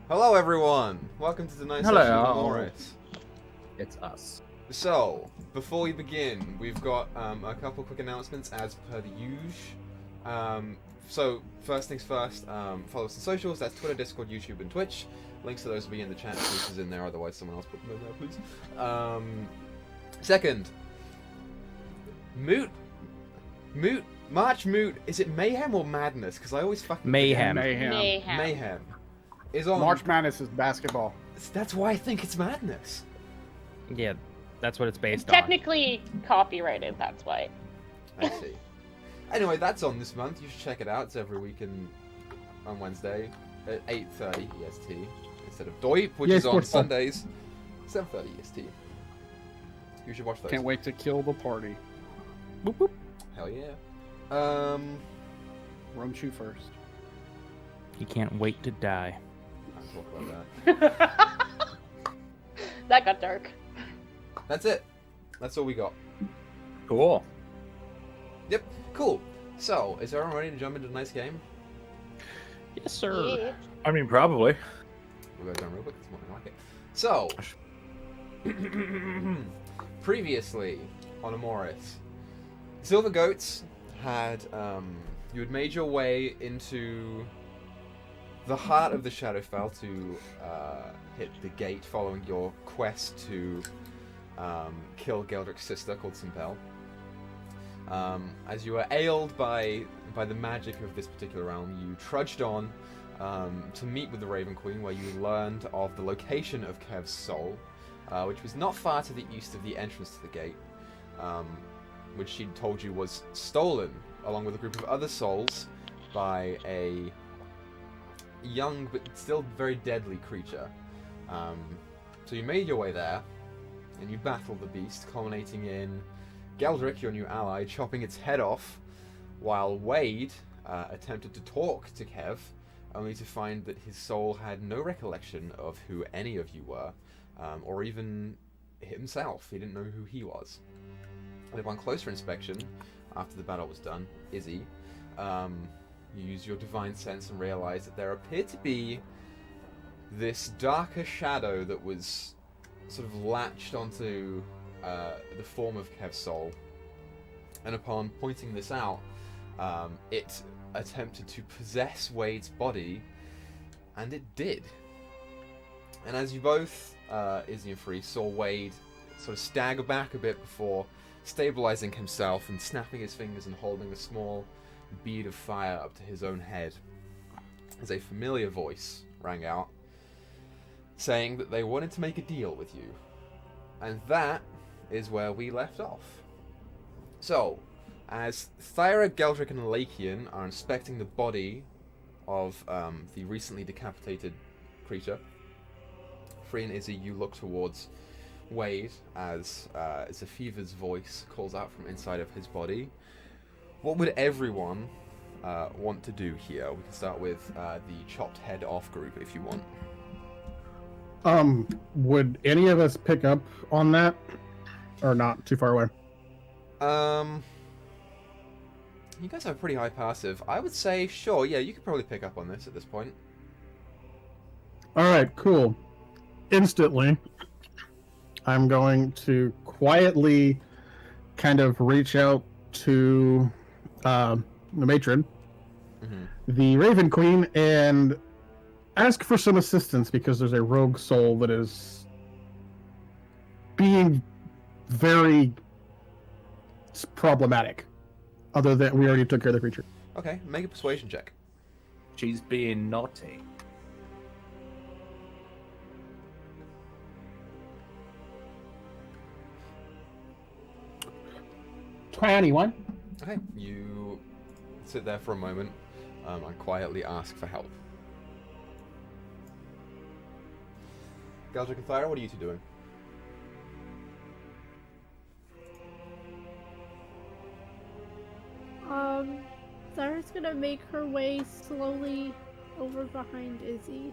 Hello, everyone. Welcome to tonight's Hello. session of Emoris. It's us. So, before we begin, we've got a couple quick announcements as per the usual. So, first things first, follow us on socials. That's Twitter, Discord, YouTube, and Twitch. Links to those will be in the chat. This is in there, otherwise someone else put them in there, please. Second, March Moot. Is it Mayhem or Madness? Because I always fucking Mayhem. Mayhem. Is on March Madness is basketball. That's why I think it's Madness. Yeah, that's what it's It's based on. technically copyrighted, that's why. I see. Anyway, that's on this month. You should check it out. It's every week on Wednesday at 8:30 EST instead of DOIP, which Yeah, is on sports ball. Sundays 7:30 EST. You should watch those. Can't wait to kill the party. Boop, boop. Hell yeah. Run shoe first. You can't wait to die. I'll talk about that. That got dark. That's it. That's all we got. Cool. Yep. Cool. So, is everyone ready to jump into tonight's game? Yes, sir. Yeah. I mean, probably. We'll go down real quick this morning. I like it. So, previously on Emoris, Silver Goats had you had made your way into the heart of the Shadowfell to hit the gate, following your quest to kill Geldrick's sister called Simpel. As you were ailed by the magic of this particular realm, you trudged on to meet with the Raven Queen, where you learned of the location of Kev's soul, which was not far to the east of the entrance to the gate, which she told you was stolen, along with a group of other souls, by a young but still very deadly creature. So you made your way there, and you battled the beast, culminating in Geldrick, your new ally, chopping its head off, while Wade attempted to talk to Kev, only to find that his soul had no recollection of who any of you were, or even himself. He didn't know who he was. And upon closer inspection, after the battle was done, Izzy, you used your divine sense and realized that there appeared to be this darker shadow that was sort of latched onto the form of Kev's soul. And upon pointing this out, it attempted to possess Wade's body, and it did. And as you both, Izzy and Free, saw Wade sort of stagger back a bit before stabilizing himself and snapping his fingers and holding a small bead of fire up to his own head, as a familiar voice rang out, saying that they wanted to make a deal with you. And that is where we left off. So, as Thyra, Geldrick, and Lakian are inspecting the body of the recently decapitated creature, Free and Izzy, you look towards Wade as Zephiva's voice calls out from inside of his body. What would everyone want to do here? We can start with the chopped head off group if you want. Would any of us pick up on that? Or not too far away? You guys have a pretty high passive. I would say, sure, yeah, you could probably pick up on this at this point. Alright, cool. Instantly, I'm going to quietly kind of reach out to the matron, the Raven Queen, and ask for some assistance, because there's a rogue soul that is being very problematic. Other than we already took care of the creature. Okay, make a persuasion check. She's being naughty. $21. Okay, you sit there for a moment and quietly ask for help. Geldrick and Thyra, what are you two doing? Sarah's gonna make her way slowly over behind Izzy.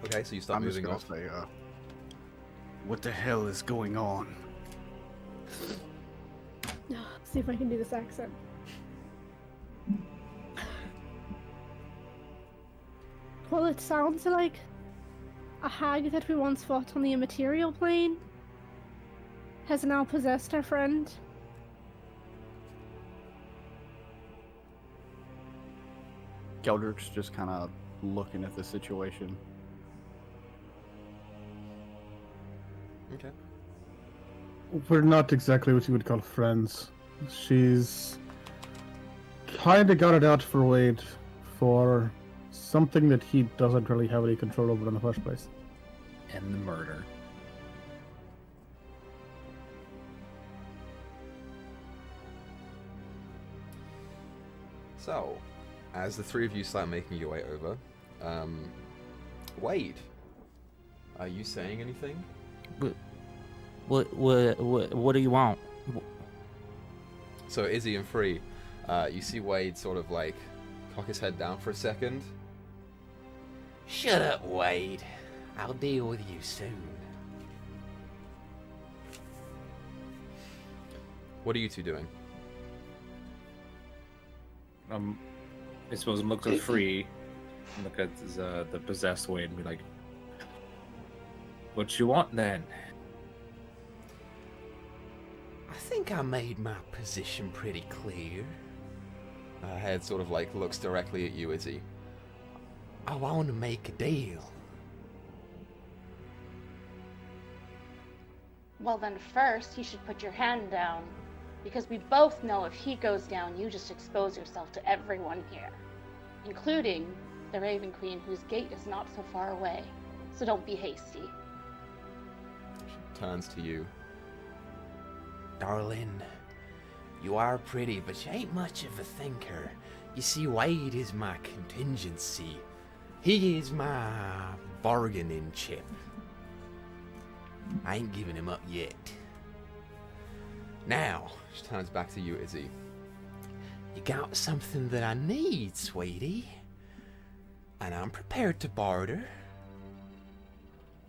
Okay, so you start I'm just moving gonna off. say, what the hell is going on? See if I can do this accent. Well, it sounds like a hag that we once fought on the immaterial plane has now possessed our friend. Geldrick's just kind of looking at the situation. Okay. We're not exactly what you would call friends. She's kind of got it out for Wade for something that he doesn't really have any control over in the first place. And the murder. So, as the three of you start making your way over, Wade, are you saying anything? What do you want? So Izzy and Free, you see Wade sort of like cock his head down for a second. Shut up, Wade. I'll deal with you soon. What are you two doing? I suppose I'm looking at Free, and look at the possessed Wade and be like, what you want then? I think I made my position pretty clear. Head sort of like looks directly at you, Izzy. I want to make a deal. Well, then first, you should put your hand down. Because we both know if he goes down, you just expose yourself to everyone here. Including the Raven Queen, whose gate is not so far away. So don't be hasty. She turns to you. Darling, you are pretty, but you ain't much of a thinker. You see, Wade is my contingency. He is my bargaining chip. I ain't giving him up yet. Now, She turns back to you, Izzy. you got something that I need, sweetie. And I'm prepared to barter.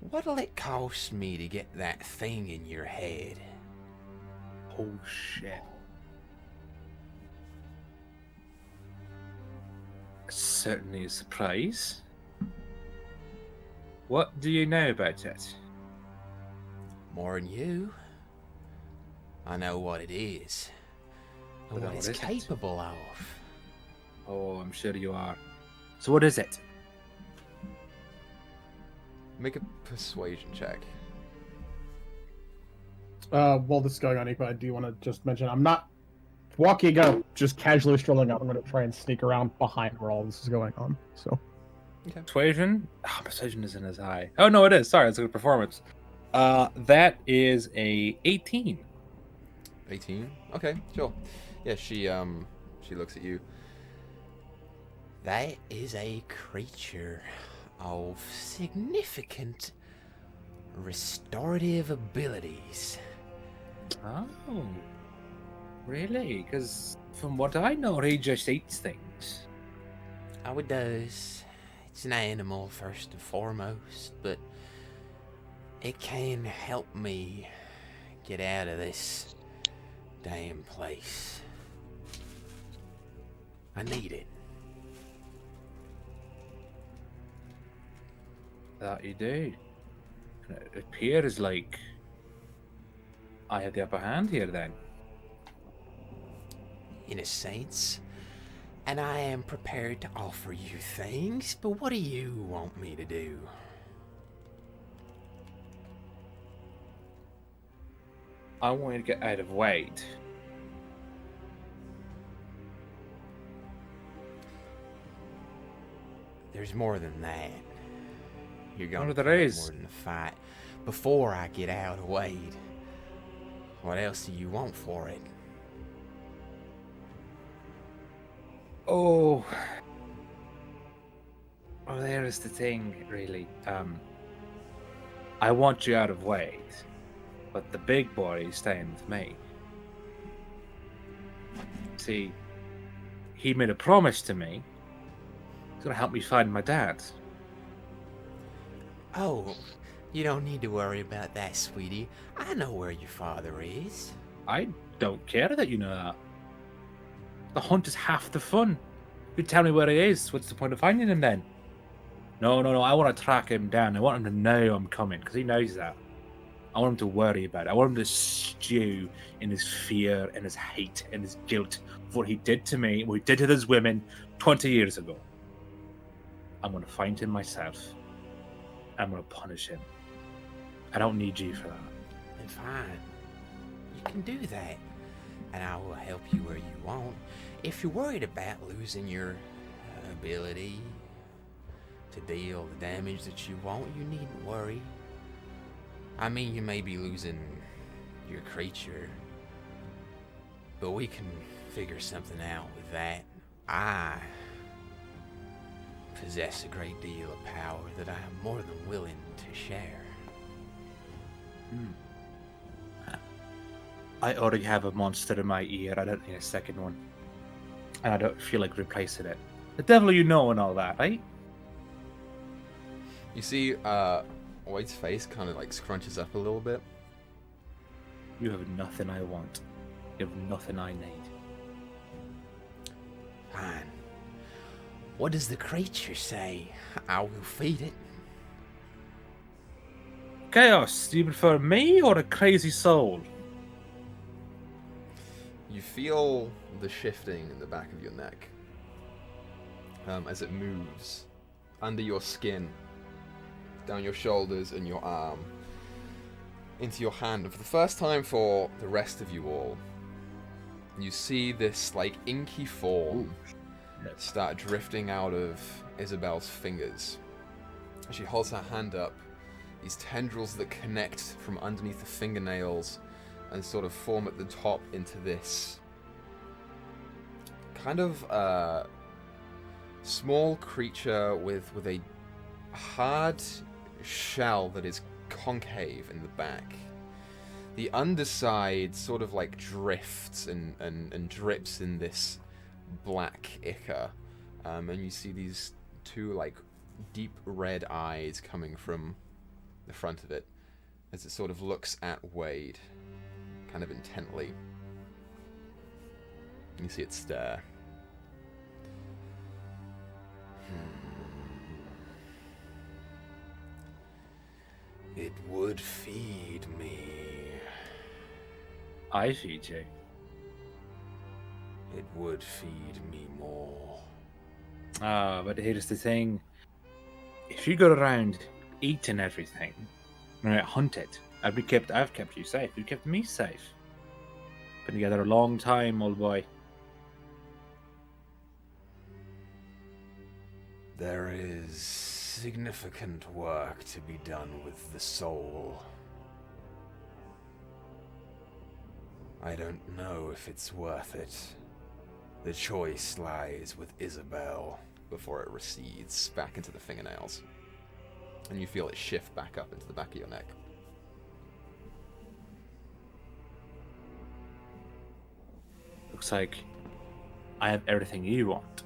What'll it cost me to get that thing in your head? Oh shit. Certainly a surprise. What do you know about it? More'n you. I know what it is. And But what what it's is it? capable of. Oh, I'm sure you are. So what is it? Make a persuasion check. While this is going on, Equa, I do want to just mention I'm not walking up, just casually strolling up. I'm going to try and sneak around behind where all this is going on. So, Persuasion? Oh, persuasion isn't as high. Oh no, it is. Sorry, it's a good performance. That is a 18. 18? Okay, sure. Yeah, she looks at you. That is a creature of significant restorative abilities. Oh, really? Because from what I know, he just eats things. Oh, it does. It's an animal first and foremost, but it can help me get out of this damn place. I need it. That you do. It appears like I had the upper hand here then. In a sense. And I am prepared to offer you things, but what do you want me to do? I want you to get out of Wade. There's more than that. You're going What to there put up is? more than a fight before I get out of Wade. What else do you want for it? Oh. Oh, there's the thing, really. I want you out of Wade, but the big boy is staying with me. See, he made a promise to me. He's gonna help me find my dad. Oh, you don't need to worry about that, sweetie. I know where your father is. I don't care that you know that. The hunt is half the fun. You tell me where he is. What's the point of finding him then? No. I want to track him down. I want him to know I'm coming, because he knows that. I want him to worry about it. I want him to stew in his fear and his hate and his guilt of what he did to me, what he did to those women 20 years ago. I'm going to find him myself. I'm going to punish him. I don't need you for that. Then fine. You can do that. And I will help you where you want. If you're worried about losing your ability to deal the damage that you want, you needn't worry. I mean, you may be losing your creature, but we can figure something out with that. I possess a great deal of power that I am more than willing to share. I already have a monster in my ear. I don't need a second one. And I don't feel like replacing it. The devil you know and all that, right? You see, White's face kind of like scrunches up a little bit. You have nothing I want. You have nothing I need. Fine. What does the creature say? I will feed it. Chaos, do you prefer me or a crazy soul? You feel the shifting in the back of your neck as it moves under your skin, down your shoulders and your arm, into your hand. And for the first time for the rest of you all, you see this like inky form start drifting out of Isabel's fingers. She holds her hand up, these tendrils that connect from underneath the fingernails and sort of form at the top into this kind of small creature with a hard shell that is concave in the back. The underside sort of like drifts and drips in this black ichor, and you see these two like deep red eyes coming from the front of it as it sort of looks at Wade kind of intently. You see it stare. It would feed me. I feed you. It would feed me more. But here's the thing. If you go around eating everything, and I hunt it, I've kept you safe. You kept me safe. Been together a long time, old boy. There is significant work to be done with the soul. I don't know if it's worth it. The choice lies with Isabel. Before it recedes back into the fingernails. And you feel it shift back up into the back of your neck. Looks like I have everything you want,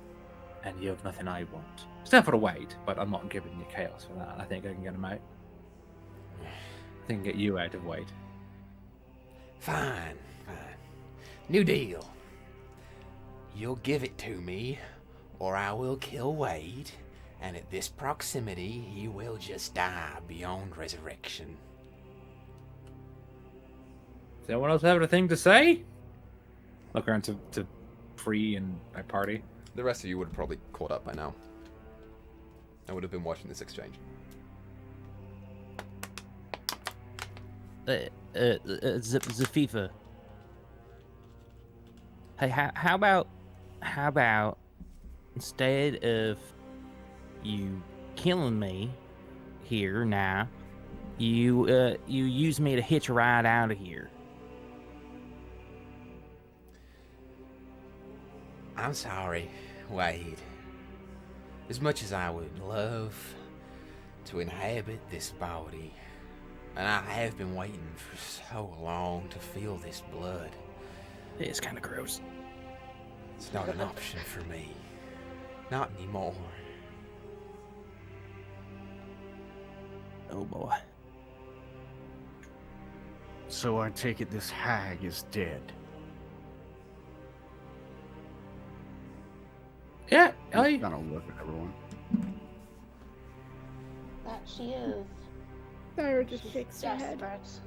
and you have nothing I want. Except for Wade, but I'm not giving you chaos for that. I think I can get him out. I think I can get you out of Wade. Fine. New deal. You'll give it to me, or I will kill Wade, and at this proximity, he will just die beyond resurrection. Does anyone else have anything to say? Look around to Free and my party. The rest of you would have probably caught up by now. I would have been watching this exchange. Zafifa. Hey, how about instead of you killing me here now, you use me to hitch a ride out of here? I'm sorry, Wade. As much as I would love to inhabit this body, and I have been waiting for so long to feel this blood, It's kind of gross. it's not an option for me. Not anymore. Oh boy. So I take it this hag is dead. Yeah, I don't look at everyone. That she is. Sarah just She's shakes her head. desperate.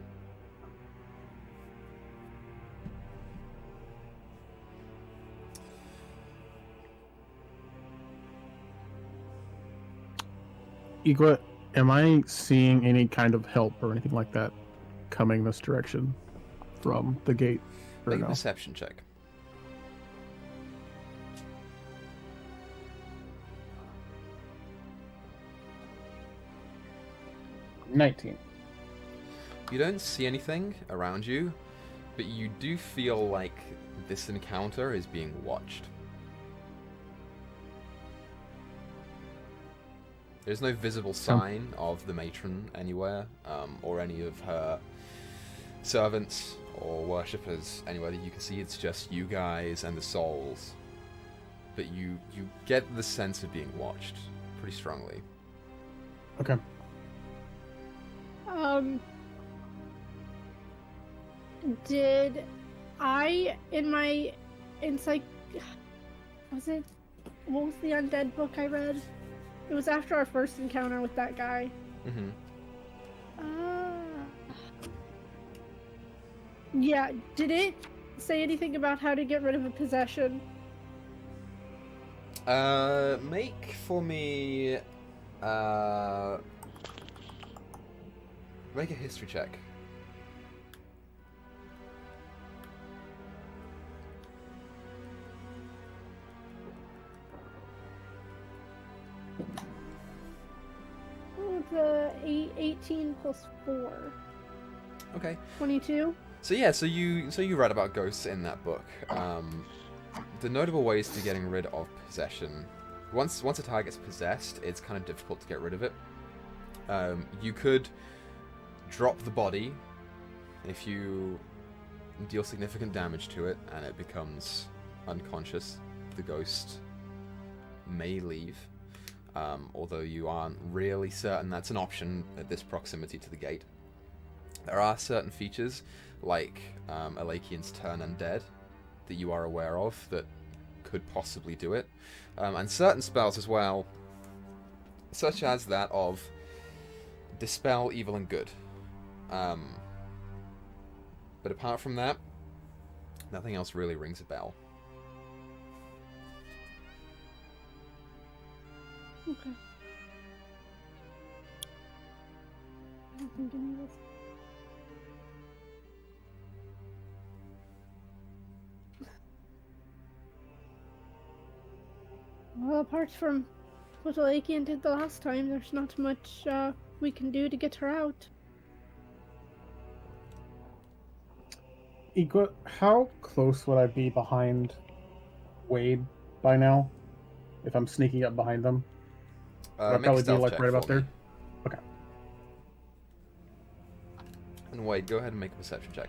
Equa, am I seeing any kind of help or anything like that coming this direction from the gate? Or Make a no? perception check. $19. You don't see anything around you, but you do feel like this encounter is being watched. There's no visible sign of the matron anywhere, or any of her servants or worshippers anywhere that you can see. It's just you guys and the souls. But you get the sense of being watched pretty strongly. Okay. Did I, in my insight, what was the undead book I read? It was after our first encounter with that guy. Mm-hmm. Yeah, did it say anything about how to get rid of a possession? Make for me, make a history check. Oh, the 18 plus 4. Okay. 22? So yeah, so you read about ghosts in that book. The notable ways to getting rid of possession. Once a target's possessed, it's kind of difficult to get rid of it. You could drop the body if you deal significant damage to it and it becomes unconscious. The ghost may leave, although you aren't really certain that's an option at this proximity to the gate. There are certain features, like Elakian's turn undead, that you are aware of that could possibly do it. And certain spells as well, such as that of Dispel Evil and Good. But apart from that, nothing else really rings a bell. Okay. I don't think any of this. Well, apart from what Elakian did the last time, there's not much we can do to get her out. Equa, how close would I be behind Wade by now? If I'm sneaking up behind them? Would I Make a probably be stealth like check right about for me. there? Okay. And Wade, go ahead and make a perception check.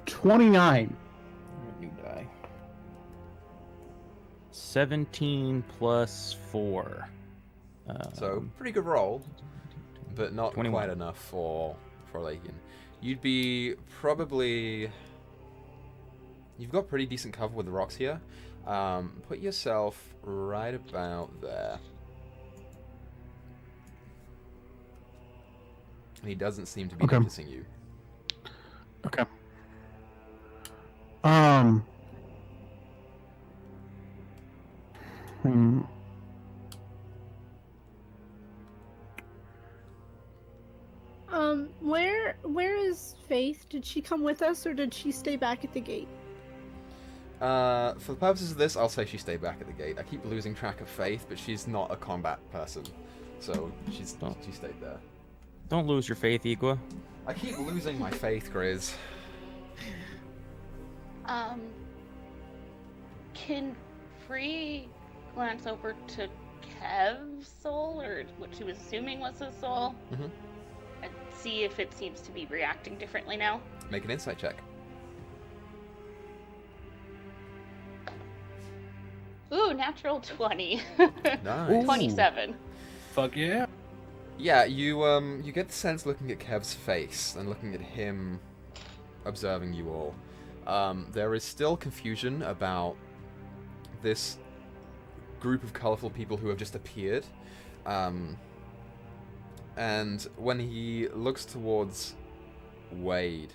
29. You die. 17 plus 4. So pretty good roll, but not 21. quite enough for Lakin. You'd be probably... You've got pretty decent cover with the rocks here. Put yourself right about there. And he doesn't seem to be Okay. noticing you. Okay. Where is Faith? Did she come with us, or did she stay back at the gate? For the purposes of this, I'll say she stayed back at the gate. I keep losing track of Faith, but she's not a combat person, so she stayed there. Don't lose your faith, Equa. I keep losing my faith, Griz. Can Free glance over to Kev's soul, or what she was assuming was his soul, Mhm. and see if it seems to be reacting differently now? Make an insight check. Ooh, natural 20. Nice. 27. Fuck yeah. Yeah, you get the sense looking at Kev's face and looking at him observing you all. There is still confusion about this group of colorful people who have just appeared. and when he looks towards Wade,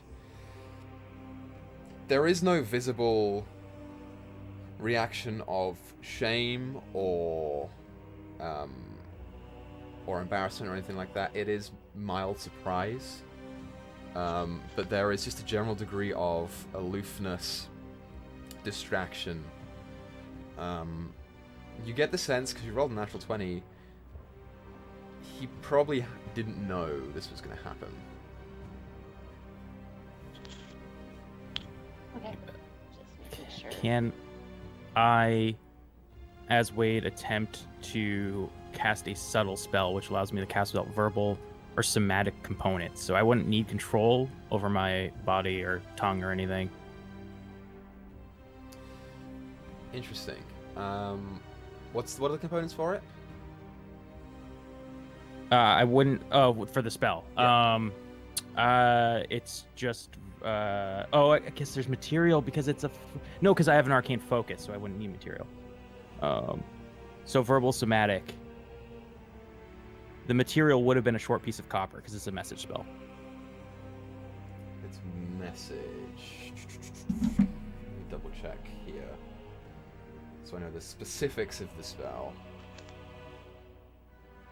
there is no visible reaction of shame or embarrassment or anything like that. It is mild surprise, but there is just a general degree of aloofness, distraction. You get the sense, because you rolled a natural 20, he probably didn't know this was going to happen. Okay. Just making sure. Can I, as Wade, attempt to cast a subtle spell, which allows me to cast without verbal or somatic components? So I wouldn't need control over my body or tongue or anything. Interesting. What are the components for it? I wouldn't. Oh, for the spell. Yeah. It's just. I guess there's material because it's a. No, because I have an arcane focus, so I wouldn't need material. So verbal, somatic. The material would have been a short piece of copper because it's a message spell. It's message. Let me double check here, so I know the specifics of the spell.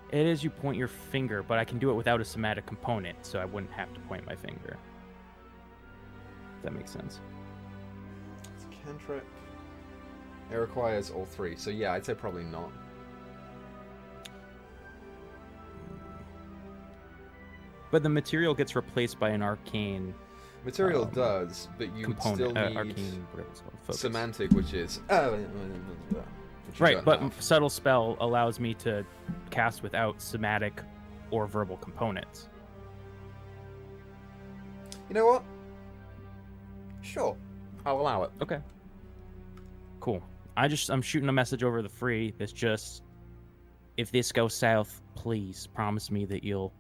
It is you point your finger, but I can do it without a somatic component, so I wouldn't have to point my finger. If that makes sense. It's a cantrip. It requires all three, so yeah, I'd say probably not. But the material gets replaced by an arcane Material does, but you would still component, need arcane, whatever it's called, focus. semantic, which is which you Right, don't but have. subtle spell allows me to cast without somatic or verbal components. You know what? Sure, I'll allow it. Okay. Cool. I'm shooting a message over the free that's just, if this goes south, please promise me that you'll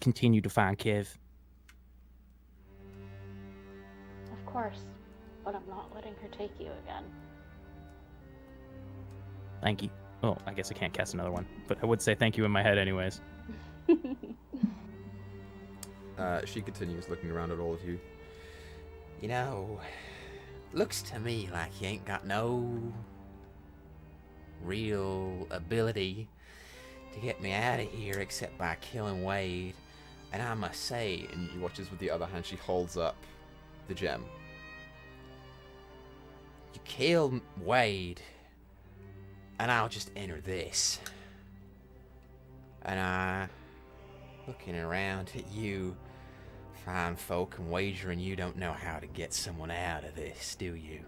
continue to find Kev. Of course, but I'm not letting her take you again. Thank you. Oh, I guess I can't cast another one, but I would say thank you in my head anyways. She continues looking around at all of you. You know, looks to me like you ain't got no real ability to get me out of here except by killing Wade. And I must say, And you watches with the other hand, she holds up the gem. you killed Wade, and I'll just enter this. And I, looking around at you, fine folk, and wagering you don't know how to get someone out of this, do you?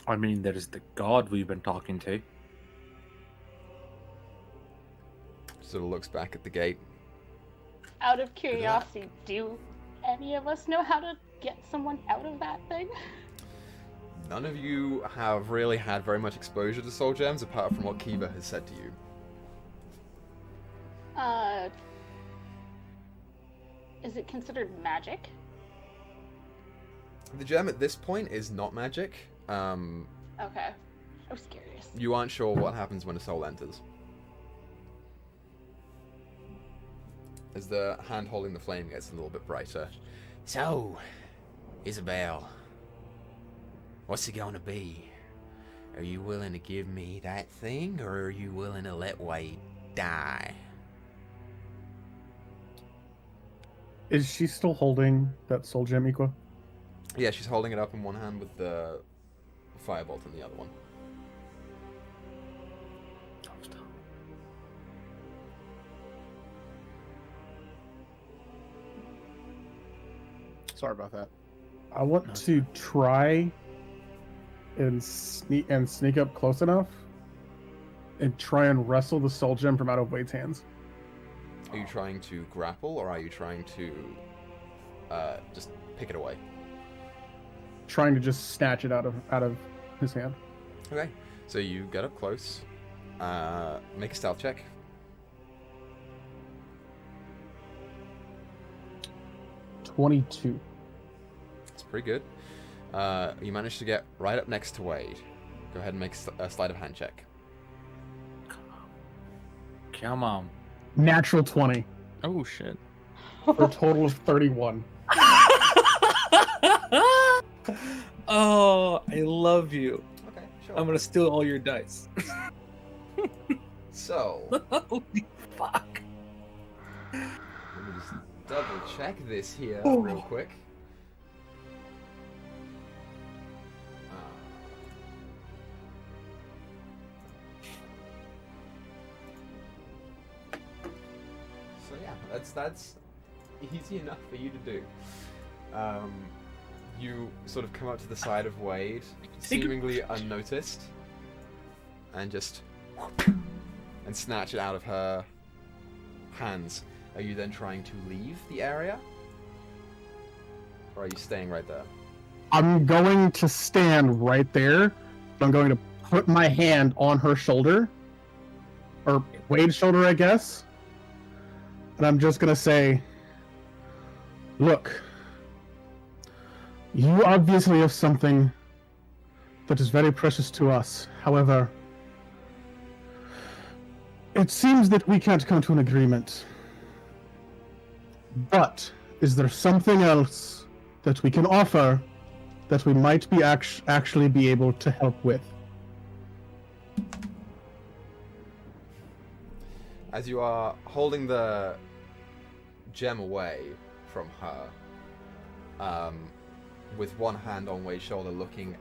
I mean, there is the god we've been talking to. Sort of looks back at the gate. Out of curiosity, do any of us know how to get someone out of that thing? None of you have really had very much exposure to soul gems apart from what Kiva has said to you. Is it considered magic? The gem at this point is not magic. Okay. I was curious. You aren't sure what happens when a soul enters. As the hand holding the flame gets a little bit brighter. So, Isabel, what's it gonna be? Are you willing to give me that thing, or are you willing to let Wade die? Is she still holding that soul gem, Equa? Yeah, she's holding it up in one hand with the firebolt in the other one. Sorry about that. I want to try and sneak up close enough and try and wrestle the soul gem from out of Wade's hands. Are you trying to grapple, or are you trying to just pick it away? Trying to just snatch it out of his hand. Okay, so you get up close. Make a stealth check. $22. It's pretty good. You managed to get right up next to Wade. Go ahead and make a sleight of hand check. Come on. Natural 20 Oh shit. for a total of 31. Oh, I love you. Okay, sure. I'm gonna steal all your dice. So, Holy fuck. let me just double check this here Oh. real quick. So yeah, that's easy enough for you to do. You sort of come up to the side of Wade, seemingly unnoticed, and just and snatch it out of her hands. Are you then trying to leave the area? Or are you staying right there? I'm going to stand right there. I'm going to put my hand on her shoulder. Or Wade's shoulder, I guess. And I'm just going to say, look, you obviously have something that is very precious to us. However, it seems that we can't come to an agreement. But is there something else that we can offer that we might be actually be able to help with? As you are holding the gem away from her, with one hand on Wade's shoulder, looking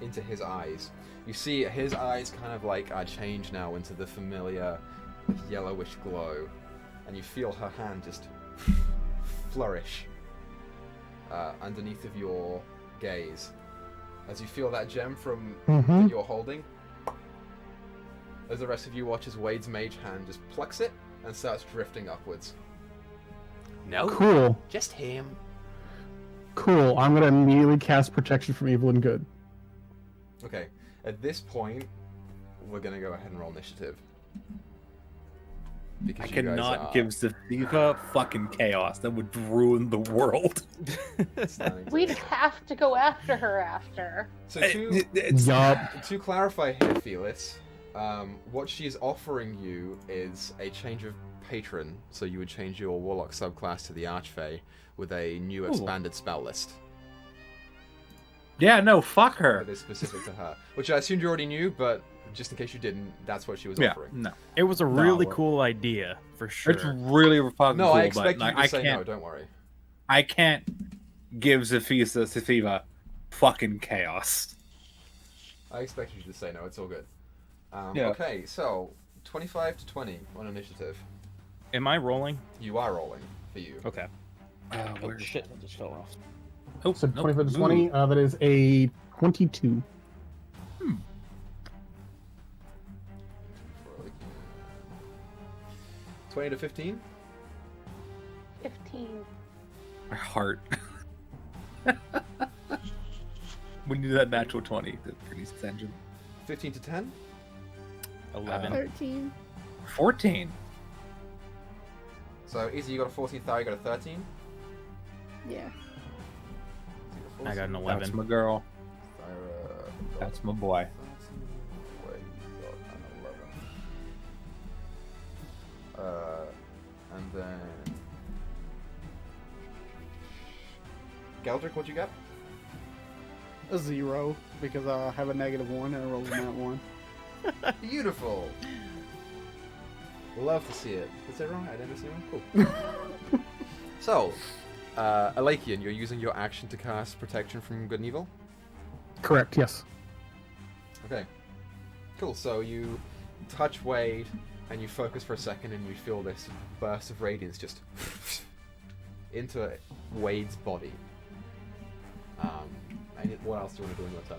into his eyes, you see his eyes kind of like are changed now into the familiar yellowish glow, and you feel her hand just flourish underneath of your gaze as you feel that gem from that you're holding. As the rest of you watch as Wade's mage hand just plucks it and starts drifting upwards. No, Cool. just him. Cool. I'm going to immediately cast Protection from Evil and Good. Okay, at this point, we're gonna go ahead and roll initiative. Because I you guys cannot are give Zephiva fucking chaos. That would ruin the world. standing to- We'd have to go after her after. So to Yup. to clarify here, Felis, what she's offering you is a change of patron. So you would change your warlock subclass to the archfey with a new expanded spell list Yeah, no, fuck her. that is specific to her. Which I assumed you already knew, but just in case you didn't, that's what she was Yeah, offering. no. It was a really well. cool idea, for sure. It's really fucking No, cool, I expect but like, you to say can't, no. Don't worry. I can't give Zephiva fucking chaos. I expect you to say no. It's all good. Yeah. Okay, so 25 to 20 on initiative. Am I rolling? You are rolling for you. Okay. Oh, Oh shit, that just fell off. Oh, So nope. 25 to 20, that is a 22. 20 to 15. 15. My heart. When you do that natural 20, that produces engine. 15 to 10. 11. 13. 14. So Easy, you got a 14. Thar, you got a 13. Yeah. I got an That's 11. my girl. Thyra got That's my boy. 13. Wait, you got an 11. And then Geldrick, what'd you get? A 0, because I have a -1 and I rolled a nat 1. Beautiful. Love to see it. Is that wrong? I didn't see one. Cool. So, Alakian, you're using your action to cast Protection from Good and Evil? Correct, yes. Okay. Cool, so you touch Wade, and you focus for a second, and you feel this burst of radiance just into Wade's body. And what else do you want to do in your turn?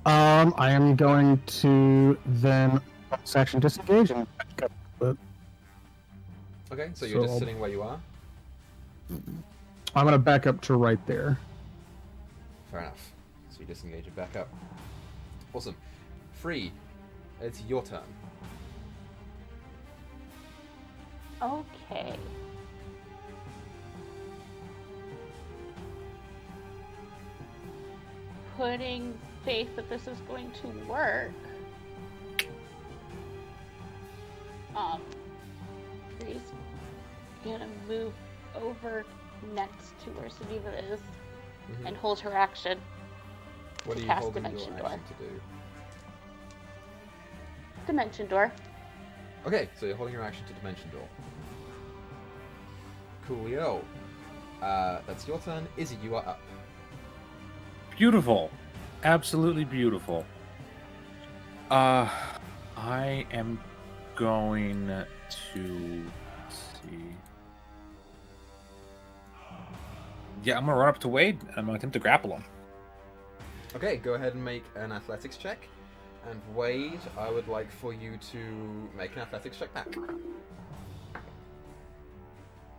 I am going to then section disengage and back up. But Okay, so you're just So- sitting where you are? I'm going to back up to right there. Fair enough. So you disengage and back up. Awesome. Free, it's your turn. Okay. Putting faith that this is going to work. Griz, gonna move over next to where Saviva is and hold her action. What are you Cast holding your Dimension action Door. to do? Dimension Door. Okay, so you're holding your action to Dimension Door. Coolio. That's your turn. Izzy, you are up. Beautiful. Absolutely beautiful. I am going to see. Yeah, I'm gonna run up to Wade and I'm gonna attempt to grapple him. Okay, go ahead and make an athletics check. And Wade, I would like for you to make an athletics check back.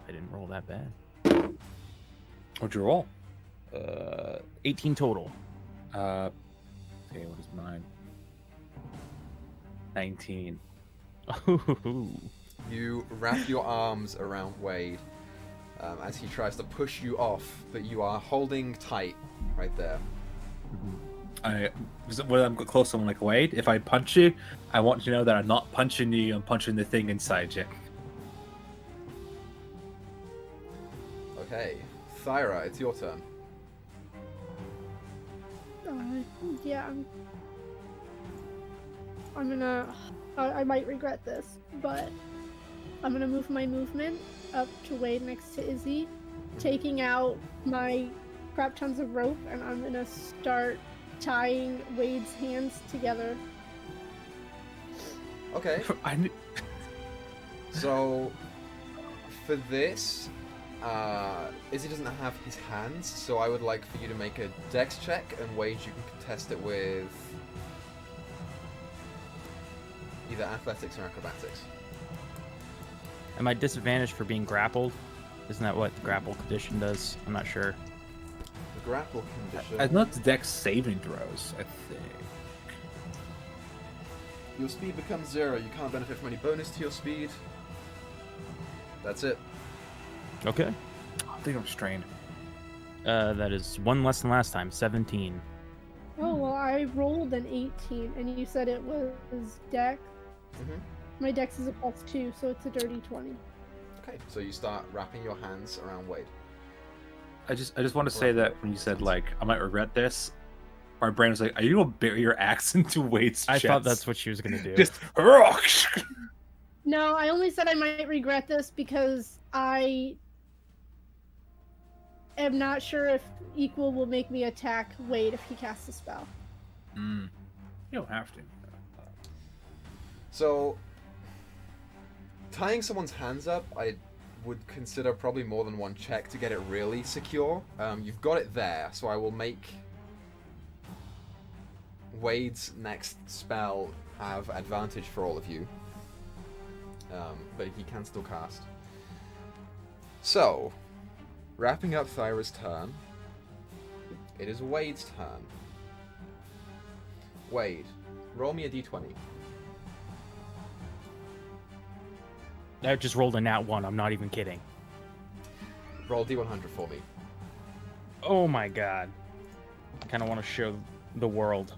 I didn't roll that bad. What'd you roll? 18 total. Okay, what is mine? 19. You wrap your arms around Wade as he tries to push you off, but you are holding tight right there. When I'm close to him, like, Wade, if I punch you, I want you to know that I'm not punching you, I'm punching the thing inside you. Okay, Thyra, it's your turn. Yeah, I'm gonna. I might regret this, but I'm gonna move my movement up to Wade next to Izzy, taking out my crap tons of rope, and I'm gonna start tying Wade's hands together. Okay. So, for this, Izzy doesn't have his hands, so I would like for you to make a dex check, and Wade, you can contest it with either athletics or acrobatics. Am I disadvantaged for being grappled? Isn't that what the grapple condition does? I'm not sure. The grapple condition. I not the dex saving throws, I think. Your speed becomes 0. You can't benefit from any bonus to your speed. That's it. Okay. I think I'm strained. That is one less than last time. 17. Oh well, I rolled an 18, and you said it was dex. My dex is a +2, so it's a dirty 20. Okay, so you start wrapping your hands around Wade. I just want to say that when you said, like, I might regret this, my brain was like, are you gonna bury your axe into Wade's I chest? thought that's what she was gonna do. Just No, I only said I might regret this because I am not sure if Equal will make me attack Wade if he casts a spell. You don't have to. So, tying someone's hands up, I would consider probably more than one check to get it really secure. You've got it there, so I will make Wade's next spell have advantage for all of you. But he can still cast. So, wrapping up Thyra's turn, it is Wade's turn. Wade, roll me a d20. I just rolled a nat 1. I'm not even kidding. Roll d100 for me. Oh my god. I kind of want to show the world.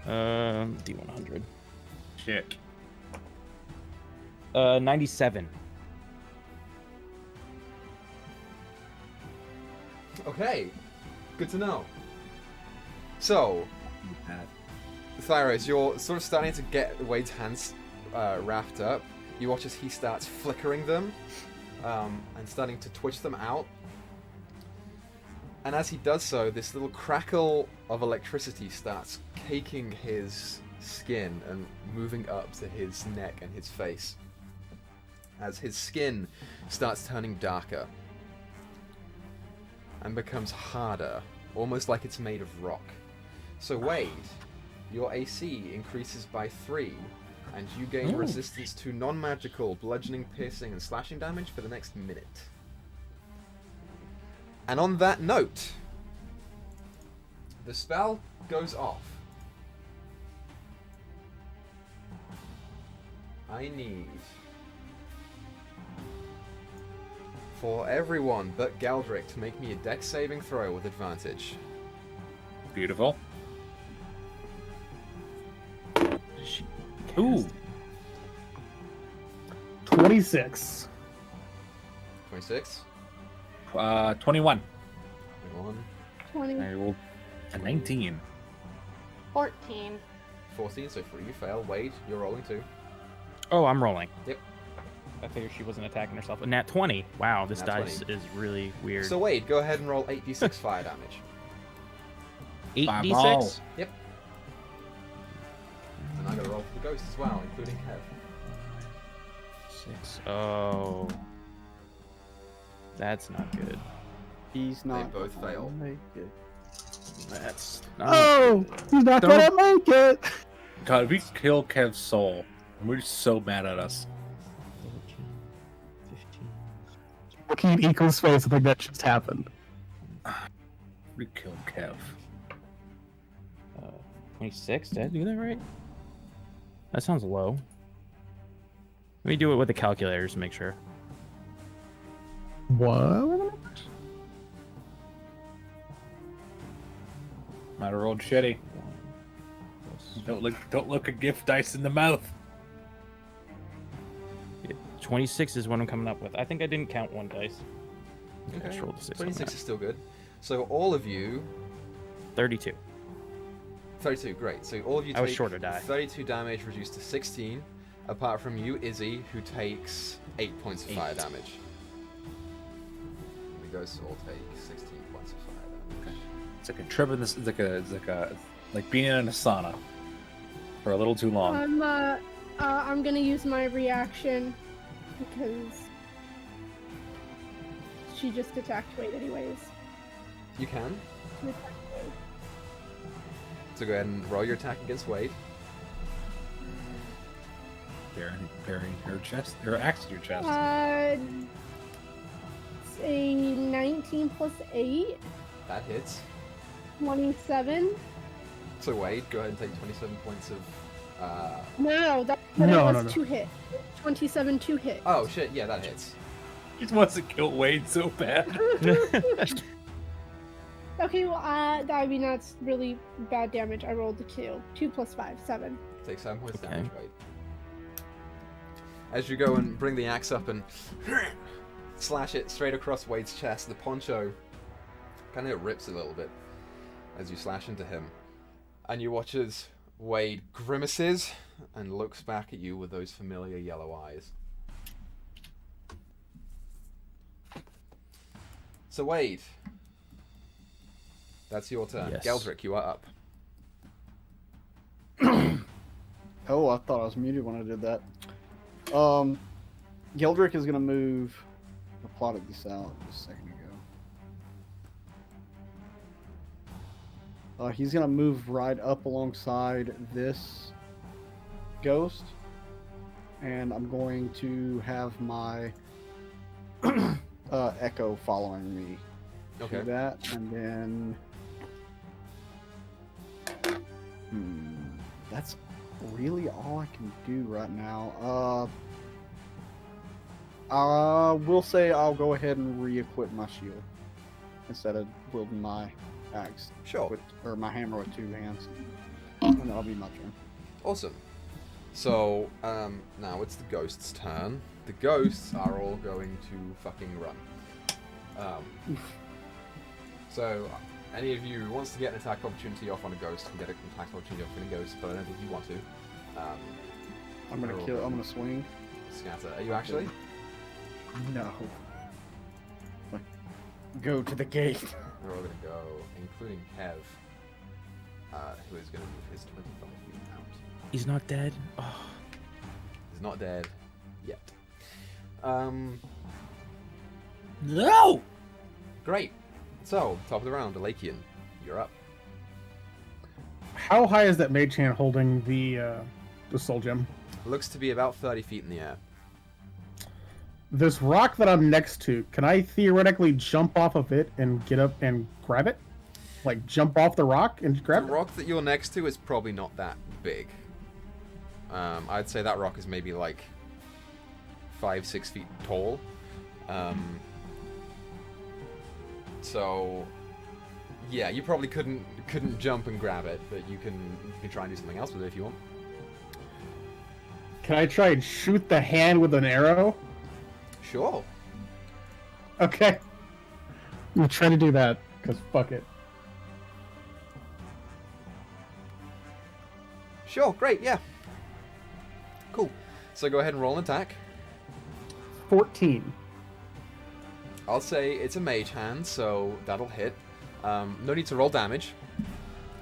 D100. Check. 97. Okay, good to know. So, Thyra, as you're sort of starting to get Wade's hands wrapped up, you watch as he starts flickering them and starting to twitch them out. And as he does so, this little crackle of electricity starts caking his skin and moving up to his neck and his face, as his skin starts turning darker and becomes harder, almost like it's made of rock. So Wade, your AC increases by 3, and you gain resistance to non-magical bludgeoning, piercing, and slashing damage for the next minute. And on that note, the spell goes off. I need for everyone but Galdrick to make me a dex saving throw with advantage. Beautiful. She Ooh. cast- 26. 26. 21. 21. 20. I rolled a 19. 14. 14, so 3 you fail. Wade, you're rolling too. Oh, I'm rolling. Yep. I figured she wasn't attacking herself. A nat 20. Wow, this Nat dice 20. is really weird. So Wade, go ahead and roll 8d6 fire damage. 5-ball. 8d6? Yep. And I'm gonna roll for the ghost as well, including Kev. 6. Oh. That's not good. He's not. both gonna fail. make it. That's not Oh, good. he's not gonna make it. God, if we kill Kev's soul, we're so mad at us. 14, 15. Looking at Eco's face, I think that just happened. We killed Kev. 26? Did I do that right? That sounds low. Let me do it with the calculators to make sure. What? Might have rolled shitty. Don't look a gift dice in the mouth. 26 is what I'm coming up with. I think I didn't count one dice. I Okay. just rolled a 6 on 26 that. is still good. So all of you 32. 32, great. So all of you I was take short of die. 32 damage reduced to 16, apart from you, Izzy, who takes 8 points of fire 8. damage. The ghosts all take 16 points of fire damage. It's like a trip in this. It's like being in a sauna for a little too long. I'm gonna use my reaction because she just attacked Wade anyways. You can. She attacked Wade. So go ahead and roll your attack against Wade. Burying her chest, her axe to your chest. It's a 19 plus 8, That hits. 27. So Wade, go ahead and take 27 points of. No, that No, was no, no. 2 hit. 27 2 hit. Oh shit! Yeah, that hits. He just wants to kill Wade so bad. Okay, well, I mean that's really bad damage. I rolled the 2. 2 plus 5, 7. Take 7 points Okay. damage, Wade. As you go and bring the axe up and slash it straight across Wade's chest, the poncho kind of rips a little bit as you slash into him. And you watch as Wade grimaces and looks back at you with those familiar yellow eyes. So Wade, that's your turn. Yes. Geldrick, you are up. Oh, I thought I was muted when I did that. Geldrick is gonna move. I plotted this out just a second ago. He's gonna move right up alongside this ghost, and I'm going to have my Echo following me. Okay. Do that, and then that's really all I can do right now. We'll say I'll go ahead and re-equip my shield instead of wielding my axe Sure. or my hammer with 2 hands, and that'll be my turn. Awesome. So, now it's the ghosts' turn. The ghosts are all going to fucking run. So, any of you who wants to get an attack opportunity off on a ghost can get an attack opportunity off on a ghost, but I don't think you want to. I'm gonna Roll. kill. I'm gonna swing. Scatter. Are you actually? No. Go to the gate. They're all going to go, including Kev, who is going to move his 25 feet out. He's not dead. Oh. He's not dead yet. No! Great. So, top of the round, Alakian, you're up. How high is that mage hand holding the soul gem? Looks to be about 30 feet in the air. This rock that I'm next to, can I theoretically jump off of it and get up and grab it? Like jump off the rock and grab The it? rock that you're next to is probably not that big. I'd say that rock is maybe like 5-6 feet tall. So Yeah, you probably couldn't jump and grab it, but you can try and do something else with it if you want. Can I try and shoot the hand with an arrow? Sure. Okay. I'm gonna try to do that, because fuck it. Sure, great, yeah. Cool. So go ahead and roll an attack. 14. I'll say it's a mage hand, so that'll hit. No need to roll damage.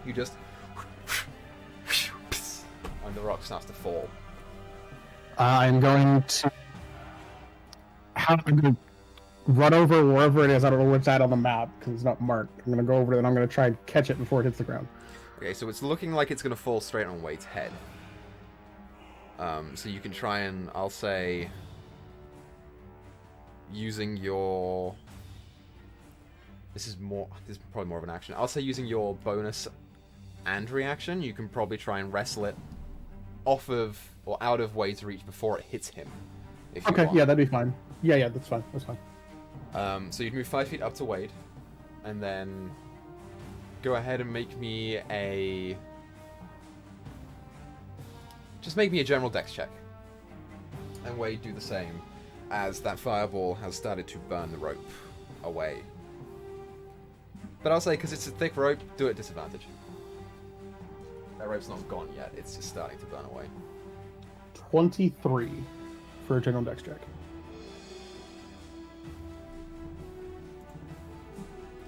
You just... and the rock starts to fall. I'm going to... I'm going to run over wherever it is. I don't know where it's at on the map, because it's not marked. I'm going to go over it, and I'm going to try and catch it before it hits the ground. Okay, so it's looking like it's going to fall straight on Wade's head. So you can try and, I'll say... using your... This is probably more of an action. I'll say using your bonus and reaction, you can probably try and wrestle it off of, or out of Wade's reach before it hits him. If you Okay, want. yeah, that'd be fine. Yeah, that's fine. That's fine. So you'd move 5 feet up to Wade, and then go ahead and make me a... Just make me a general dex check. And Wade do the same, as that fireball has started to burn the rope away. But I'll say, because it's a thick rope, do it at disadvantage. That rope's not gone yet, it's just starting to burn away. 23 for a general dex check.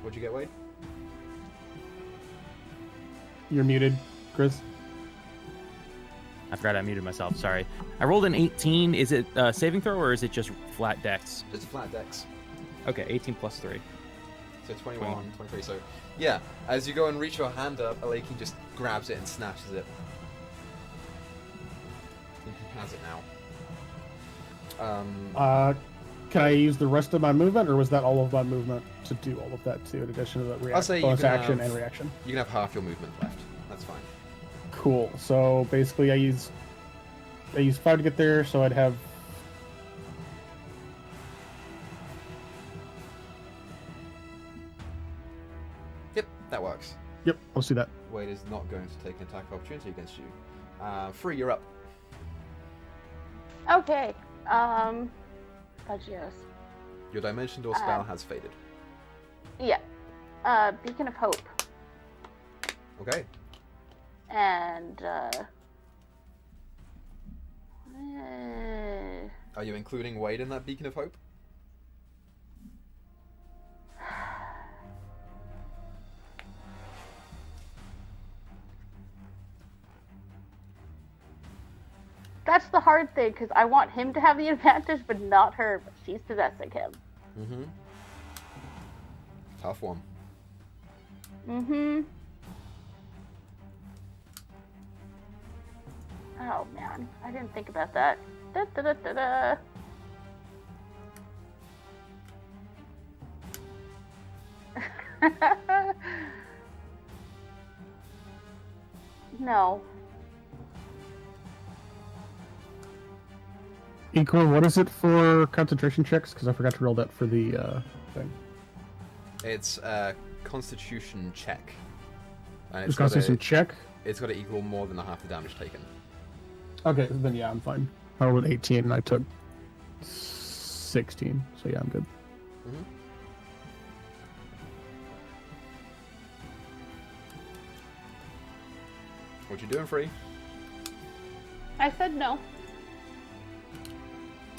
What'd you get, Wade? You're muted, Griz. I forgot I muted myself. Sorry. I rolled an 18. Is it a saving throw or is it just flat dex? Just a flat dex. Okay, 18 plus 3. So 21, 23, so... Yeah, as you go and reach your hand up, Aleki just grabs it and snatches it. He has it now. Can I use the rest of my movement, or was that all of my movement to do all of that too, in addition to the I'll say you bonus can action have- and reaction? You can have half your movement left. That's fine. Cool. So basically, I use 5 to get there, so I'd have. Yep, that works. Yep, let's do that. Wade is not going to take an attack of opportunity against you. Free, you're up. Okay. Fudgios. Your dimension door spell has faded. Yeah. Beacon of Hope. Okay. And, Are you including Wade in that Beacon of Hope? that's the hard thing, because I want him to have the advantage, but not her, but she's possessing him. Mm-hmm. Tough one. Mm-hmm. Oh, man. I didn't think about that. Da-da-da-da-da. No. Equa, what is it for concentration checks? Because I forgot to roll that for the thing. It's a Constitution check. And Just Constitution check? It's got to equal more than half the damage taken. Okay, then yeah, I'm fine. I rolled 18 and I took 16, so yeah, I'm good. Mm-hmm. What you doing, Free? I said no.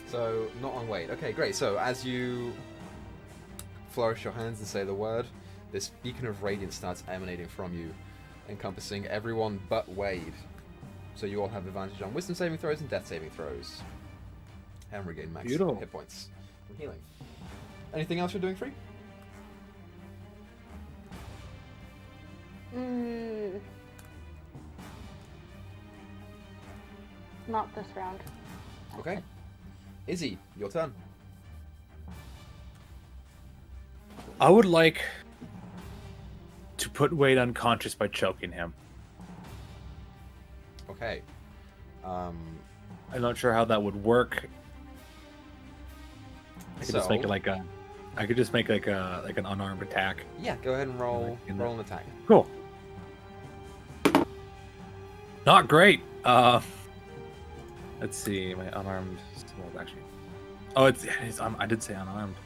So, not on Wade. Okay, great. So, as you flourish your hands and say the word, this beacon of radiance starts emanating from you, encompassing everyone but Wade. So you all have advantage on wisdom saving throws and death saving throws. And regain max Beautiful. hit points from healing. Anything else you're doing, Free? Not this round. Okay. Izzy, your turn. I would like to put Wade unconscious by choking him. Okay. I'm not sure how that would work. I could just make it like a I could just make like an unarmed attack. Yeah, go ahead and roll In an attack. Cool. Not great. Let's see. My unarmed. Well, actually. Oh, it's I did say unarmed.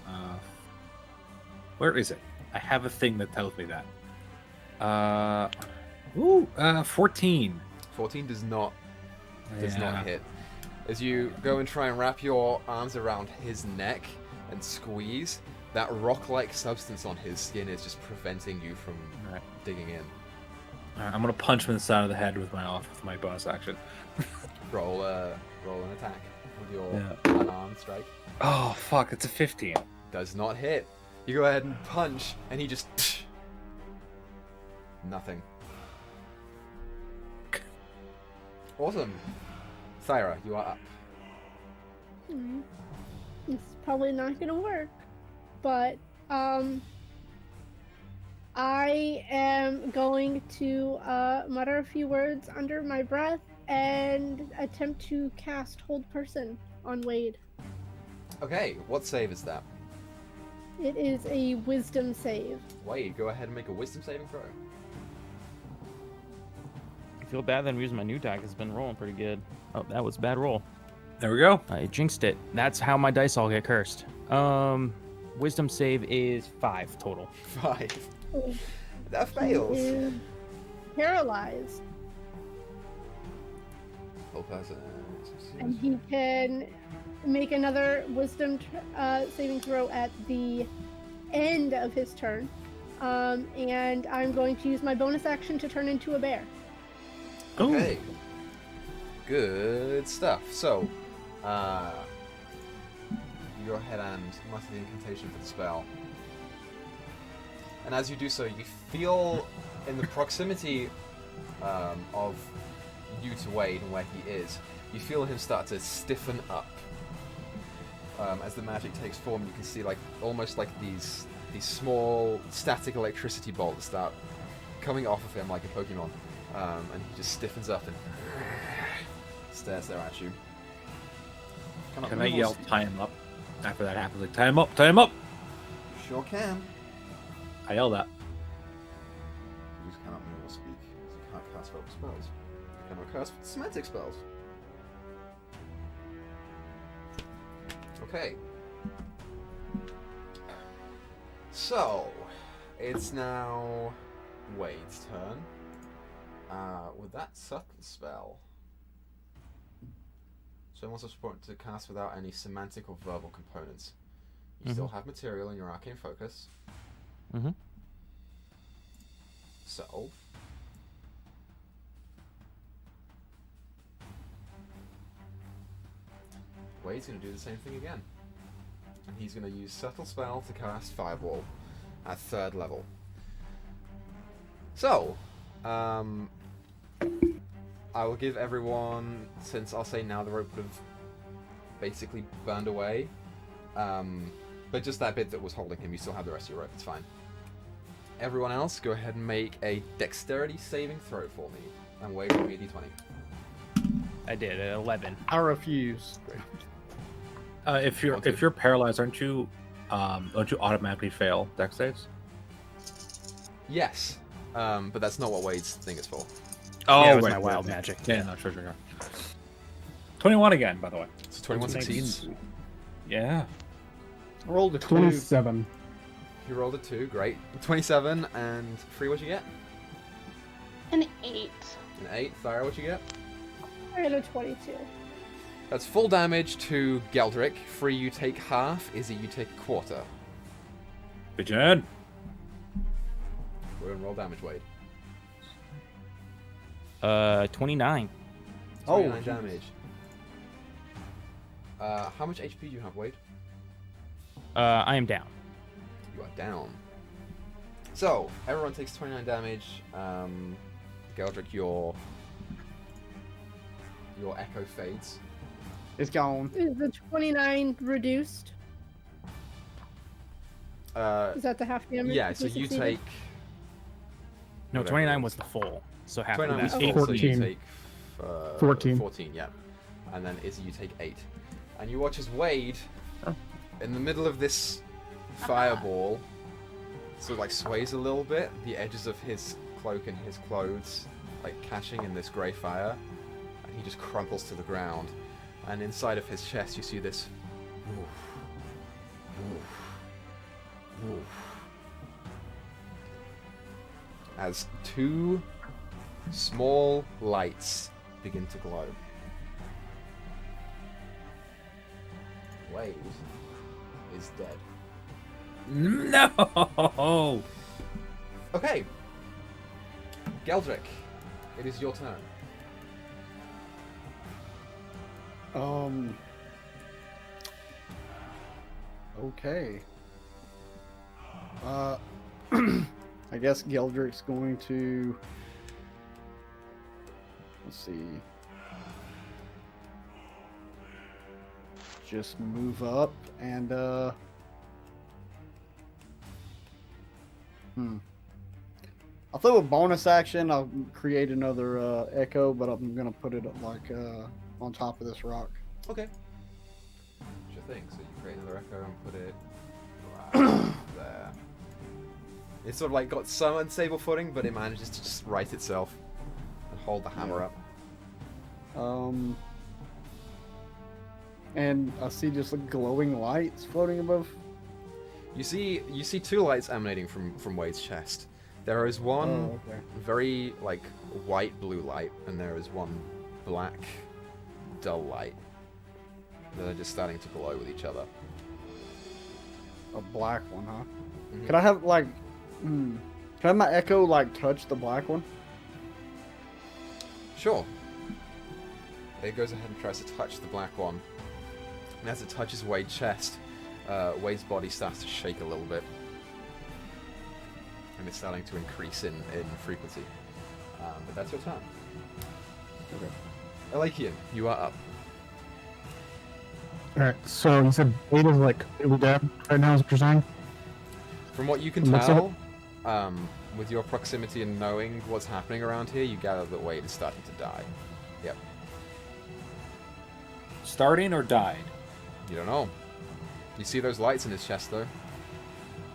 Where is it? I have a thing that tells me that. 14. 14 does not hit. As you go and try and wrap your arms around his neck and squeeze, that rock-like substance on his skin is just preventing you from Alright. digging in. Alright, I'm gonna punch him in the side of the head with my bonus action. Roll an attack with your Yeah. unarmed strike. Oh fuck! It's a 15. Does not hit. You go ahead and punch, and he just nothing. Awesome. Thyra, you are up. Mm. It's probably not gonna work, but I am going to mutter a few words under my breath and attempt to cast Hold Person on Wade. Okay, what save is that? It is a Wisdom save. Wade, go ahead and make a wisdom saving throw. I feel bad that I'm using my new die 'cause it's been rolling pretty good. Oh, that was a bad roll. There we go. I jinxed it. That's how my dice all get cursed. Wisdom save is 5 total. 5. Oh. That He fails. is paralyzed, Whole person. and he can make another Wisdom saving throw at the end of his turn. And I'm going to use my bonus action to turn into a bear. Okay. Good stuff. So, you go ahead and mutter the incantation for the spell. And as you do so, you feel in the proximity of you to Wade and where he is, you feel him start to stiffen up. As the magic takes form, you can see almost like these small static electricity bolts start coming off of him like a Pokemon. And he just stiffens up and stares there at you. Can I yell tie him up after that happens? Like, tie him up, tie him up! Sure can. I yell that. You just cannot move or speak. You can't cast verbal spells. You cannot cast semantic spells. Okay. So, it's now Wade's turn. With that subtle spell, so it wants us to cast without any semantic or verbal components. You still have material in your arcane focus. Mm-hmm. So, Wade's going to do the same thing again. And he's going to use Subtle Spell to cast Fireball at 3rd level. So, I will give everyone, since I'll say now the rope would have basically burned away, but just that bit that was holding him, you still have the rest of your rope, it's fine. Everyone else, go ahead and make a dexterity saving throw for me. And Wade will be a d20. I did 11. I refuse. Great. If you're paralyzed, don't you automatically fail dex saves? Yes, but that's not what Wade's thing is for. Oh, Yeah, it was right, my wild right. magic. Yeah, no, sure. 21 again, by the way. So 21 succeeds. Yeah. I rolled a 2. 27. You rolled a 2, great. 27, and Free, what'd you get? An 8. An 8. Thyra, what'd you get? I got a 22. That's full damage to Geldrick. Free, you take half. Izzy, you take a quarter. Pigeon. Go ahead and roll damage, Wade. 29. 29 damage. How much HP do you have, Wade? I am down. You are down. So, everyone takes 29 damage. Geldrick, your echo fades. It's gone. Is the 29 reduced? Uh, Is that the half damage? yeah, if so we you succeeded? take... No, whatever 29 it was is. the full. So half 29 of was that. full, so you 14. take... 14. 14, yeah. And then Izzy, you take 8. And you watch as Wade, in the middle of this fireball sort of like sways a little bit, the edges of his cloak and his clothes like catching in this grey fire, and he just crumples to the ground. And inside of his chest you see this as two small lights begin to glow. Wade is dead. No! Okay. Geldrick, it is your turn. Okay. I guess Geldrick's going to... Let's see. Just move up and, I'll throw a bonus action. I'll create another, echo, but I'm gonna put it, like, on top of this rock. Okay. Sure thing. So you create another echo and put it right there. It's sort of like got some unstable footing, but it manages to just right itself and hold the hammer up. And I see just like glowing lights floating above. You see two lights emanating from Wade's chest. There is one very like white blue light, and there is one black dull light that are just starting to glow with each other. A black one, huh? Mhm. Could I have like, can I have my echo like touch the black one? Sure. It goes ahead and tries to touch the black one. And as it touches Wade's chest, Wade's body starts to shake a little bit. And it's starting to increase in frequency. But that's your turn. Okay. Elakian, you are up. Alright, so you said Wade is like completely dead right now, is what you're saying? From what you can Looks tell, with your proximity and knowing what's happening around here, you gather that Wade is starting to die. Yep. Starting or died? You don't know. You see those lights in his chest, though.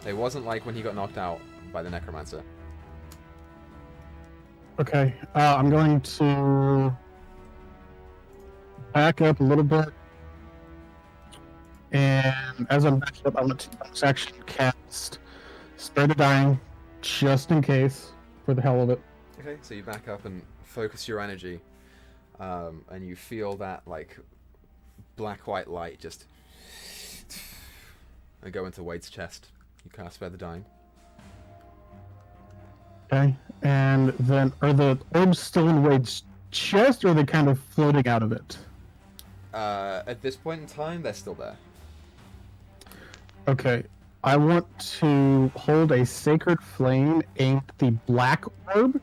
It wasn't like when he got knocked out by the necromancer. Okay, I'm going to back up a little bit. And as I'm backing up, I'm going to bonus action cast Spare the Dying, just in case, for the hell of it. Okay, so you back up and focus your energy, and you feel that like black-white light just and go into Wade's chest. You cast Spare the Dying. Okay, and then are the orbs still in Wade's chest, or are they kind of floating out of it? At this point in time, they're still there. Okay, I want to hold a sacred flame aimed at the black orb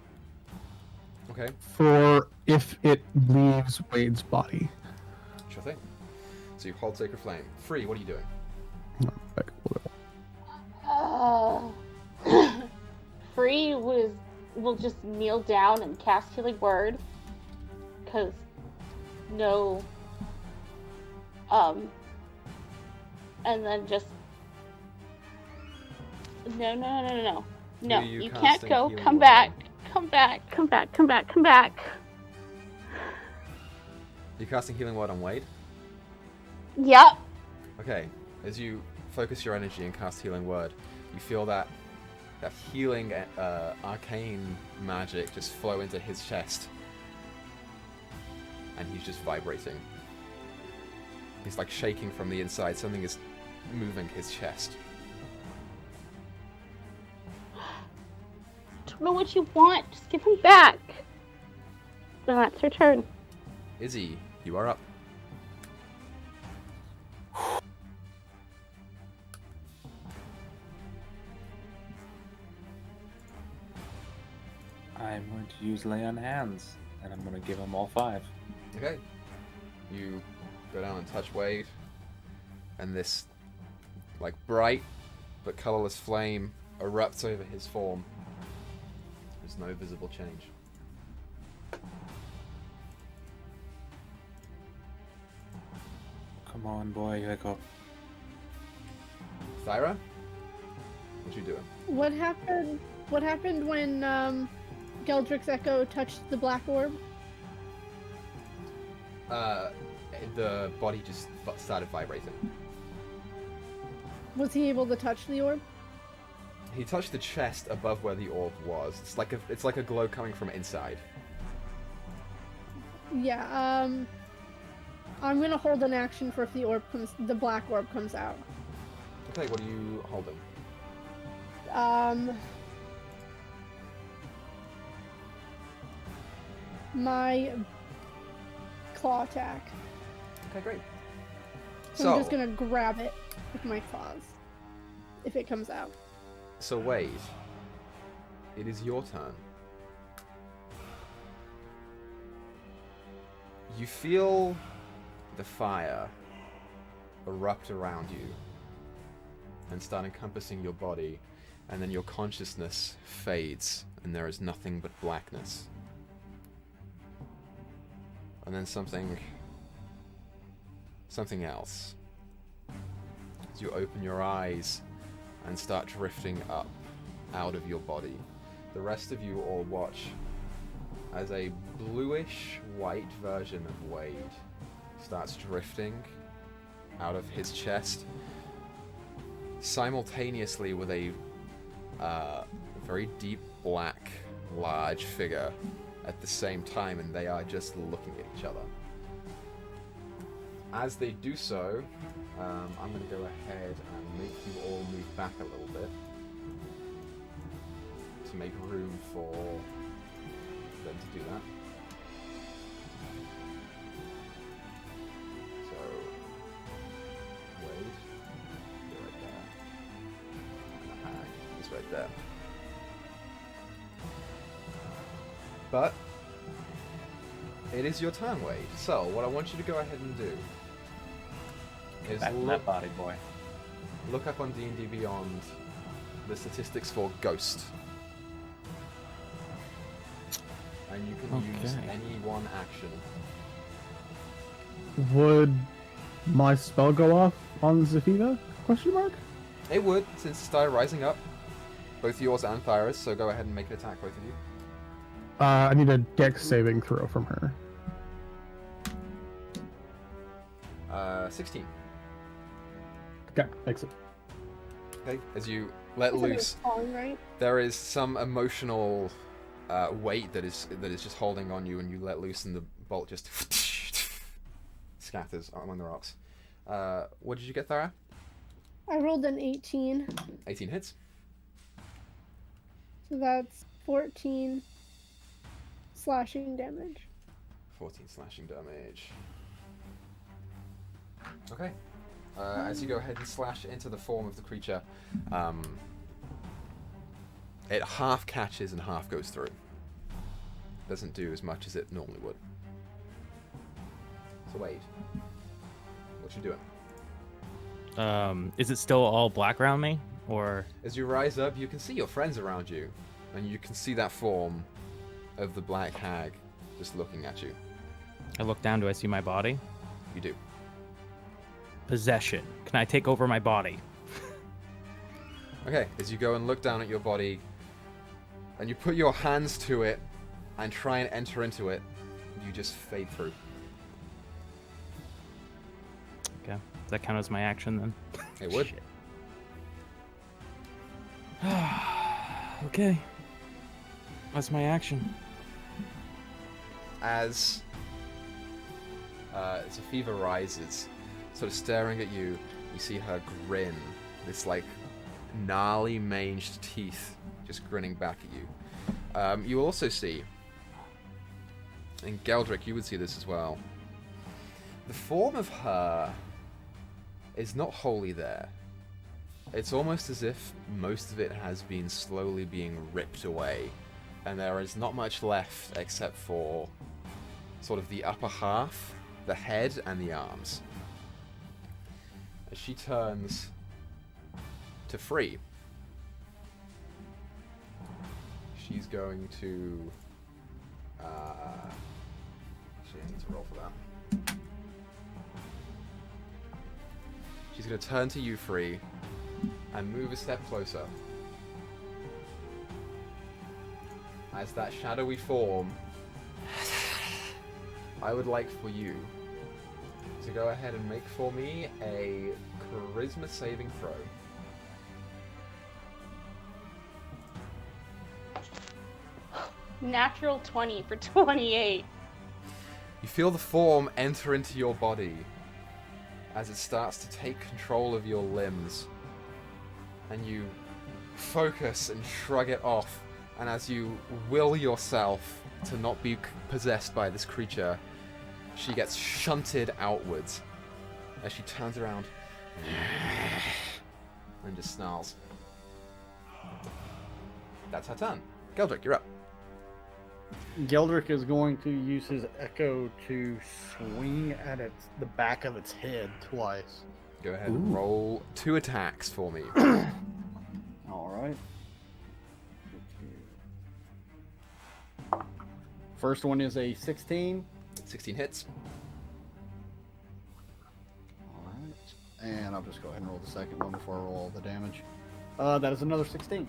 Okay, for if it leaves Wade's body. sure thing. So you hold Sacred Flame. Free, what are you doing? Free will just kneel down and cast Healing Word, cause no, and then just no. Who are you You can't casting go. Healing Come Word back. on? Come back. You're casting Healing Word on Wade? Yep. Okay, as you focus your energy and cast Healing Word, you feel that healing arcane magic just flow into his chest. And he's just vibrating. He's like shaking from the inside. Something is moving his chest. Don't know what you want. Just give him back. Then that's your turn. Izzy, you are up. I'm going to use Lay on Hands, and I'm going to give them all 5. Okay. You go down and touch Wade, and this like bright but colorless flame erupts over his form. There's no visible change. Come on, boy, wake up. Thyra, What you doing? What happened? What happened when Geldrick's echo touched the black orb? The body just started vibrating. Was he able to touch the orb? He touched the chest above where the orb was. It's like a glow coming from inside. Yeah. I'm gonna hold an action for if the black orb comes out. Okay, what are you holding? My claw attack. Okay, great. So I'm just gonna grab it with my claws if it comes out. So Wade, it is your turn. You feel the fire erupt around you and start encompassing your body, and then your consciousness fades and there is nothing but blackness. And then something else. As you open your eyes and start drifting up out of your body, the rest of you all watch as a bluish white version of Wade starts drifting out of his chest, simultaneously with a very deep black large figure at the same time, and they are just looking at each other. As they do so, I'm going to go ahead and make you all move back a little bit to make room for them to do that. So, Wade, you're right there. And the hag is right there. But it is your turn, Wade. So, what I want you to go ahead and do is Back in that body, boy. look up on D&D Beyond the statistics for Ghost. And you can use Okay. any one action. Would my spell go off on Zephiva? Question mark? It would, since it started rising up. Both yours and Thyra's, so go ahead and make an attack, both of you. I need a dex saving throw from her. 16. Okay, exit. Okay, as you let Isn't it loose, falling, right? there is some emotional weight that is just holding on you, and you let loose, and the bolt just scatters among the rocks. What did you get, Thyra? I rolled an 18, 18 hits. so that's 14 slashing damage. 14 slashing damage. Okay. As you go ahead and slash into the form of the creature, it half catches and half goes through. Doesn't do as much as it normally would. So Wade, what you doing? Is it still all black around me, or? As you rise up, you can see your friends around you, and you can see that form of the black hag just looking at you. I look down. Do I see my body? You do. Possession. Can I take over my body? Okay, as you go and look down at your body, and you put your hands to it, and try and enter into it, you just fade through. Okay. Does that count as my action then? It would. Shit. Okay. That's my action. As Zephiva rises, sort of staring at you, you see her grin, this like gnarly manged teeth just grinning back at you. You also see, and Geldrick, you would see this as well, the form of her is not wholly there. It's almost as if most of it has been slowly being ripped away, and there is not much left except for sort of the upper half, the head, and the arms. As she turns to free, she's going to... Actually, I need to roll for that. She's going to turn to you, Free, and move a step closer. as that shadowy form, I would like for you to go ahead and make for me a charisma saving throw. Natural 20 for 28. You feel the form enter into your body as it starts to take control of your limbs. And you focus and shrug it off. And as you will yourself to not be possessed by this creature, she gets shunted outwards as she turns around and just snarls. That's her turn. Geldrick, you're up. Geldrick is going to use his echo to swing at the back of its head twice. Go ahead and roll 2 attacks for me. All right. First one is a 16. 16 hits. All right. And I'll just go ahead and roll the second one before I roll all the damage. That is another 16.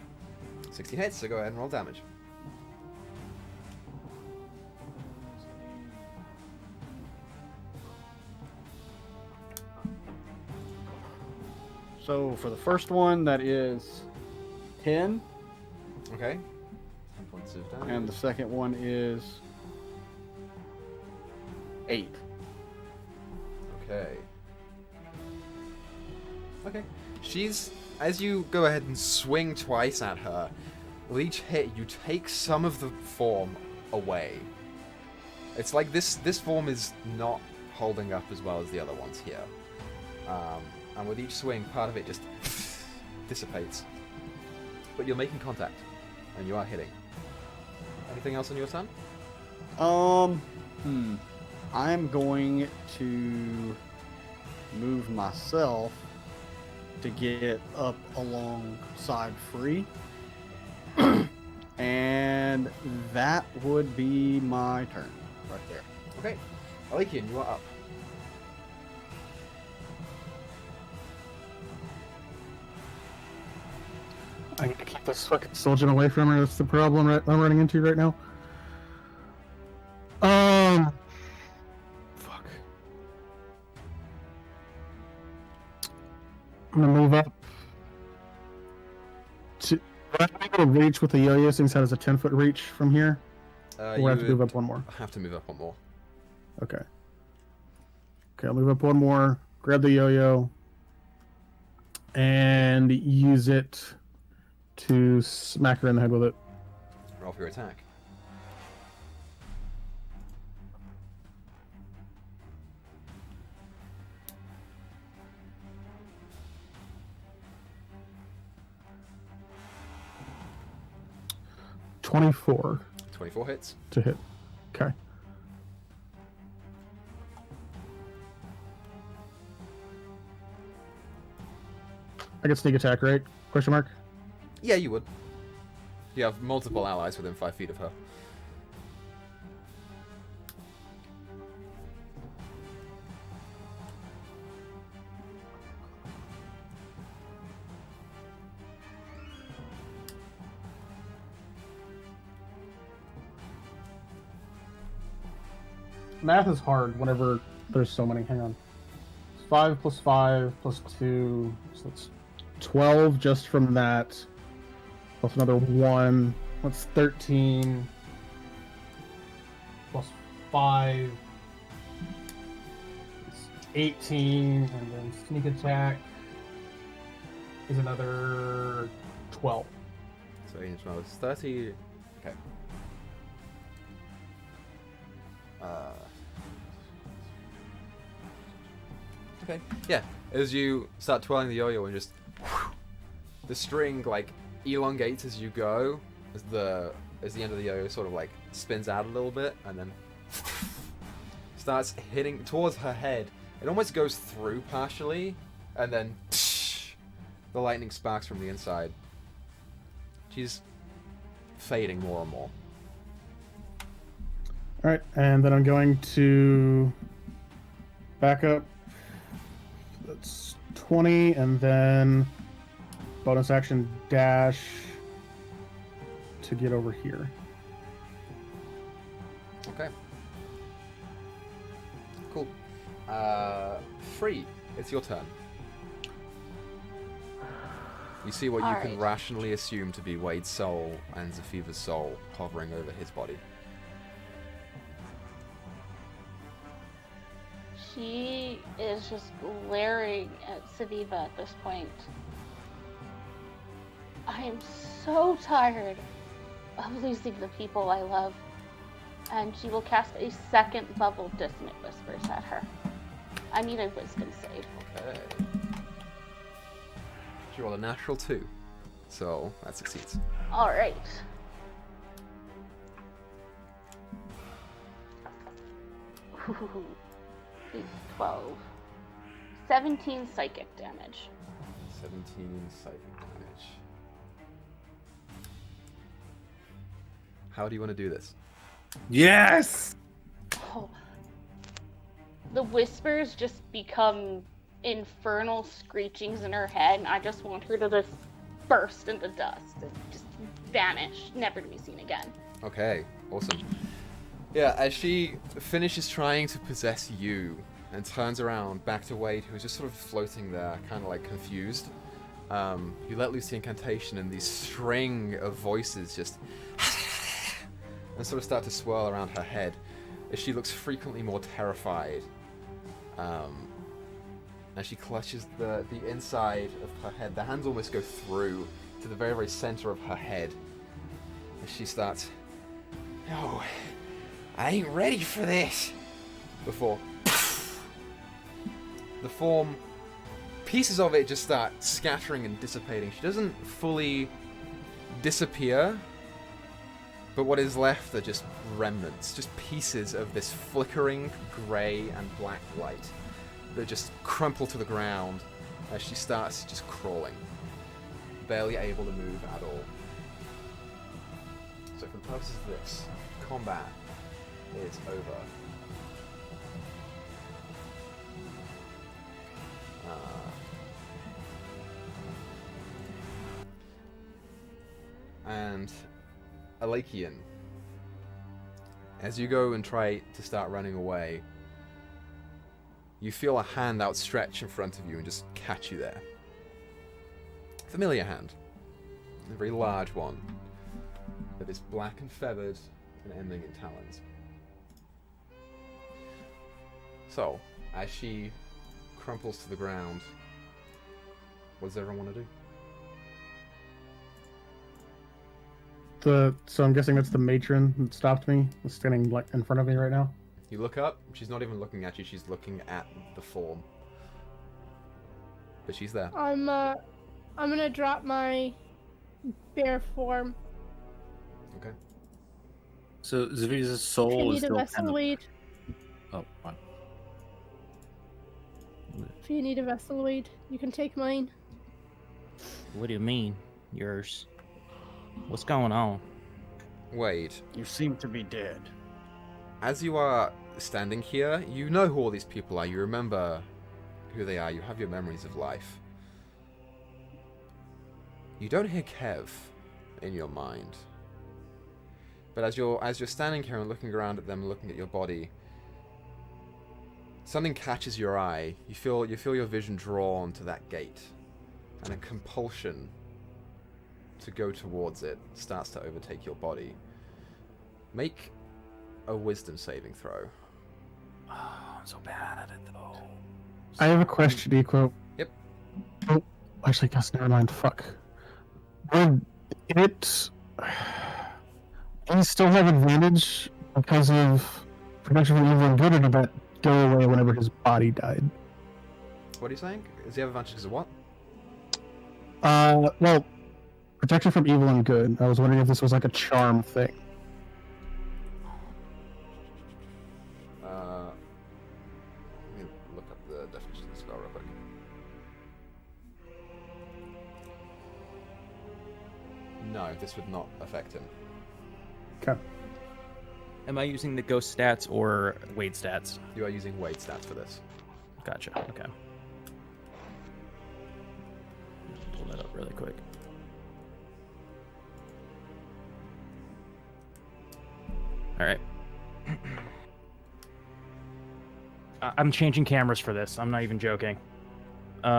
16 hits, so go ahead and roll damage. So for the first one, that is 10. Okay. 10 points of damage. And the second one is 8. Okay. Okay. She's... As you go ahead and swing twice at her, with each hit, you take some of the form away. It's like this form is not holding up as well as the other ones here. And with each swing, part of it just dissipates. But you're making contact, and you are hitting. Anything else on your turn? I'm going to move myself to get up alongside Free. And that would be my turn right there. Okay. Alekian, you are up. I need to keep this fucking Soldier away from her. That's the problem I'm running into right now. Fuck. I'm gonna move up. Would I be able to reach with the yo-yo since that has a 10-foot reach from here? Or You I have to move would up one more? have to move up one more. Okay. Okay, I'll move up one more, grab the yo-yo, and use it to smack her in the head with it. Roll for your attack. .24 24 hits. to hit. Okay. I get sneak attack, right? Question mark? Yeah, you would. You have multiple allies within 5 feet of her. Math is hard whenever there's so many. Hang on. 5 plus 5 plus 2. So that's 12 just from that. Plus another 1. That's 13. Plus 5. It's 18. And then sneak attack is another 12. So 18 12 is 30. Okay. Okay. Yeah. As you start twirling the yo-yo and just the string like elongates as you go, as the end of the yo-yo sort of like spins out a little bit and then starts hitting towards her head. It almost goes through partially, and then the lightning sparks from the inside. She's fading more and more. Alright, and then I'm going to back up. That's 20, and then bonus action dash to get over here. Okay. Cool. Free. It's your turn. You see what you can Alright. rationally assume to be Wade's soul and Zafiva's soul hovering over his body. She is just glaring at Saviva at this point. I am so tired of losing the people I love. And she will cast a second level Dissonant Whispers at her. I need a wisdom save. Okay. She rolled a natural 2, so that succeeds. Alright. Ooh, 8, 12. 17 psychic damage. 17 psychic damage. How do you want to do this? Yes! Oh. The whispers just become infernal screechings in her head, and I just want her to just burst into dust and just vanish, never to be seen again. Okay, awesome. Yeah, as she finishes trying to possess you and turns around back to Wade, who's just sort of floating there, kind of like confused, you let loose the incantation, and these string of voices just and sort of start to swirl around her head as she looks frequently more terrified. As she clutches the inside of her head, the hands almost go through to the very, very center of her head. As she starts, "No, I ain't ready for this." Before the form, pieces of it just start scattering and dissipating. She doesn't fully disappear, but what is left are just remnants, just pieces of this flickering grey and black light that just crumple to the ground as she starts just crawling, barely able to move at all. So for the purposes of this, combat is over. And Alakian, as you go and try to start running away, you feel a hand outstretched in front of you and just catch you there. Familiar hand. A very large one that is black and feathered and ending in talons. So, as she crumples to the ground, what does everyone want to do? So I'm guessing that's the matron that stopped me. It's standing like in front of me right now. You look up, she's not even looking at you, she's looking at the form. But she's there. I'm gonna drop my bear form. Okay. So Zaviva's If soul you is need a still vessel weight, Oh, fine. if you need a vessel weight, you can take mine. What do you mean, yours? What's going on? Wade, You seem to be dead. as you are standing here, you know who all these people are. You remember who they are. You have your memories of life. You don't hear Kev in your mind. But as you're standing here and looking around at them, looking at your body, something catches your eye. You feel your vision drawn to that gate, and a compulsion to go towards it starts to overtake your body. Make a wisdom saving throw. Oh, I'm so bad at it though. I have a question, Equa. Yep. Oh, actually, guess never mind. Fuck. Would it? Do you still have advantage because of protection from evil and good, or did that go away whenever his body died? What are you saying? Does he have advantage because of what? Well, protection from evil and good. I was wondering if this was like a charm thing. Let me look up the definition of the spell real quick. No, this would not affect him. Okay. Am I using the ghost stats or Wade stats? You are using Wade stats for this. Gotcha. Okay. Pull that up really quick. All right. I'm changing cameras for this. I'm not even joking. It's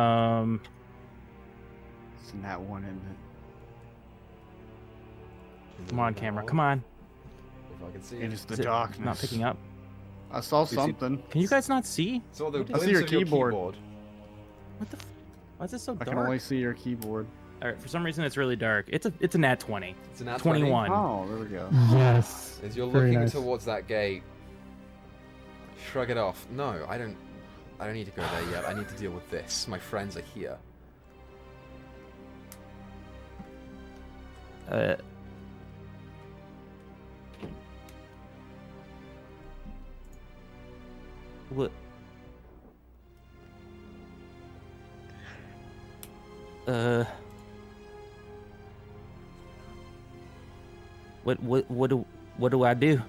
that one, isn't it? Come on, camera. Come on. If I can see It it. is the Is it darkness. not picking up? I saw see- something. Can you guys not see? So the I see glimpse your of your keyboard. keyboard. What the? Why is this so I dark? can only see your keyboard. All right, for some reason it's really dark. It's a nat 20. It's an nat 21. Oh, there we go. Yes. As you're Very looking nice. towards that gate, shrug it off. No, I don't need to go there yet. I need to deal with this. My friends are here. What? What do I do?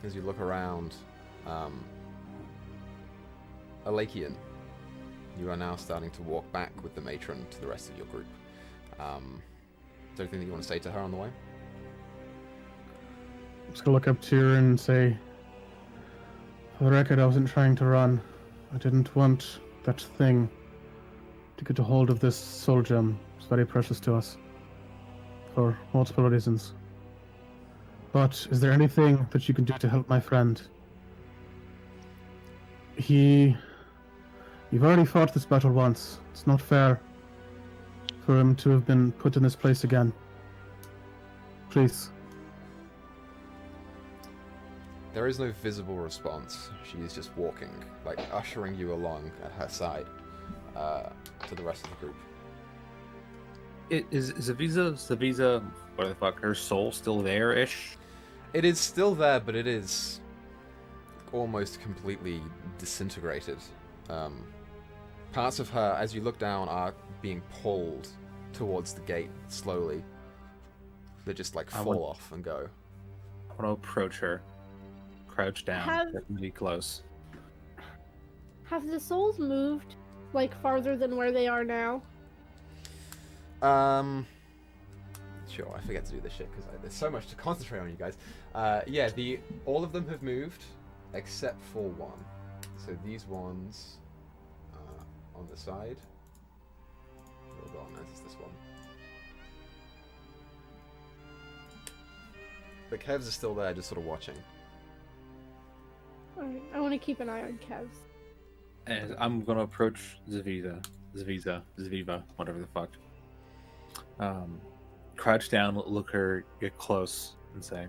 As you look around, Alakian, you are now starting to walk back with the matron to the rest of your group. Is there anything that you want to say to her on the way? I'm just gonna look up to her and say, for the record, I wasn't trying to run. I didn't want that thing to get a hold of this soul gem. It's very precious to us. For multiple reasons. But is there anything that you can do to help my friend? You've already fought this battle once. It's not fair for him to have been put in this place again. Please. There is no visible response. She is just walking, like ushering you along at her side to the rest of the group. Is Zavisa, what the fuck, her soul still there-ish? It is still there, but it is almost completely disintegrated. Parts of her, as you look down, are being pulled towards the gate slowly. They just like fall off and go. I want to approach her, crouch down, get really close. Have the souls moved, like, farther than where they are now? Sure, I forget to do this shit because there's so much to concentrate on, you guys. Yeah, all of them have moved except for one. So these ones on the side. Hold on, this is this one. The Kevs are still there, just sort of watching. Alright, I want to keep an eye on Kevs. And I'm gonna approach Zaviva, whatever the fuck. Crouch down, look her, get close, and say,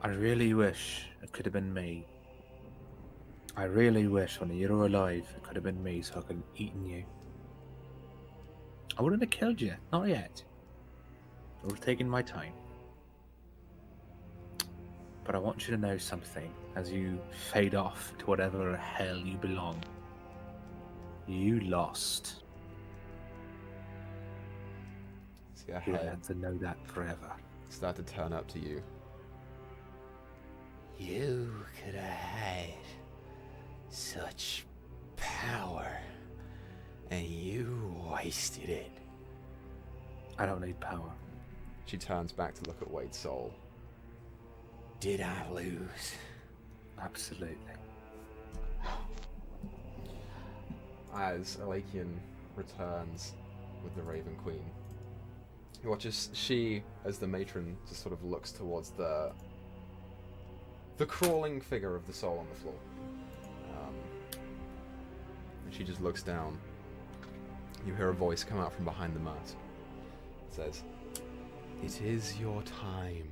I really wish it could have been me. I really wish when you were alive it could have been me so I could have eaten you. I wouldn't have killed you, not yet. I would have taken my time. But I want you to know something as you fade off to whatever hell you belong. You lost. See her You head have to know that forever. start to turn up to you. You could have had such power, and you wasted it. I don't need power. She turns back to look at Wade's soul. Did I lose? Absolutely. As Alakian returns with the Raven Queen, you watch as she, as the matron, just sort of looks towards the crawling figure of the soul on the floor. And she just looks down. You hear a voice come out from behind the mask. It says, "It is your time,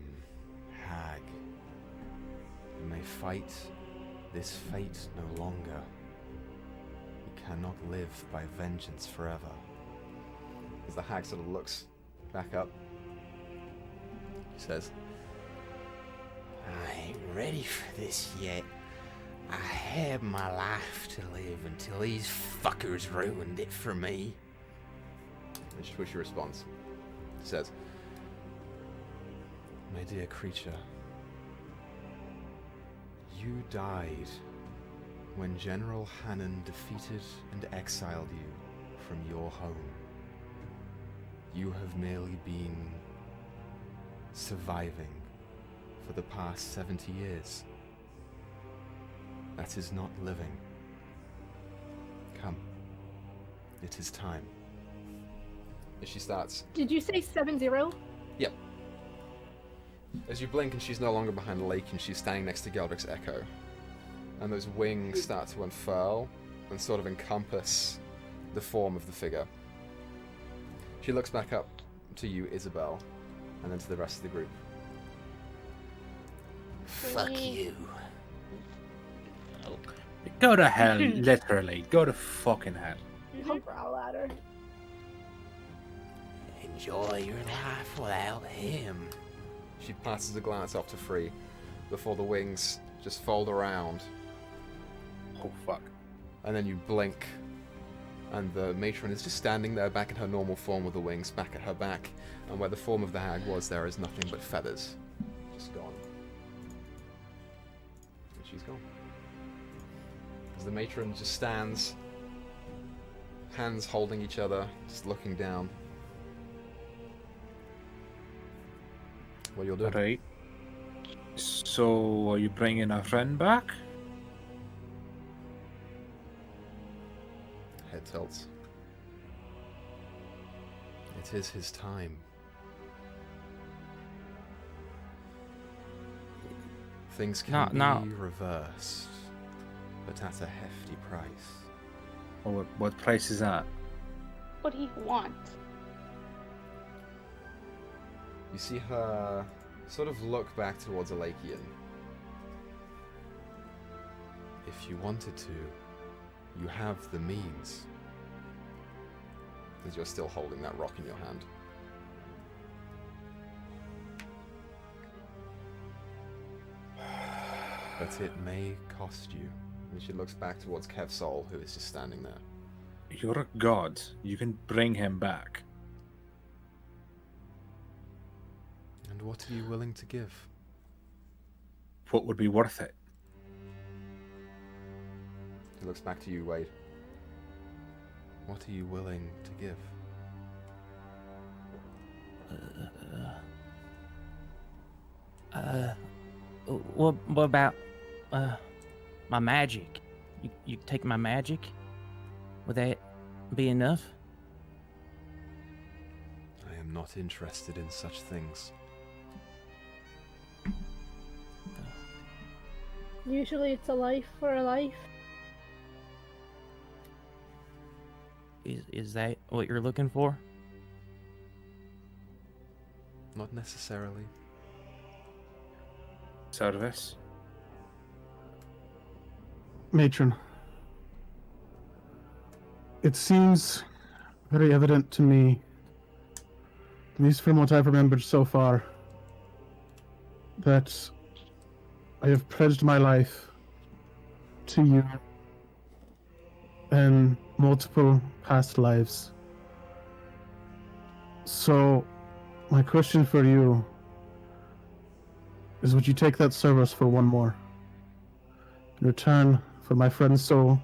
hag. You may fight this fate no longer. You cannot live by vengeance forever." As the hag sort of looks back up, he says, I ain't ready for this yet. I had my life to live until these fuckers ruined it for me. and she responds. He says, "My dear creature, you died when General Hannon defeated and exiled you from your home. You have merely been surviving for the past 70 years. That is not living. Come. It is time. As she starts. Did you say 7-0? Yep. As you blink and she's no longer behind the lake and she's standing next to Geldric's echo. And those wings start to unfurl and sort of encompass the form of the figure. She looks back up to you, Isabel, and then to the rest of the group. Fuck you. Go to hell, literally. Go to fucking hell. I'll growl at her. Enjoy your life without him. She passes a glance off to Free before the wings just fold around. Oh, fuck. And then you blink, and the matron is just standing there back in her normal form with the wings back at her back, and where the form of the hag was, there is nothing but feathers. Just gone. And she's gone. As the matron just stands, hands holding each other, just looking down. What you'll do? Right. So, are you bringing a friend back? Head tilts. It is his time. Things can be reversed, but at a hefty price. Or what price is that? What do you want? You see her sort of look back towards Alakian. If you wanted to, you have the means. As you're still holding that rock in your hand. But it may cost you. And she looks back towards Kev Sol, who is just standing there. You're a god. You can bring him back. And what are you willing to give? What would be worth it? He looks back to you, Wade. What are you willing to give? What about my magic? You take my magic? Would that be enough? I am not interested in such things. Usually it's a life for a life. Is that what you're looking for? Not necessarily. Service? Matron, it seems very evident to me, at least from what I've remembered so far, that I have pledged my life to you in multiple past lives. So, my question for you is, would you take that service for one more? In return for my friend's soul,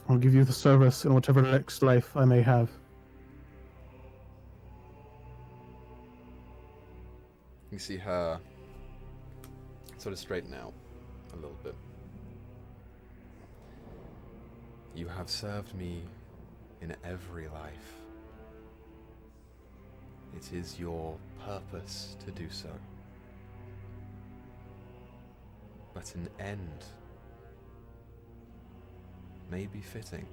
I'll give you the service in whatever next life I may have. You see her sort of straighten out a little bit. You have served me in every life. It is your purpose to do so. But an end may be fitting.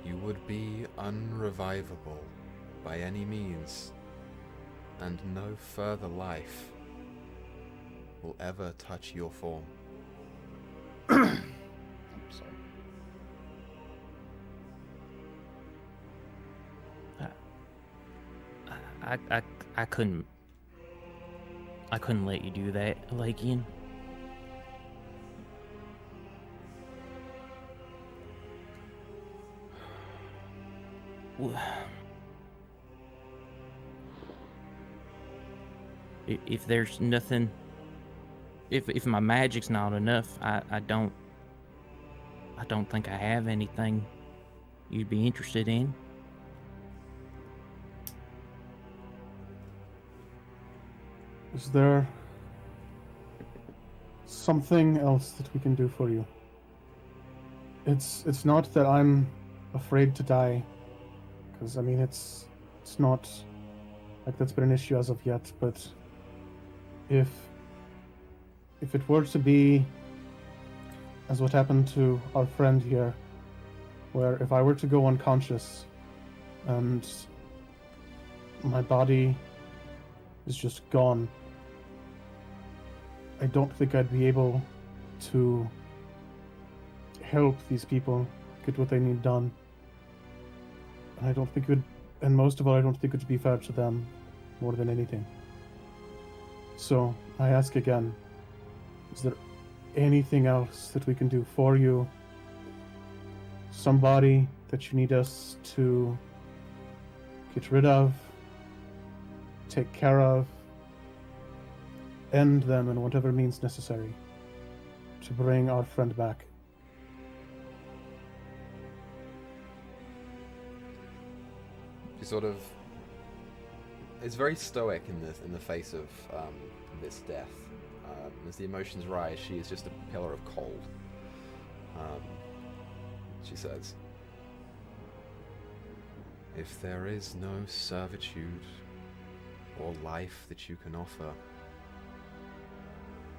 You would be unrevivable by any means, and no further life will ever touch your form. I'm sorry. I couldn't let you do that, Lakian. If there's nothing, if my magic's not enough, I I don't think I have anything you'd be interested in. Is there something else that we can do for you? It's not that I'm afraid to die, because I mean it's not like that's been an issue as of yet. But if it were to be as what happened to our friend here, where if I were to go unconscious and my body is just gone, I don't think I'd be able to help these people get what they need done. And I don't think it would, and most of all, I don't think it would be fair to them more than anything. So, I ask again, is there anything else that we can do for you? Somebody that you need us to get rid of, take care of, end them in whatever means necessary to bring our friend back? She sort of is very stoic in the face of this death. As the emotions rise, she is just a pillar of cold. She says, "If there is no servitude or life that you can offer,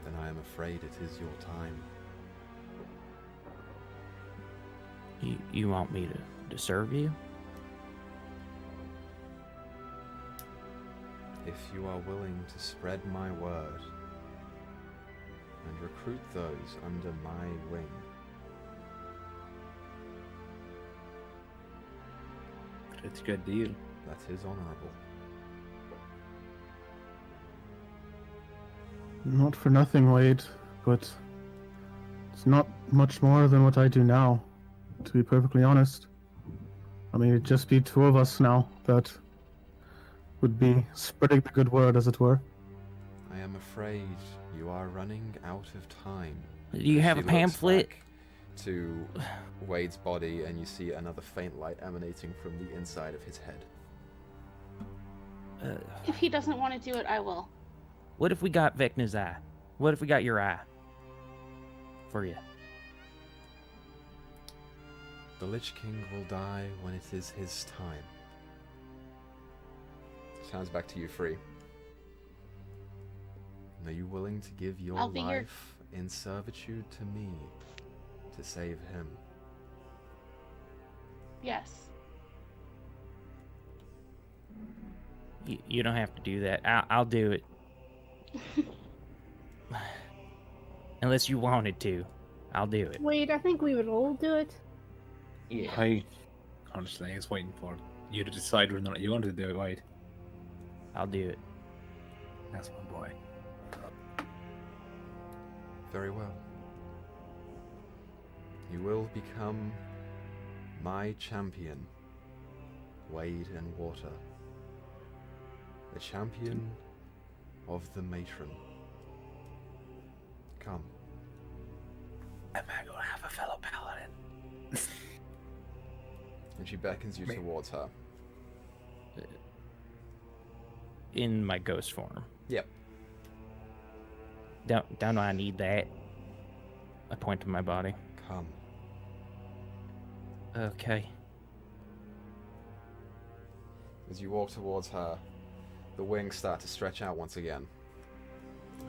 then I am afraid it is your time." You want me to serve you? If you are willing to spread my word and recruit those under my wing, It's a good deal. that is honorable. Not for nothing, Wade, but it's not much more than what I do now, to be perfectly honest. I mean, it'd just be two of us now that would be spreading the good word, as it were. I am afraid you are running out of time. Do you have She a looks pamphlet? back to Wade's body, and you see another faint light emanating from the inside of his head. If he doesn't want to do it, I will. What if we got Vecna's eye? What if we got your eye? For you. The Lich King will die when it is his time. Sounds back to you, Free. Are you willing to give your I'll be your- life in servitude to me to save him? Yes. You don't have to do that. I'll do it. Unless you wanted to. I'll do it. Wait, I think we would all do it. Yeah. I honestly was waiting for you to decide whether or not you wanted to do it, Wade. I'll do it. That's my boy. Very well. You will become my champion, Wade and Water. The champion of the matron. Come. Am I gonna have a fellow paladin? And she beckons you towards her. In my ghost form. Yep. Don't I need that? I point to my body. Come. Okay. As you walk towards her, the wings start to stretch out once again.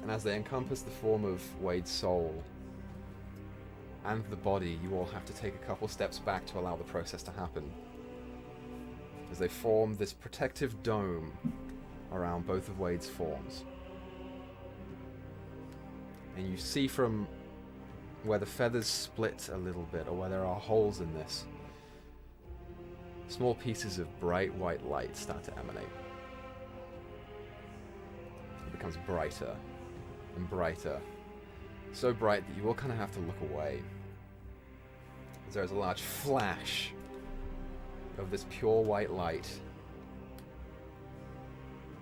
And as they encompass the form of Wade's soul and the body, you all have to take a couple steps back to allow the process to happen. As they form this protective dome around both of Wade's forms. And you see from where the feathers split a little bit, or where there are holes in this, small pieces of bright white light start to emanate. It becomes brighter and brighter. So bright that you all kind of have to look away. As there is a large flash of this pure white light.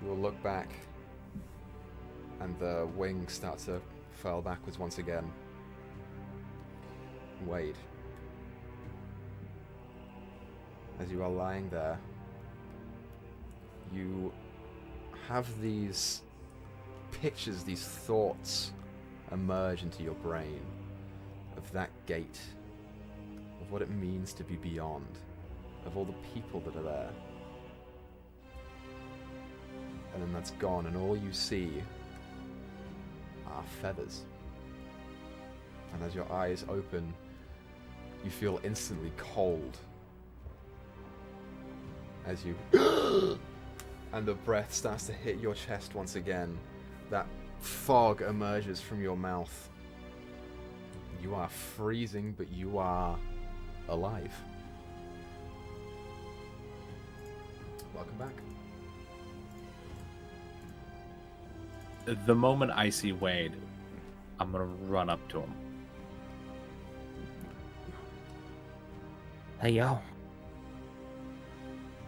You will look back, and the wings start to furl backwards once again. Wade, as you are lying there, you have these pictures, these thoughts emerge into your brain of that gate, of what it means to be beyond, of all the people that are there. And then that's gone, and all you see are feathers. And as your eyes open, you feel instantly cold. As you... and the breath starts to hit your chest once again. That fog emerges from your mouth. You are freezing, but you are alive. Welcome back. The moment I see Wade, I'm gonna run up to him. Hey, yo.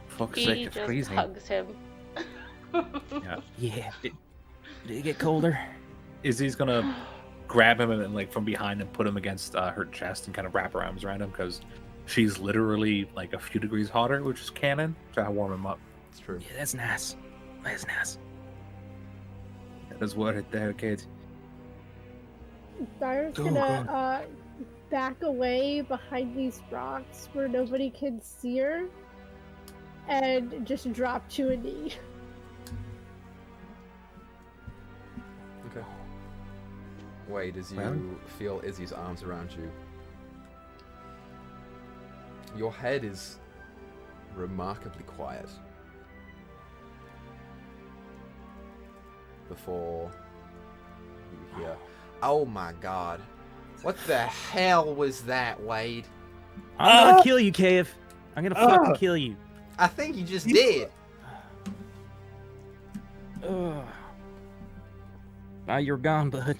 Fuck's He sake, it's just freezing. hugs him. Yeah. Yeah. Did it get colder? Izzy's gonna grab him and like from behind and put him against her chest and kind of wrap her arms around him because she's literally like a few degrees hotter, which is canon. Try to warm him up. It's true. Yeah, that's nice. That's nice. That is worth it there, kid. Dyer's Oh, gonna back away behind these rocks where nobody can see her and just drop to a knee. Okay. Wade, as you Well? feel Izzy's arms around you, your head is remarkably quiet. Before you hear, "Oh my god, what the hell was that, Wade? I'm gonna kill you, Cave. I'm gonna fucking kill you. I think you just did." Ugh. Ah, you're gone, bud.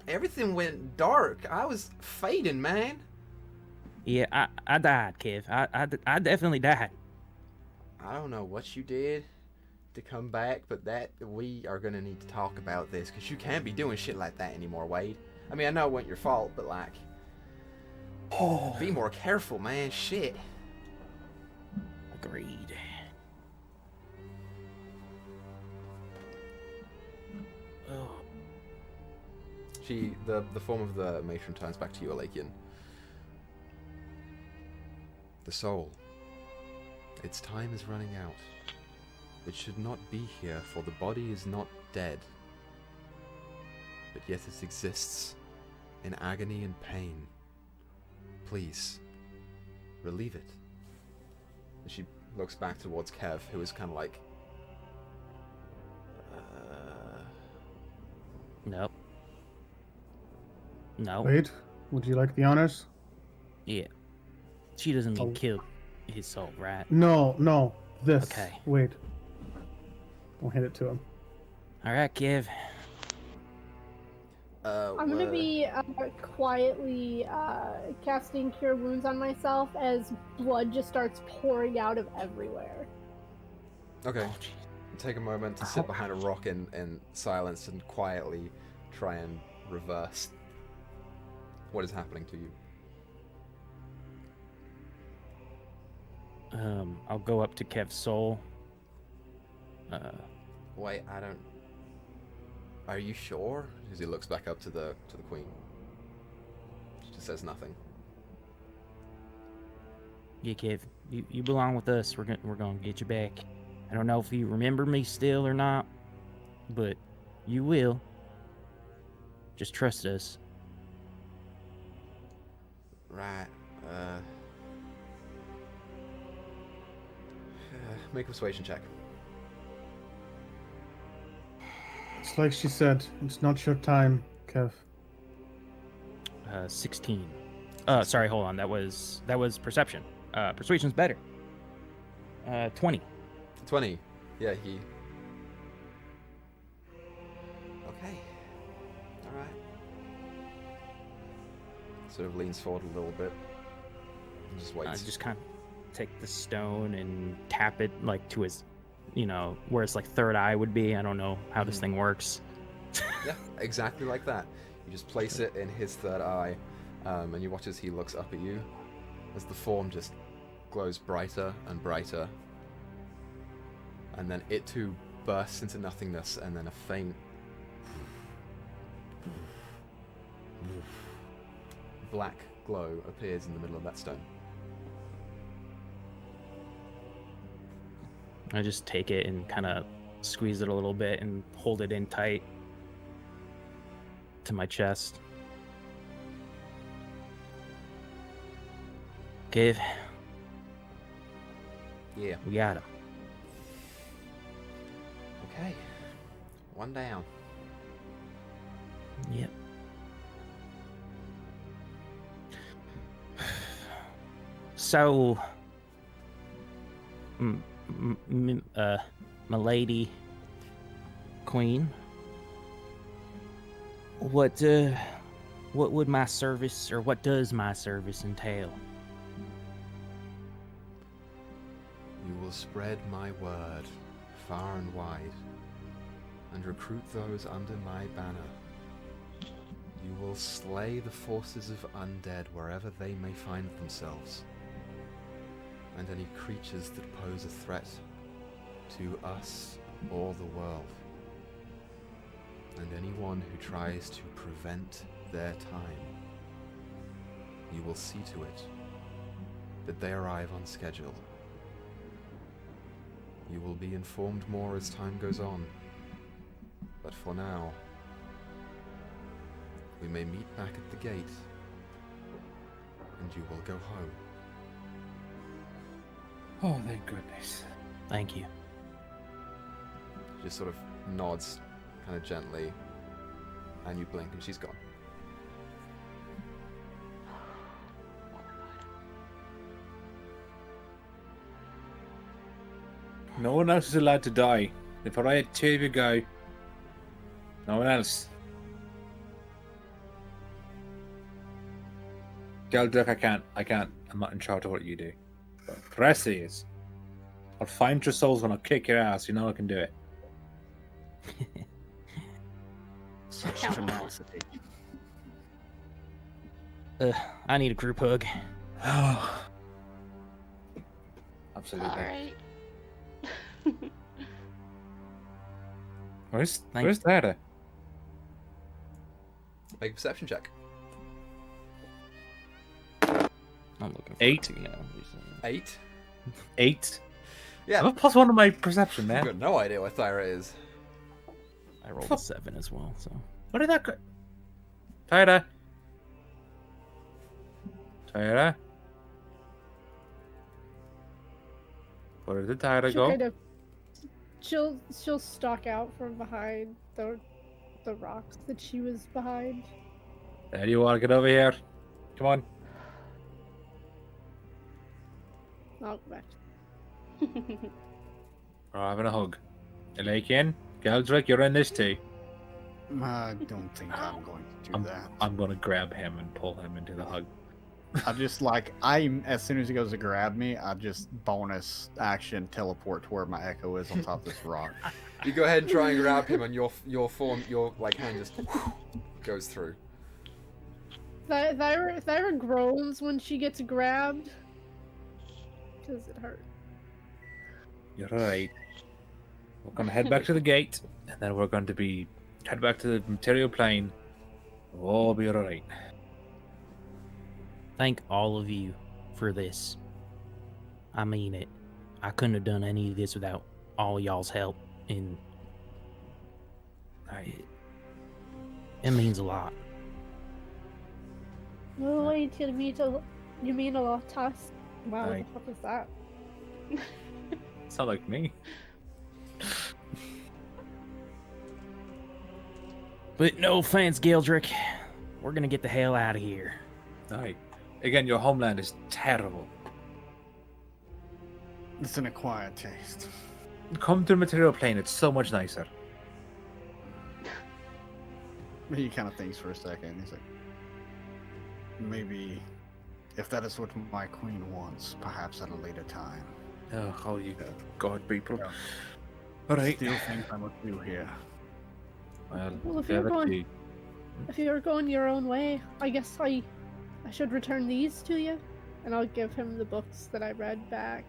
Everything went dark. I was fading, man. Yeah, I died, Kev. I definitely died. I don't know what you did to come back, but that we are gonna need to talk about this because you can't be doing shit like that anymore, Wade. I mean, I know it wasn't your fault, but like, be more careful, man. Shit. Agreed. Oh. The form of the matron turns back to you, Alakian. The soul. Its time is running out. It should not be here, for the body is not dead. But yet it exists in agony and pain. Please, relieve it. And she looks back towards Kev, who is kind of like... Nope. No. Wade, would you like the honors? Yeah. She doesn't mean Oh. kill his soul, right? No. This. Okay. Wade. I'll hand it to him. All right, Kev. I'm gonna be quietly casting Cure Wounds on myself as blood just starts pouring out of everywhere. Okay. Take a moment to sit behind a rock in silence and quietly try and reverse what is happening to you. I'll go up to Kev's soul. Wait, I don't... Are you sure? As he looks back up to the queen. She just says nothing. Yeah, Kev. You belong with us. We're gonna get you back. I don't know if you remember me still or not, but you will. Just trust us. Right, make a persuasion check. It's like she said, it's not your time, Kev. 16. Sorry, hold on. That was perception. Persuasion's better. 20. 20. Yeah, he... Okay. Alright. Sort of leans forward a little bit. And just waits. Just kind of take the stone and tap it like to his, where it's like third eye would be. I don't know how this thing works. Yeah, exactly like that. You just place it in his third eye, and you watch as he looks up at you, as the form just glows brighter and brighter, and then it too bursts into nothingness, and then a faint black glow appears in the middle of that stone. I just take it and kind of squeeze it a little bit and hold it in tight to my chest. Give. Yeah. We got him. Okay. One down. Yep. So, my lady, queen, what would my service, or what does my service entail? You will spread my word far and wide, and recruit those under my banner. You will slay the forces of undead wherever they may find themselves, and any creatures that pose a threat to us or the world, and anyone who tries to prevent their time. You will see to it that they arrive on schedule. You will be informed more as time goes on, but for now, we may meet back at the gate, and you will go home. Oh, thank goodness. Thank you. She just sort of nods, kind of gently, and you blink and she's gone. No one else is allowed to die. If I let two of you go, no one else. Grizlocke, I can't. I'm not in charge of what you do. But the rest of you is. I'll find your souls when I kick your ass. You know I can do it. Such Count. tenacity. I need a group hug. Oh. Absolutely. All right. Where's Thanks. Data? Make a perception check. I'm looking for 8. 2 now. 8. 8. Yeah. I'm a +1 on my perception, I've man. got no idea what Thyra is. I rolled a 7 as well, so. Where did that go? Tyra. Tyra. Where did Tyra She'll go? kind of, she'll stalk out from behind the rocks that she was behind. There you are. Get over here. Come on. I'll go back. We're having a hug. Elakian, Grizlocke, you're in this too. I don't think I'm going to do that. I'm gonna grab him and pull him into the hug. I just as soon as he goes to grab me, I just bonus action teleport to where my echo is on top of this rock. You go ahead and try and grab him, and your like hand just goes through. Thyra groans when she gets grabbed. Because it hurt. You're right. We're gonna head back to the gate, and then we're going to head back to the material plane. We'll all be alright. Thank all of you for this. I mean it. I couldn't have done any of this without all y'all's help, and it means a lot. No way to meet you mean a lot to us. Wow, Aye. what the fuck is that? It's not like me. But no offense, Grizlocke. We're gonna get the hell out of here. Aye. Again, your homeland is terrible. It's an acquired taste. Come to the material plane. It's so much nicer. He kind of thinks for a second. He's like, maybe if that is what my queen wants, perhaps at a later time. Oh, you God people. Yeah. Alright. Still think I must do here. Well, if yeah, you're that's going- you. If you're going your own way, I guess I should return these to you. and I'll give him the books that I read back,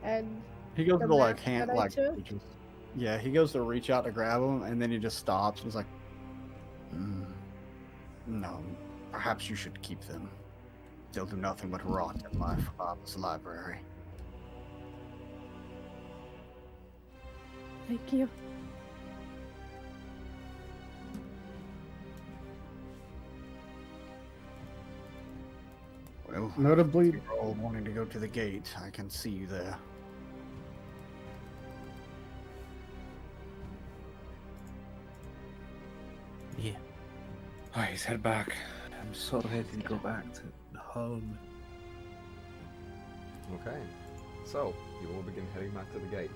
and He goes the to like map hand that I like took? reaches- yeah, he goes to reach out to grab him, and then he just stops. He's like, no, perhaps you should keep them. They'll do nothing but rot in my father's library. Thank you. Well, Notably, you're all wanting to go to the gate. I can see you there. Yeah. Alright, head back. I'm so ready to go back to home. Okay. So, you all begin heading back to the gate.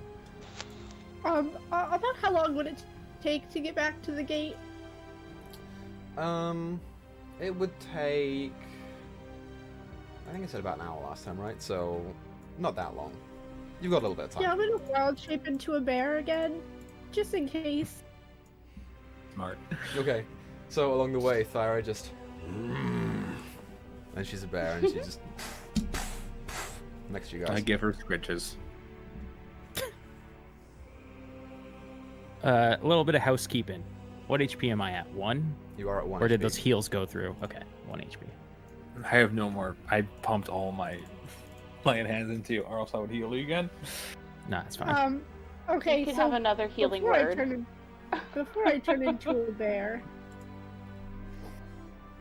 About how long would it take to get back to the gate? It would take... I think I said about an hour last time, right? So, not that long. You've got a little bit of time. Yeah, I'm gonna wild shape into a bear again, just in case. Smart. Okay. So, along the way, Thyra just... And she's a bear, and she just... next to you guys. I give her scritches. A little bit of housekeeping. What HP am I at? 1? You are at 1 Or did HP. those heals go through? Okay, 1 HP. I have no more. I pumped all my playing hands into you, or else I would heal you again. Nah, it's fine. Okay, You can so have another healing before word. Before I turn into a bear,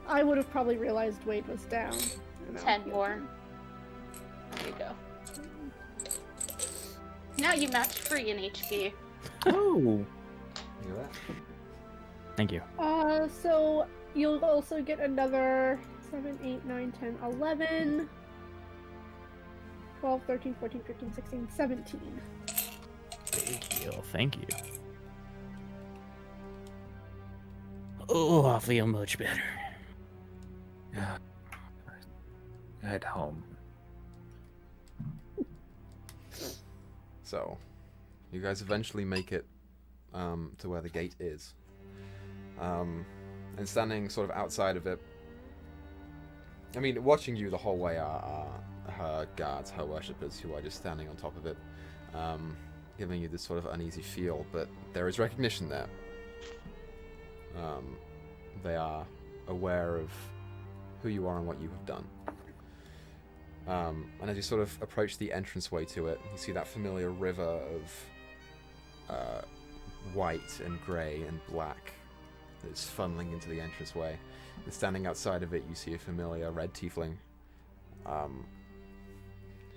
I would have probably realized Wade was down. and I'll 10 heal more. him. There you go. Now you match free in HP. Oh! Look at that. Thank you. So you'll also get another 7, 8, 9, 10, 11, 12, 13, 14, 15, 16, 17. Thank you. Thank you. Oh, I feel much better. Yeah. Head home. So, you guys eventually make it to where the gate is. And standing sort of outside of it, I mean, watching you the whole way are her guards, her worshippers, who are just standing on top of it, giving you this sort of uneasy feel, but there is recognition there. They are aware of who you are and what you have done. And as you sort of approach the entranceway to it, you see that familiar river of white and grey and black that's funneling into the entranceway. And standing outside of it, you see a familiar red tiefling,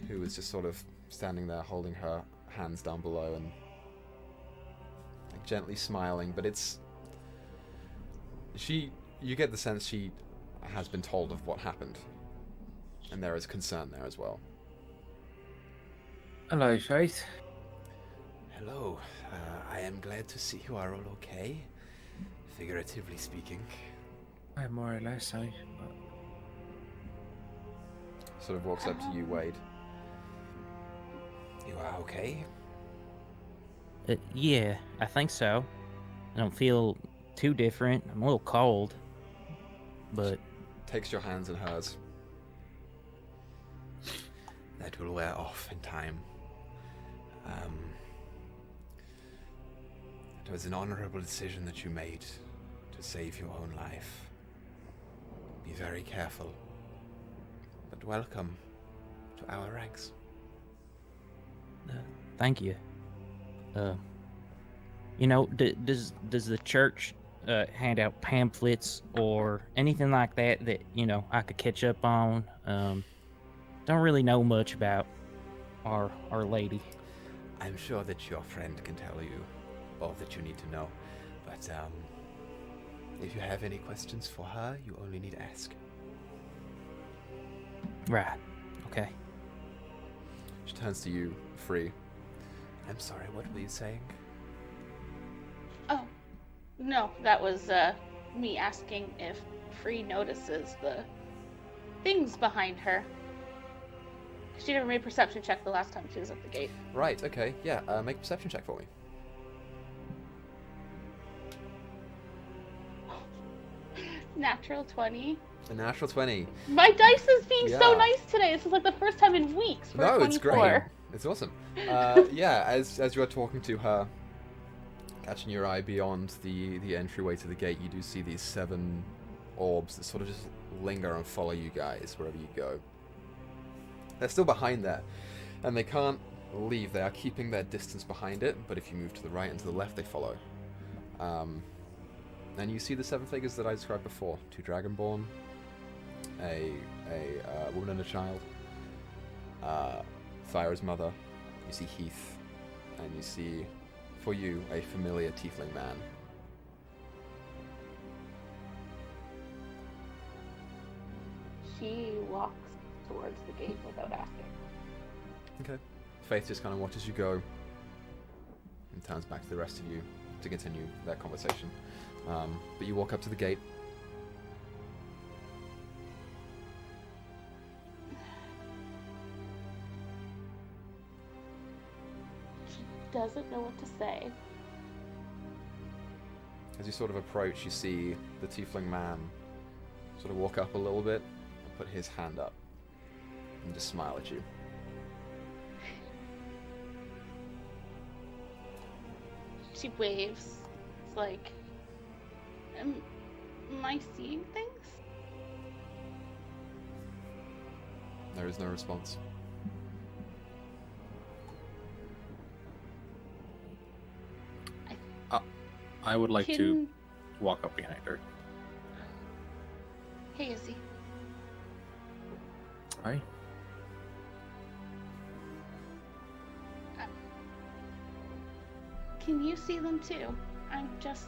who is just sort of standing there holding her hands down below and like, gently smiling, but it's... You get the sense she has been told of what happened. And there is concern there as well. Hello, Faith. Hello. I am glad to see you are all okay. Figuratively speaking. I'm more or less, Sort of walks up to you, Wade. You are okay? Yeah, I think so. I don't feel too different. I'm a little cold. But Takes your hands in hers. That will wear off in time. It was an honorable decision that you made to save your own life. Be very careful. But welcome to our ranks. thank you. You know, does the church hand out pamphlets or anything like that you know I could catch up on? Don't really know much about Our Lady. I'm sure that your friend can tell you all that you need to know. But if you have any questions for her, you only need to ask. Right. Okay. She turns to you, Free. I'm sorry, what were you saying? Oh, no, that was me asking if Free notices the things behind her. She never made a perception check the last time she was at the gate. Right, okay, yeah, make a perception check for me. Natural 20. A natural 20. My dice is being so Yeah. nice today. This is like the first time in weeks for No, 24. it's great. It's awesome. Yeah, as you're talking to her, catching your eye beyond the entryway to the gate, you do see these 7 orbs that sort of just linger and follow you guys wherever you go. They're still behind there, and they can't leave. They are keeping their distance behind it, but if you move to the right and to the left, they follow. And you see the 7 figures that I described before. 2 Dragonborn, a woman and a child, Thyra's mother, you see Heath, and you see, for you, a familiar tiefling man. She walks towards the gate without asking. Okay. Faith just kind of watches you go and turns back to the rest of you to continue that conversation. But you walk up to the gate. She doesn't know what to say. As you sort of approach, you see the tiefling man sort of walk up a little bit and put his hand up and just smile at you. She waves. It's like, am I seeing things? There is no response. I would like to Can... walk up behind her. Hey, Izzy. Hi. Can you see them too? I'm just...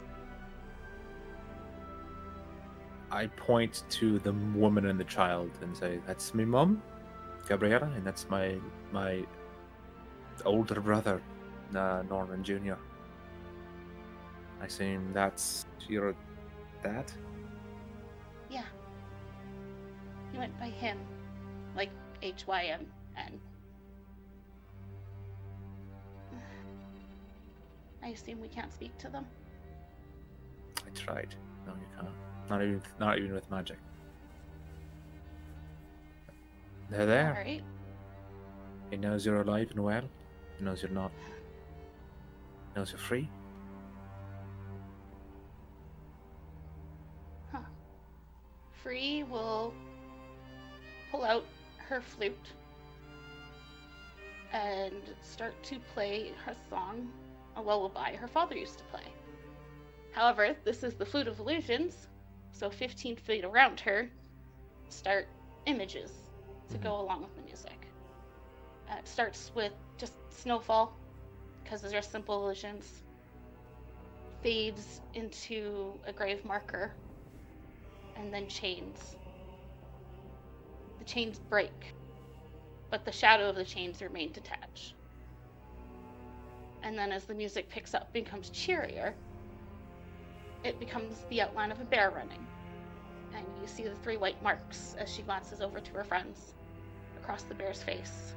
I point to the woman and the child and say, "That's my mom, Gabriella, and that's my older brother, Norman Jr. I assume that's your dad?" Yeah. He went by him. Like H-Y-M-N. I assume we can't speak to them. I tried. No, you can't. Not even with magic. They're there. Alright. He knows you're alive and well. He knows you're not. He knows you're free. Huh. Free will pull out her flute and start to play her song, a lullaby her father used to play. However, this is the Flute of Illusions, so 15 feet around her start images to go along with the music. It starts with just snowfall, because those are simple illusions. Fades into a grave marker, and then chains. The chains break, but the shadow of the chains remain detached. And then as the music picks up and becomes cheerier, it becomes the outline of a bear running. And you see the 3 white marks as she glances over to her friends across the bear's face.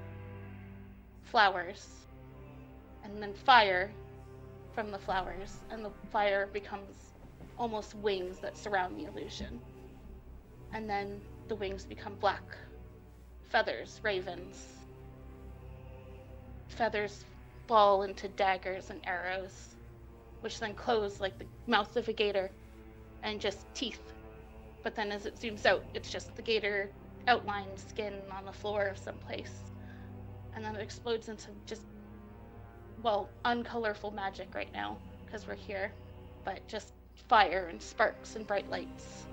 Flowers, and then fire from the flowers, and the fire becomes almost wings that surround the illusion. And then the wings become black feathers, ravens. Feathers fall into daggers and arrows, which then close like the mouth of a gator and just teeth. But then as it zooms out, it's just the gator outlined skin on the floor of some place. And then it explodes into just, well, uncolorful magic right now, because we're here, but just fire and sparks and bright lights.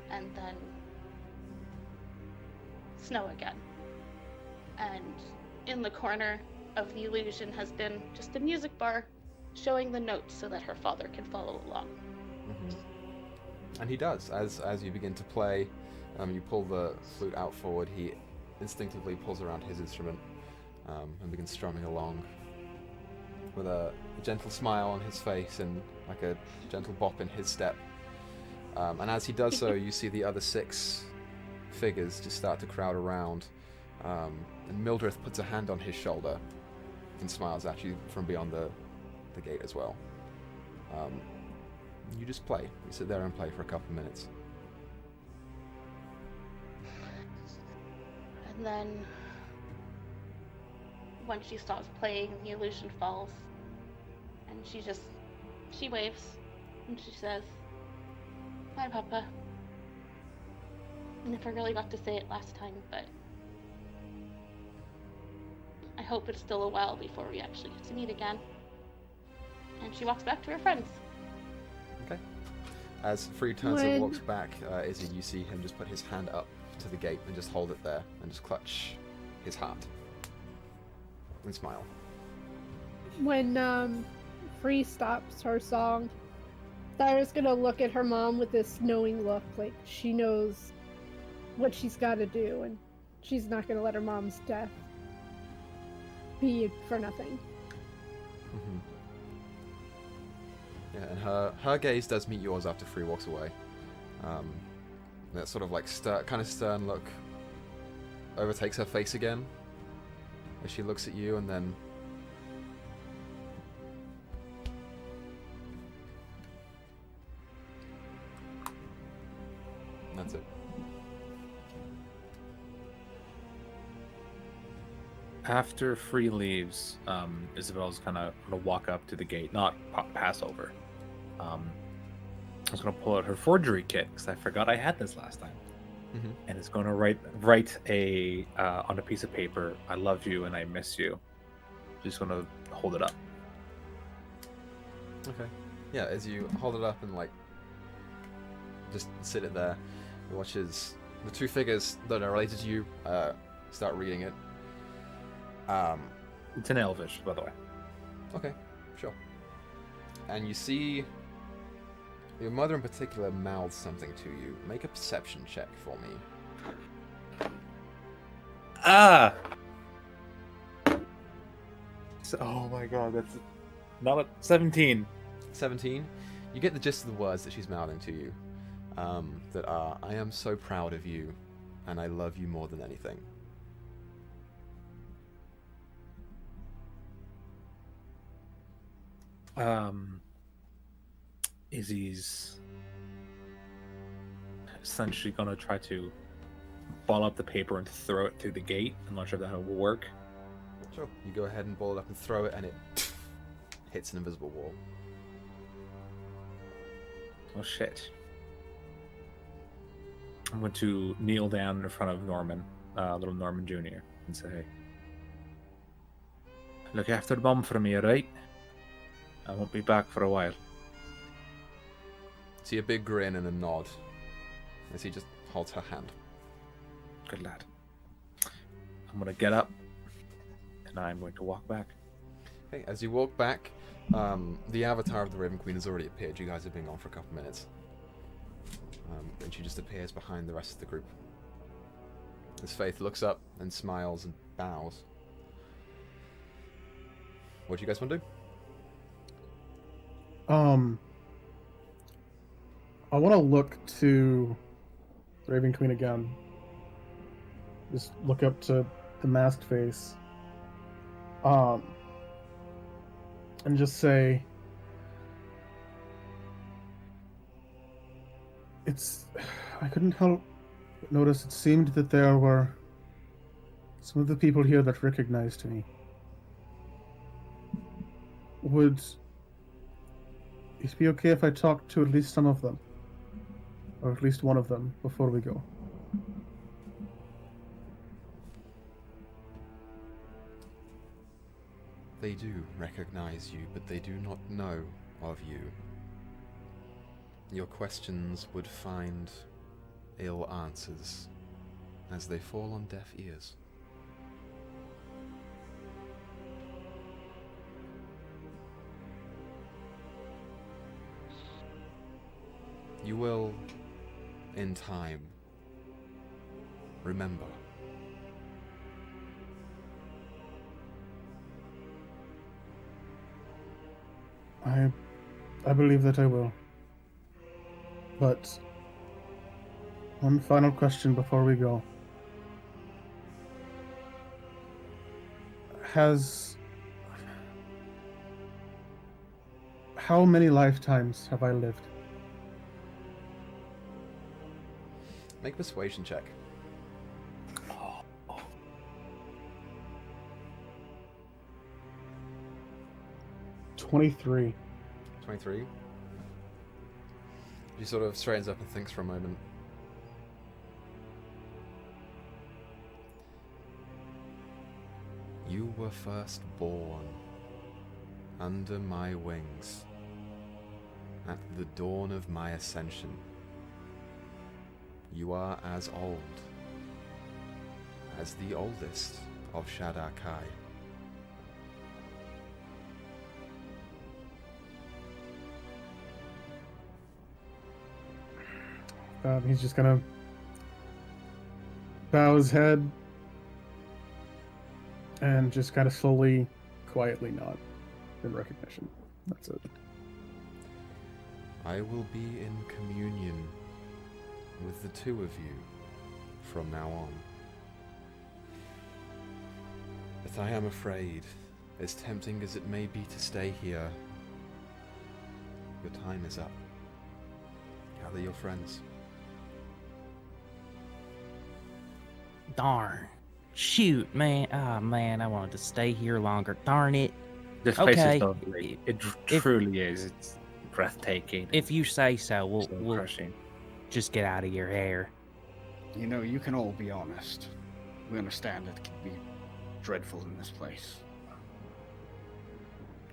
And then snow again. And in the corner of the illusion has been just a music bar showing the notes so that her father can follow along. And he does. As you begin to play, you pull the flute out forward, he instinctively pulls around his instrument and begins strumming along with a gentle smile on his face and like a gentle bop in his step. And as he does so, you see the other 6 figures just start to crowd around. And Mildred puts a hand on his shoulder and smiles at you from beyond the gate as well. You just play. You sit there and play for a couple of minutes. And then when she stops playing, the illusion falls. And she waves. And she says, "Bye, Papa." I never really got to say it last time, but I hope it's still a while before we actually get to meet again. And she walks back to her friends. Okay. As Free turns and walks back, Izzy, you see him just put his hand up to the gate and just hold it there and just clutch his heart and smile. When Free stops her song, Thyra's gonna look at her mom with this knowing look, like she knows what she's got to do, and she's not gonna let her mom's death be for nothing. Mm-hmm. Yeah, and her gaze does meet yours after Free walks away. That sort of like kind of stern look overtakes her face again as she looks at you, and then that's it. After Free leaves, Isabel's kind of going to walk up to the gate, not pass over. I was going to pull out her forgery kit because I forgot I had this last time, and it's going to write on a piece of paper, "I love you and I miss you." Just going to hold it up. Okay. Yeah, as you hold it up and like just sit it there, you watch as the two figures that are related to you start reading it. It's in Elvish, by the way. Okay, sure. And you see your mother in particular mouths something to you. Make a perception check for me. Ah! Oh my god, that's not a 17. 17. You get the gist of the words that she's mouthing to you. That are, "I am so proud of you, and I love you more than anything." Izzy's essentially gonna try to ball up the paper and throw it through the gate. I'm not sure if that will work. Sure. You go ahead and ball it up and throw it, and it hits an invisible wall. Oh shit. I'm going to kneel down in front of Norman, little Norman Jr., and say, "Look after the Mum for me, alright? I won't be back for a while." See a big grin and a nod as he just holds her hand. Good lad. I'm going to get up, and I'm going to walk back. Okay, as you walk back, the avatar of the Raven Queen has already appeared. You guys have been gone for a couple minutes. And she just appears behind the rest of the group. As Faith looks up and smiles and bows. What do you guys want to do? I want to look to the Raven Queen again. Just look up to the masked face. And just say, I couldn't help but notice it seemed that there were some of the people here that recognized me. Would it be okay if I talked to at least some of them? Or at least one of them before we go? They do recognize you, but they do not know of you. Your questions would find ill answers as they fall on deaf ears. You will, in time, remember. I believe that I will. But one final question before we go. How many lifetimes have I lived? Make a persuasion check. 23. 23. She sort of straightens up and thinks for a moment. You were first born under my wings at the dawn of my ascension. You are as old as the oldest of Shadar Kai. He's just gonna bow his head and just kind of slowly, quietly nod in recognition. That's it. I will be in communion with the two of you from now on. But I am afraid, as tempting as it may be to stay here, your time is up. Gather your friends. Darn. Shoot, man. Oh, man, I wanted to stay here longer. Darn it. This place Okay. is lovely. It truly is. It's breathtaking. If you say so, we'll crushing. just get out of your hair. You know, you can all be honest. We understand it can be dreadful in this place.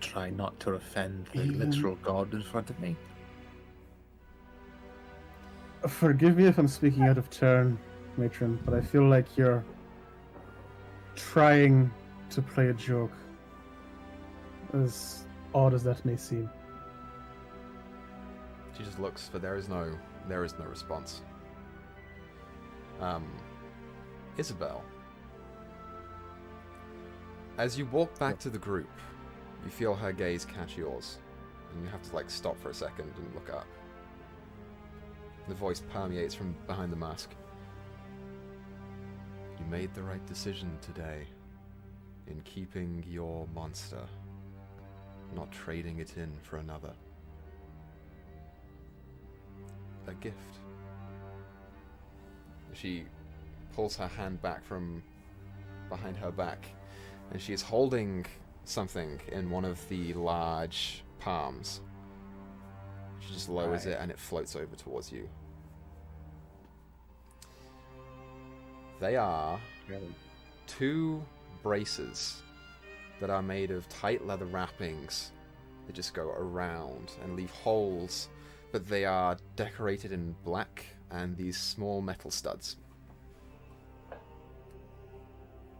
Try not to offend the Even- literal god in front of me. Forgive me if I'm speaking out of turn, Matron, but I feel like you're trying to play a joke, as odd as that may seem. She just looks, but there is no response. Isabel, as you walk back to the group, you feel her gaze catch yours, and you have to like stop for a second and look up. The voice permeates from behind the mask. You made the right decision today in keeping your monster, not trading it in for another. A gift. She pulls her hand back from behind her back, and she is holding something in one of the large palms. She just lowers it and it floats over towards you. They are two braces that are made of tight leather wrappings that just go around and leave holes, but they are decorated in black and these small metal studs.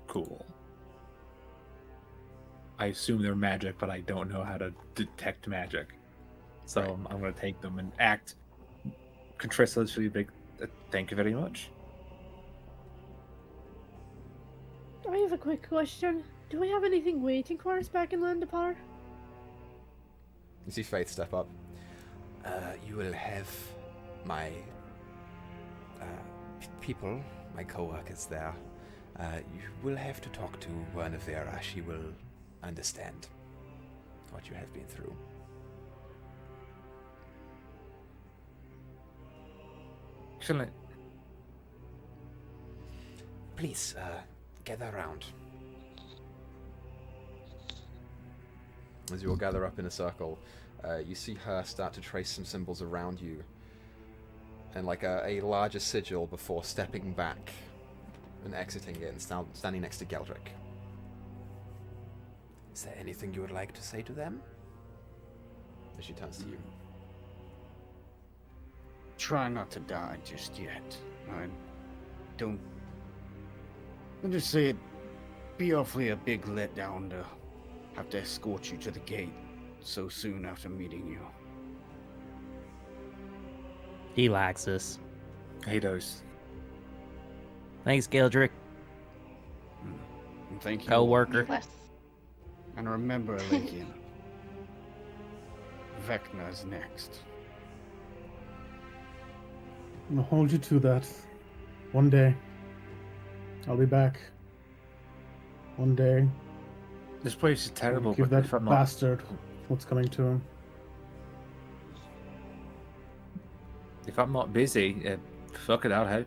Cool. I assume they're magic, but I don't know how to detect magic. So Right. I'm going to take them and act contritionally big. Thank you very much. I have a quick question. Do we have anything waiting for us back in Landapar? You see Faith step up. You will have my people, my co-workers there. You will have to talk to Vera. She will understand what you have been through. Excellent. Please, gather around. As you all gather up in a circle, you see her start to trace some symbols around you, and like a larger sigil before stepping back and exiting it and standing next to Geldrick. Is there anything you would like to say to them? As she turns to you. Try not to die just yet. I don't. I'll just say it'd be awfully a big letdown to have to escort you to the gate so soon after meeting you. He likes us. He does. Thanks, Gildrick. And thank you. Co-worker. Bless. And remember, Alekian, Vecna's next. I'm gonna hold you to that. One day, I'll be back. One day, This place is I'll terrible, give but that if I'm not, bastard what's coming to him. if I'm not busy, fuck it, I'll help.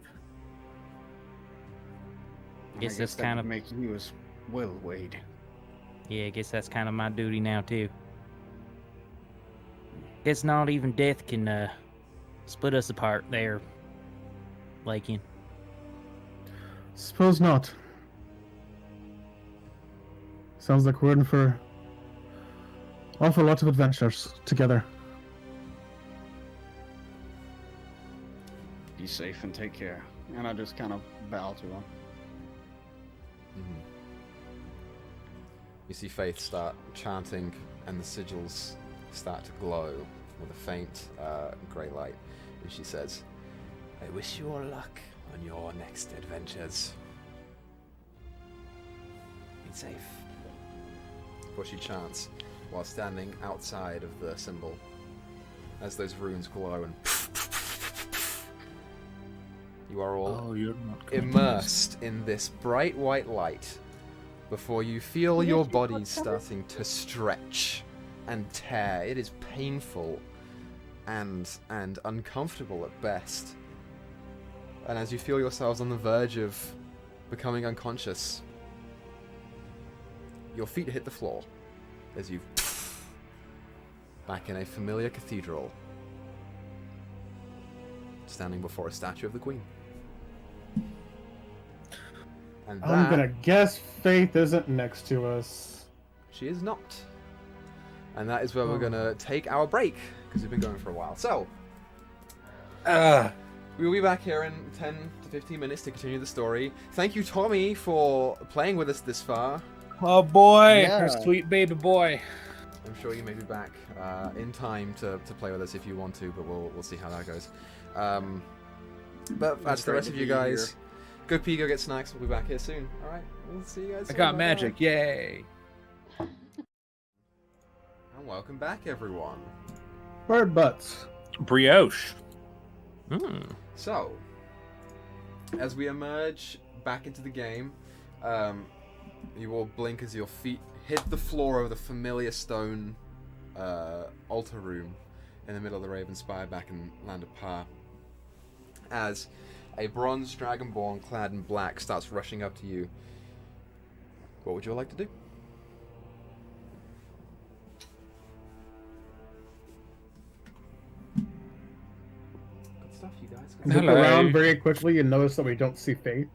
Guess I that's that kind would of- make you as well, Wade. Yeah, I guess that's kind of my duty now, too. Guess not even death can split us apart there, Lakian. Suppose not. Sounds like we're in for awful lot of adventures together. Be safe and take care. And I just kind of bow to him. Mhm. You see Faith start chanting, and the sigils start to glow with a faint grey light. And she says, I wish you all luck on your next adventures. Be safe. Before she chants, while standing outside of the symbol, as those runes glow and you are all you're not immersed in this bright white light before you feel your bodies starting to stretch and tear. It is painful and uncomfortable at best. And as you feel yourselves on the verge of becoming unconscious, your feet hit the floor as you back in a familiar cathedral, standing before a statue of the Queen. And I'm gonna guess Faith isn't next to us. she is not. And that is where we're gonna take our break, because we've been going for a while. So, we'll be back here in 10 to 15 minutes to continue the story. Thank you, Tommy, for playing with us this far. Oh boy, Yeah. our sweet baby boy. I'm sure you may be back in time to play with us if you want to, but we'll see how that goes. But as the great rest to of you be here. guys, go pee, go get snacks. We'll be back here soon. All right, we'll see you guys I soon. got Bye-bye. magic, yay. And welcome back, everyone. Bird butts. Brioche. So, as we emerge back into the game, you all blink as your feet hit the floor of the familiar stone altar room in the middle of the Raven Spire back in Land of Pa. As a bronze dragonborn clad in black starts rushing up to you. What would you all like to do? Good stuff, you guys. Good Look stuff. around very quickly and notice that we don't see Faith.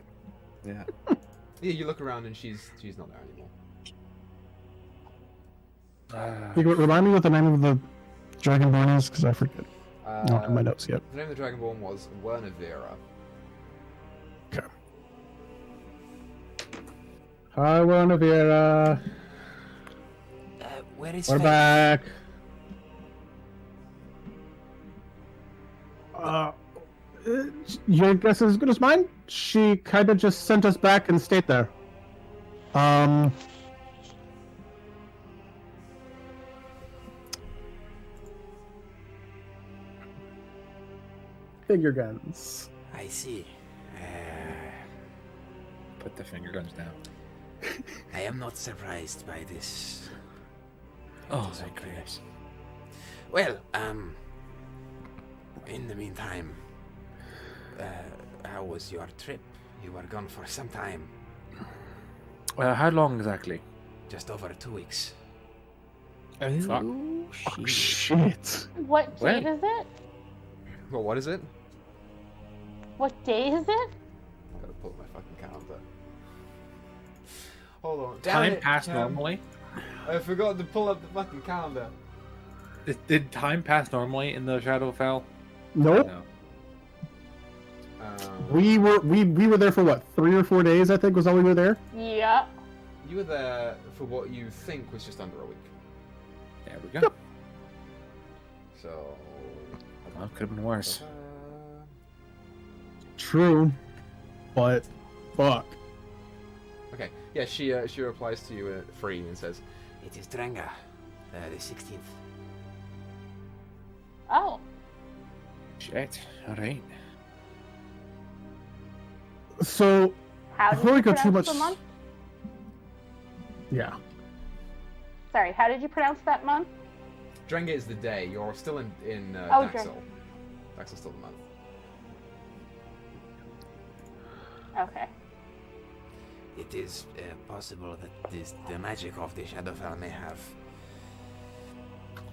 Yeah. Yeah, you look around and she's not there anymore. You could remind me what the name of the Dragonborn is, because I forget. Not in my notes yet. The name of the Dragonborn was Wernavera. Okay. Hi, Wernavera. Where is We're Faith? back. Your guess is as good as mine. She kind of just sent us back and stayed there. Figure guns. I see. Put the finger guns down. I am not surprised by this. Oh, It's thank okay. goodness. Well, in the meantime, how was your trip? You were gone for some time, How long exactly? just over 2 weeks. Fuck. Oh, shit. What date When? is it? Well, what is it? What day is it? I gotta pull up my fucking calendar. Hold on. Damn Time it, pass Chem. normally? I forgot to pull up the fucking calendar. Did time pass normally in the Shadowfell? Nope. No. We were there for what, 3 or 4 days? I think was all we were there. Yeah. You were there for what you think was just under a week. There we go. Yep. So. Well, could have been worse. True, but fuck. Okay. Yeah, she replies to you free and says, It is Drenga, the 16th. Oh. Shit. Alright. So How did Before you we go too pronounce much- the month? yeah, Sorry, how did you pronounce that month? Drenga is the day. You're still in Oh, Daxel. Daxel's still the month. Okay. It is possible that the magic of the Shadowfell may have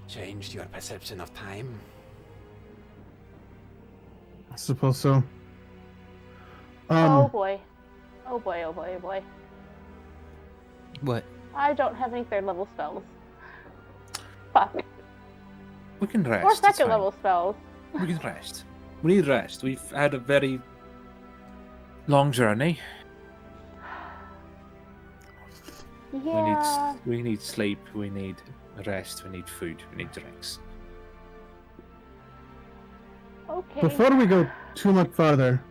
changed your perception of time? I suppose so. Oh boy. Oh boy, oh boy, oh boy. What? I don't have any third level spells. Fuck. We can rest. Or it's second fine. level spells. We can rest. We need rest. We've had a very long journey. Yeah. We need sleep. We need rest. We need food. We need drinks. Okay. Before we go too much farther,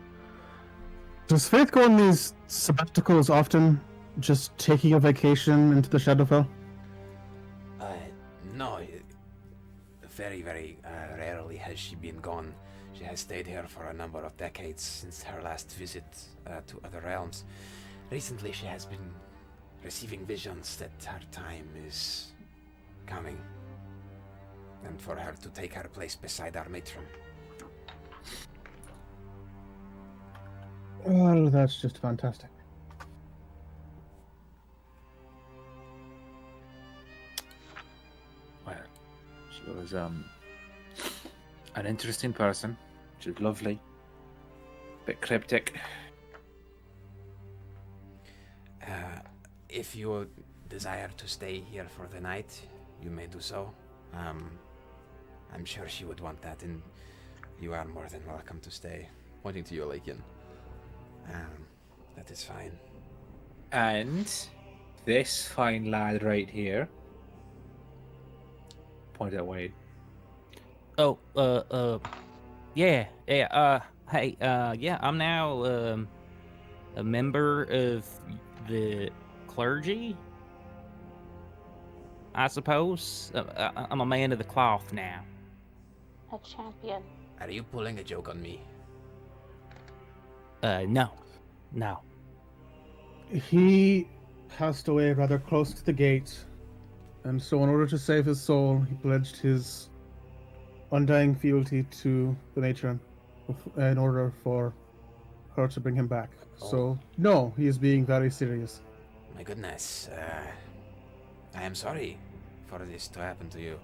does Faith go on these sabbaticals often, just taking a vacation into the Shadowfell? No. Very, very rarely has she been gone. She has stayed here for a number of decades since her last visit to other realms. Recently, she has been receiving visions that her time is coming, and for her to take her place beside our matron. Well, that's just fantastic. Well, she was an interesting person. She was lovely. Bit cryptic. If you desire to stay here for the night, you may do so. I'm sure she would want that, and you are more than welcome to stay. Pointing to you, Lakian. That is fine. And this fine lad right here. Point at Wade. Oh, yeah, hey, yeah, I'm now, a member of the clergy, I suppose. I'm a man of the cloth now. A champion. Are you pulling a joke on me? No. He passed away rather close to the gate, and so in order to save his soul, he pledged his undying fealty to the matron in order for her to bring him back. So, no, he is being very serious. My goodness, I am sorry for this to happen to you.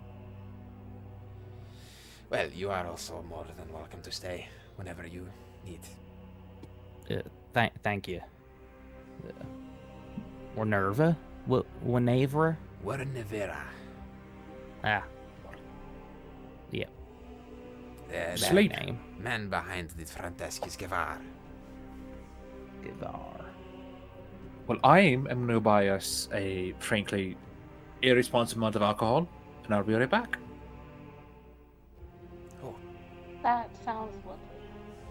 Well, you are also more than welcome to stay whenever you need. Thank you. Or Nerva? Whenever? Wernevera. Ah. Yep. That Sleep. Name. man behind the front desk is Gevar. Givar. Well, I am going to buy us a, frankly, irresponsible amount of alcohol, and I'll be right back. That sounds lovely.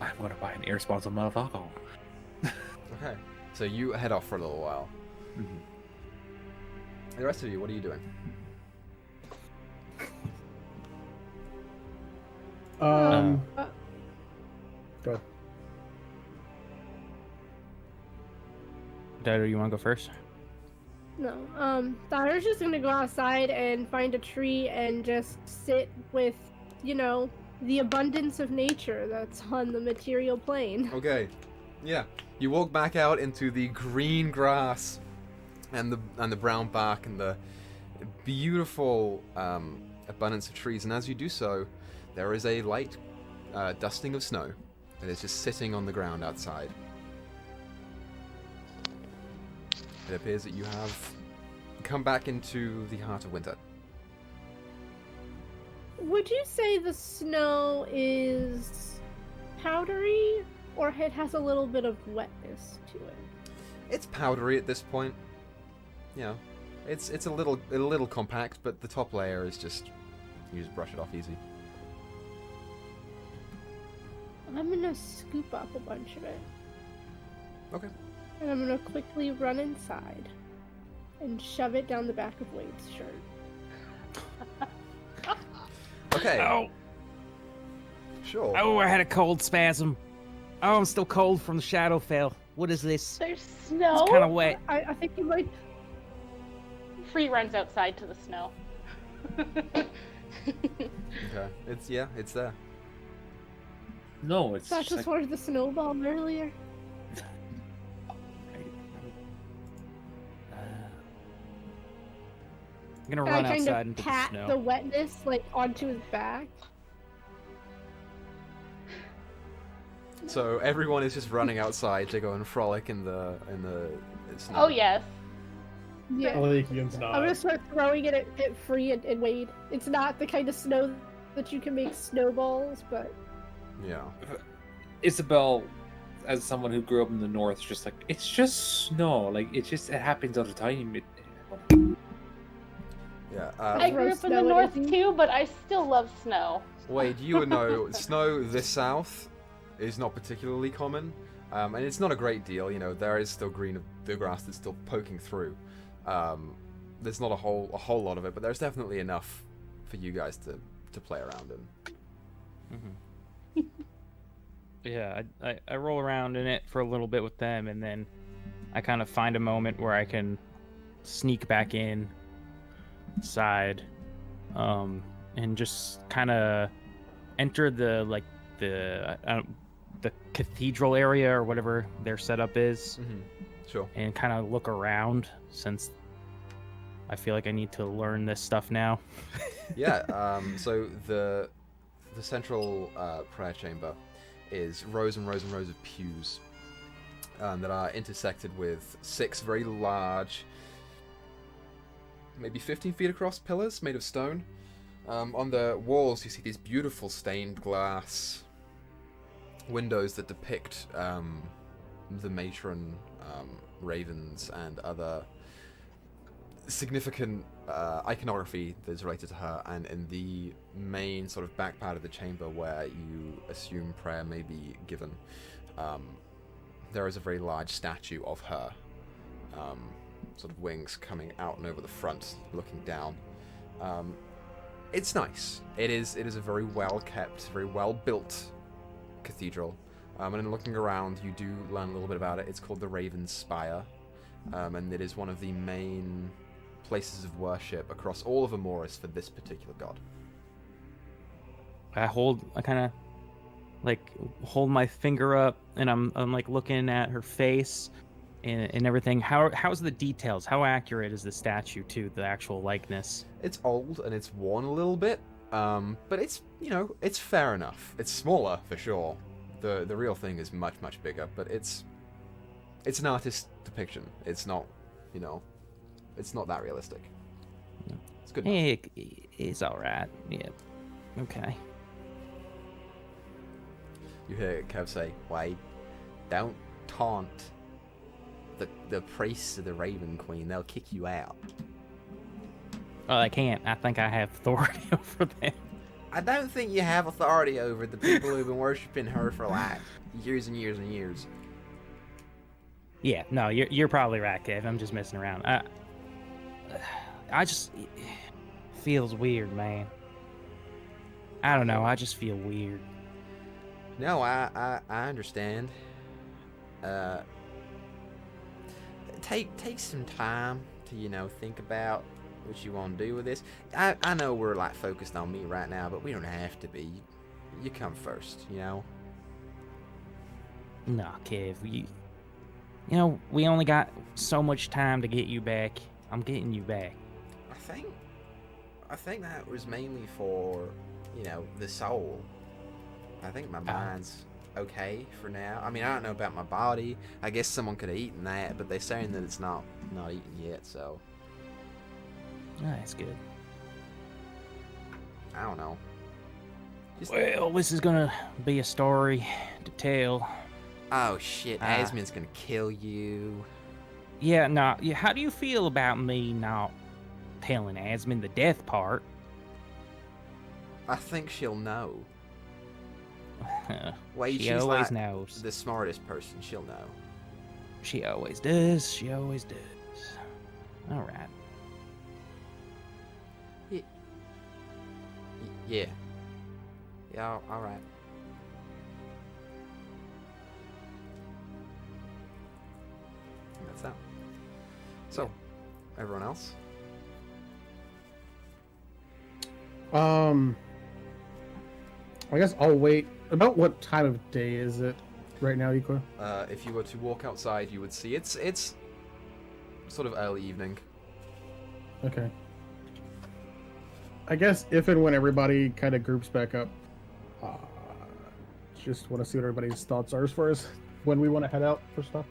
I'm going to buy an irresponsible amount of alcohol. Okay. So you head off for a little while. Mhm. The rest of you, what are you doing? Go. Dyto, you want to go first? No. Tyler's just gonna go outside and find a tree and just sit with, the abundance of nature that's on the material plane. Okay. Yeah. You walk back out into the green grass and the brown bark and the beautiful abundance of trees. And as you do so, there is a light dusting of snow that is just sitting on the ground outside. It appears that you have come back into the heart of winter. Would you say the snow is powdery, or it has a little bit of wetness to it? It's powdery at this point. You know, it's a little compact, but the top layer is just you just brush it off easy. I'm gonna scoop up a bunch of it. Okay. And I'm gonna quickly run inside and shove it down the back of Wade's shirt. Okay. Oh, Sure. I had a cold spasm. Oh, I'm still cold from the Shadowfell. What is this? There's snow. It's kind of wet. I think you might. Free runs outside to the snow. Okay. It's there. No, it's That just was the snowball earlier. I'm gonna I run kind outside of into the pat snow. the wetness like onto his back. So everyone is just running outside to go and frolic in the snow. Oh yes. Yeah. Alekian's I'm not. gonna start throwing it at Free and Wade. It's not the kind of snow that you can make snowballs, but Yeah. Isabel, as someone who grew up in the north, is just like, it's just snow. Like, it happens all the time. Yeah. I grew up in the Snow north energy. too, but I still love snow. Wade, you would know snow this south is not particularly common, and it's not a great deal. You know, there is still the grass that's still poking through. There's not a whole lot of it, but there's definitely enough for you guys to play around in. Mhm. Yeah, I roll around in it for a little bit with them, and then I kind of find a moment where I can sneak back inside, and just kind of enter the cathedral area or whatever their setup is, Sure. and kind of look around since I feel like I need to learn this stuff now. Yeah. So the central prayer chamber is rows and rows and rows of pews that are intersected with 6 very large, maybe 15 feet across pillars made of stone. On the walls, you see these beautiful stained glass windows that depict the matron, ravens, and other significant iconography that is related to her. And in the main sort of back part of the chamber where you assume prayer may be given, there is a very large statue of her, sort of wings coming out and over the front, looking down. It's nice. It is a very well kept, very well built cathedral. And in looking around, you do learn a little bit about it. It's called the Raven Spire, and it is one of the main places of worship across all of Emoris for this particular god. I kind of like hold my finger up, and I'm like looking at her face and everything. How's the details? How accurate is the statue to the actual likeness? It's old and it's worn a little bit, but it's, you know, it's fair enough. It's smaller for sure. The real thing is much bigger, but it's an artist's depiction. It's not, you know, it's not that realistic. It's good enough. It's all right. Yeah. Okay. You hear Kev say, "Wait, don't taunt the priests of the Raven Queen. They'll kick you out." Oh, I can't. I think I have authority over them. I don't think you have authority over the people who've been worshiping her for like years and years and years. Yeah, no, you're probably right, Kev. I'm just messing around. I just feels weird, man. I don't know. I just feel weird. No, I understand. Take some time to, you know, think about what you want to do with this. I know we're like focused on me right now, but we don't have to be. You come first, you know. Nah, Kev. You know, we only got so much time to get you back. I'm getting you back. I think that was mainly for, you know, the soul. I think my mind's okay for now. I mean, I don't know about my body. I guess someone could have eaten that, but they're saying that it's not eaten yet, so That's good. I don't know. Well, this is gonna be a story to tell. Oh shit, Asmin's gonna kill you. Yeah, nah. Yeah, how do you feel about me not telling Asmin the death part? I think she'll know. She she's always like knows. the smartest person. She'll know. She always does. She always does. All right. Yeah. Yeah. All right. And that's that. So, everyone else. I guess I'll wait. About what time of day is it right now, Equa? If you were to walk outside, you would see it's sort of early evening. Okay. I guess if and when everybody kind of groups back up, just want to see what everybody's thoughts are as far as when we want to head out for stuff.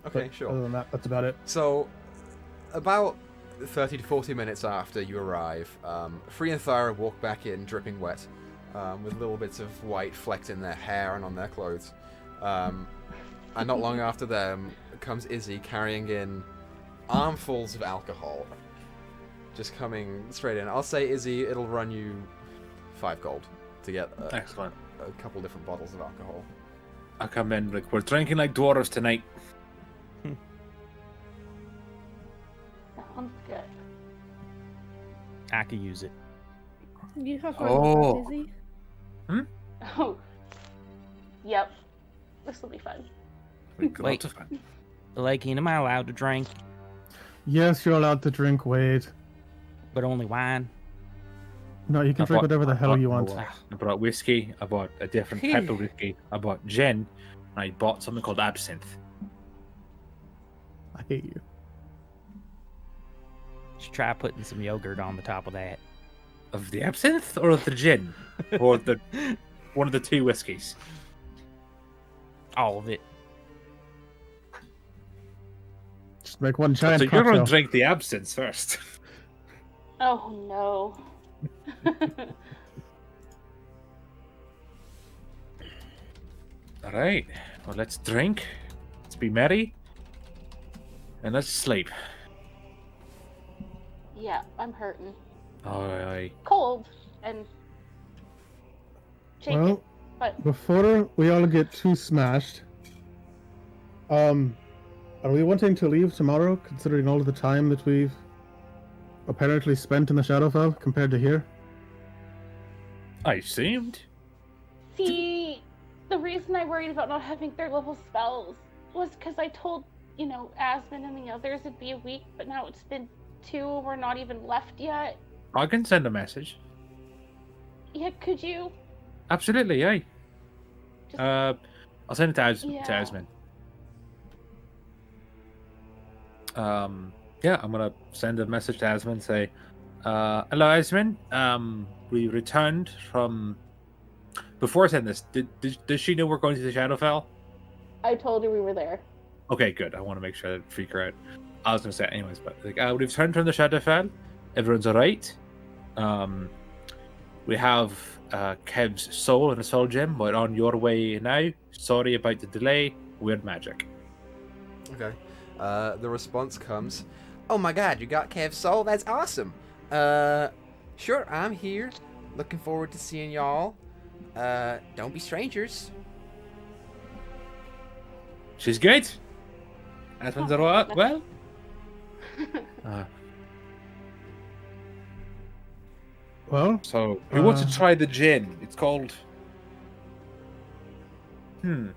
Okay, But sure. Other than that, that's about it. So, about 30 to 40 minutes after you arrive, Free and Thyra walk back in, dripping wet, with little bits of white flecked in their hair and on their clothes. And not long after them comes Izzy carrying in armfuls of alcohol. Just coming straight in. I'll say, Izzy, it'll run you 5 gold to get Excellent. a couple different bottles of alcohol. I come in like, we're drinking like dwarves tonight. Sounds good. I could use it. You have fun Oh. with Izzy? Oh. Yep. This will be fun. Lots of fun. Like, am I allowed to drink, Yes, you're allowed to drink, Wade. but only wine? No, you can I drink bought- whatever the I hell bought- you want. I brought whiskey. I bought a different type of whiskey. I bought gin. And I bought something called absinthe. I hate you. Should try putting some yogurt on the top of that. Of the absinthe or of the gin? Or the one of the 2 whiskeys? All of it. Just make one giant So you're going cocktail. to drink the absinthe first. Oh no. All right. Well, let's drink. Let's be merry. And let's sleep. Yeah, I'm hurting. Aye. Cold and shaken. Well, but before we all get too smashed, are we wanting to leave tomorrow, considering all of the time that we've apparently spent in the Shadowfell compared to here? I seemed. see, the reason I worried about not having 3rd level spells was because I told, Asmund and the others it'd be a week, but now it's been 2, we're not even left yet. I can send a message. Yeah, could you? Absolutely, aye. Just, I'll send it to Yeah. Asmund. Yeah, I'm gonna send a message to Asmund and say, hello Asmund, we returned from... Before I send this, does she know we're going to the Shadowfell? I told her we were there. Okay, good. I want to make sure I didn't freak her out. I was gonna say it anyways, but like, we returned from the Shadowfell. Everyone's alright. We have Kev's soul and a soul gem. We're on your way now. Sorry about the delay. Weird magic. Okay. The response comes, "Oh my god, you got Kev's soul? That's awesome. Sure, I'm here. Looking forward to seeing y'all. Don't be strangers." She's good. Asmund's alright. Well. Well, So we want to try the gin. It's called. It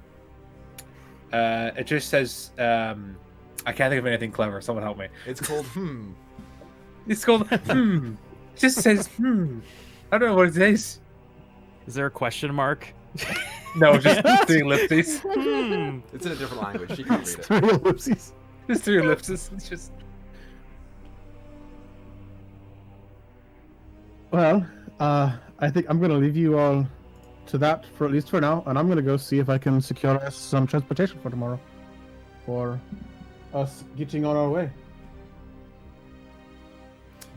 just says. I can't think of anything clever. Someone help me. It's called It's called. It just says. I don't know what it is. Is there a question mark? No, just 3 ellipses. It's in a different language. She can't read it. 3 ellipses. Just 3 ellipses. It's just. Well, I think I'm going to leave you all to that for at least for now, and I'm going to go see if I can secure us some transportation for tomorrow, for us getting on our way.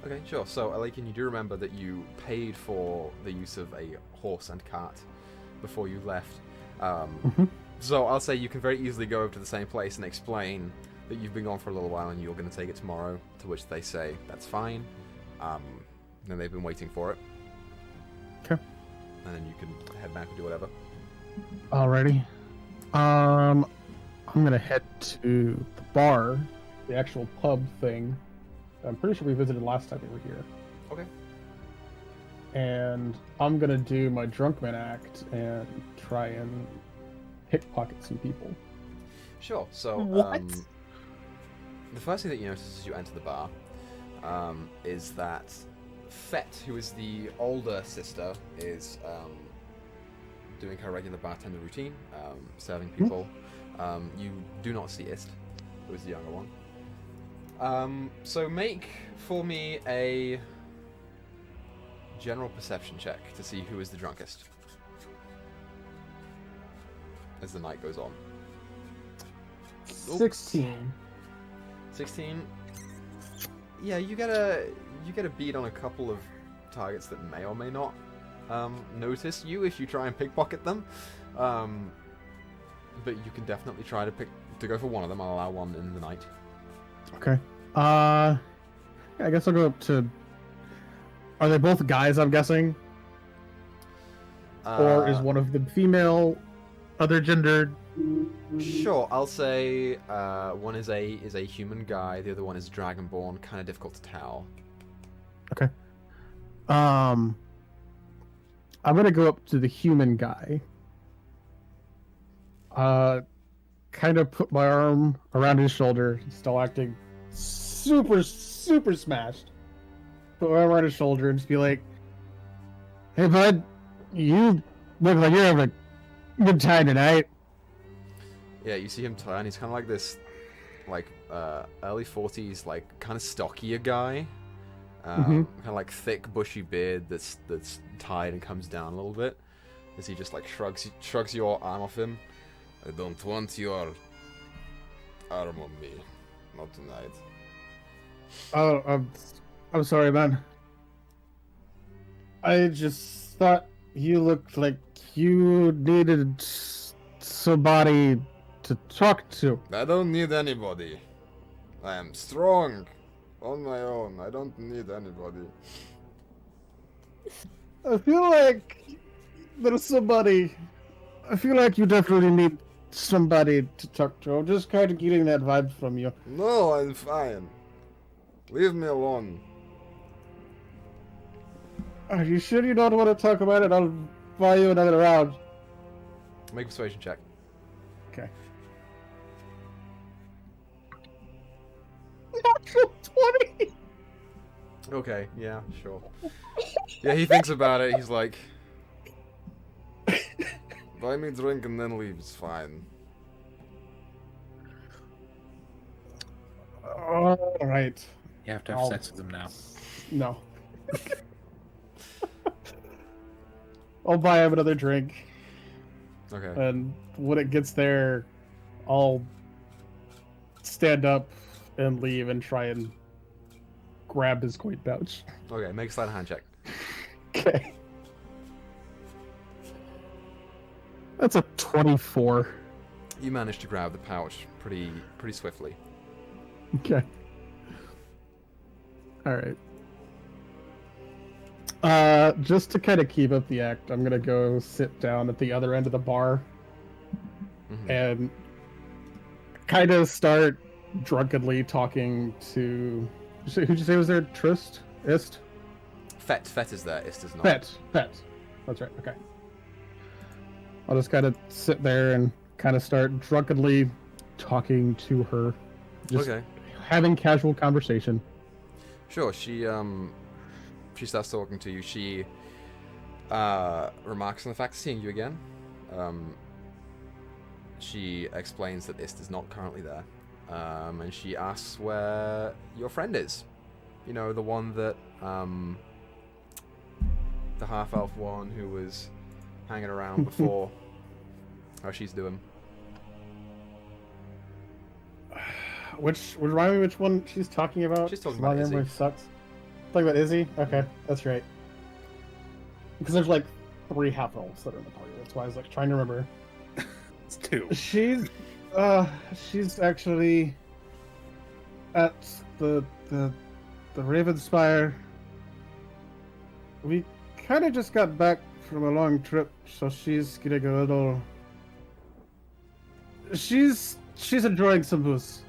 Okay, sure. So, Alakin, you do remember that you paid for the use of a horse and cart before you left. So I'll say you can very easily go over to the same place and explain that you've been gone for a little while and you're going to take it tomorrow, to which they say, that's fine. And they've been waiting for it. Okay. And then you can head back and do whatever. Alrighty. I'm gonna head to the bar, the actual pub thing. I'm pretty sure we visited last time we were here. Okay. And I'm gonna do my drunkman act and try and pickpocket some people. Sure. So, What? the first thing that you notice as you enter the bar is that Fett, who is the older sister, is doing her regular bartender routine, serving people. You do not see Ist, who is the younger one. So make for me a general perception check to see who is the drunkest as the night goes on. 16. 16. Yeah, you get a beat on a couple of targets that may or may not notice you if you try and pickpocket them. But you can definitely try to go for one of them. I'll allow one in the night. Okay. I guess I'll go up to. Are they both guys? I'm guessing. Or is one of them female, other gendered? Sure, I'll say one is a human guy, the other one is dragonborn. Kind of difficult to tell. Okay. I'm gonna go up to the human guy. Kind of put my arm around his shoulder, still acting super smashed. Put my arm around his shoulder and just be like, "Hey, bud, you look like you're having a good time tonight." Yeah, you see him turn. He's kind of like this, like early 40s, like kind of stockier guy. Kind of like thick, bushy beard that's tied and comes down a little bit. As he just like shrugs your arm off him. I don't want your arm on me, not tonight. Oh, I'm sorry, man. I just thought you looked like you needed somebody to talk to. I don't need anybody. I am strong on my own. I don't need anybody. I feel like there's somebody. I feel like you definitely need somebody to talk to. I'm just kind of getting that vibe from you. No, I'm fine. Leave me alone. Are you sure you don't want to talk about it? I'll buy you another round. Make a persuasion check. Okay. Natural 20! Okay, yeah, sure. Yeah, he thinks about it. He's like, buy me a drink and then leave. It's fine. Alright. You have to have sex with them now. No. I'll buy him another drink. Okay. And when it gets there, I'll stand up and leave and try and grab his coin pouch. Okay, make a sleight of hand check. Okay. That's a 24. You managed to grab the pouch pretty swiftly. Okay. Alright. Just to kind of keep up the act, I'm gonna go sit down at the other end of the bar and kind of start drunkenly talking to... Who'd you say was there? Trist? Ist? Fet is there, Ist is not. Fet. That's right, okay. I'll just kind of sit there and kind of start drunkenly talking to her. Just Okay. having casual conversation. Sure, she starts talking to you. She remarks on the fact of seeing you again. She explains that Ist is not currently there. And she asks where your friend is. You know, the one that, the half-elf one who was hanging around before. How she's doing. Remind me which one she's talking about? She's talking My about memory Izzy. sucks. Talking about Izzy? Okay, that's right. Because there's like 3 half-elves that are in the party. That's why I was like trying to remember. It's 2. She's actually at the Ravenspire. We kind of just got back from a long trip, so she's getting a little. She's enjoying some booze.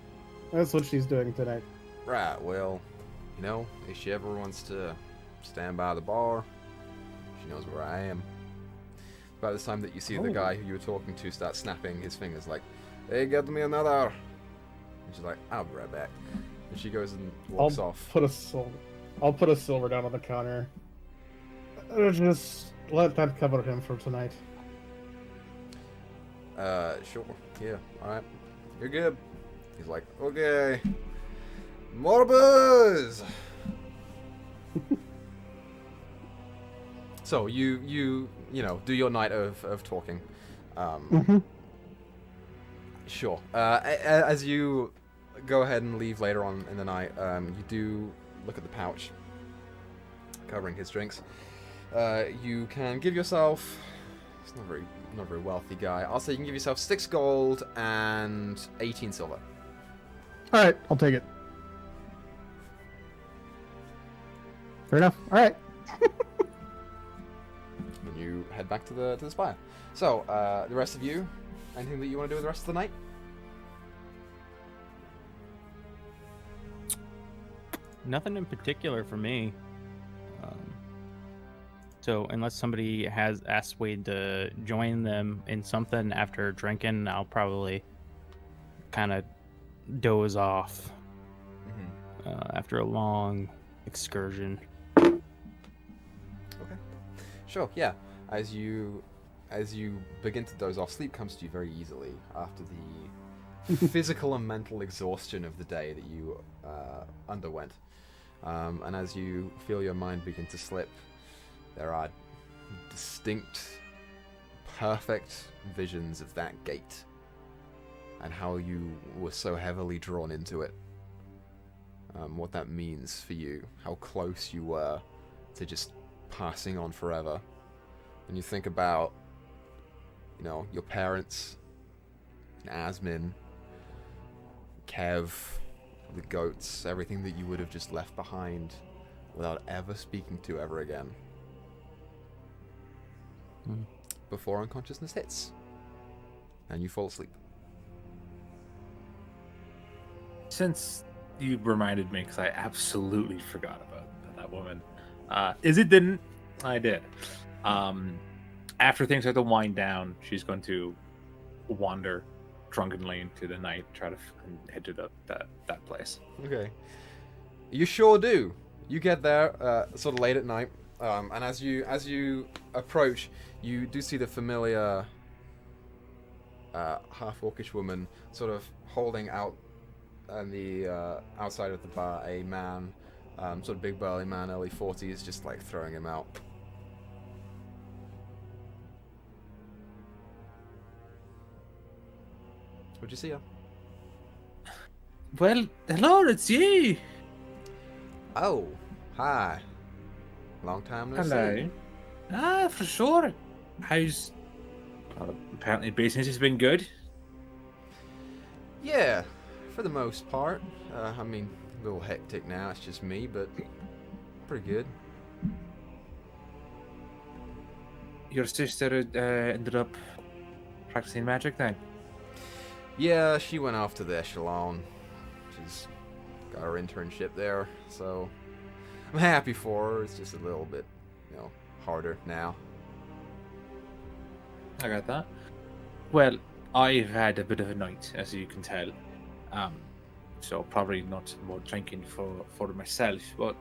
That's what she's doing tonight. Right, well, you know, if she ever wants to stand by the bar, she knows where I am. By the time that you see the guy who you were talking to start snapping his fingers like, hey, get me another. And she's like, I'll be right back. And she goes and walks off. I'll put a silver down on the counter. Just let that cover him for tonight. Sure. Yeah, alright. You're good. He's like, okay. More booze! So you know do your night of talking. Mm-hmm. Sure. As you go ahead and leave later on in the night, you do look at the pouch covering his drinks. You can give yourself. It's not a very wealthy guy. I'll say you can give yourself 6 gold and 18 silver. All right, I'll take it. Fair enough. All right. And you head back to the spire. So the rest of you, anything that you want to do with the rest of the night? Nothing in particular for me. So unless somebody has asked Wade to join them in something after drinking, I'll probably kind of doze off after a long excursion. Okay. Sure. Yeah. As you begin to doze off, sleep comes to you very easily after the physical and mental exhaustion of the day that you underwent. And as you feel your mind begin to slip, there are distinct, perfect visions of that gate and how you were so heavily drawn into it. What that means for you, how close you were to just passing on forever. And you think about, your parents, Asmin, Kev, the goats, everything that you would have just left behind without ever speaking to ever again. Before unconsciousness hits. And you fall asleep. Since you reminded me, because I absolutely forgot about that woman. Izzy didn't. I did. After things start to wind down, she's going to wander drunkenly into the night, try to head to that place. Okay. You sure do. You get there sort of late at night, and as you approach, you do see the familiar half-orcish woman sort of holding out on the outside of the bar a man, sort of big burly man, early 40s, just like throwing him out. What'd you see her? Well, hello, it's you. Oh, hi. Long time no Hello. see. For sure. How's... apparently business has been good. Yeah, for the most part. I mean, a little hectic now, it's just me, but pretty good. Your sister ended up practicing magic then? Yeah, she went off to the Echelon. She's got her internship there, so I'm happy for her. It's just a little bit, harder now. I got that. Well, I've had a bit of a night, as you can tell. So probably not more drinking for myself. But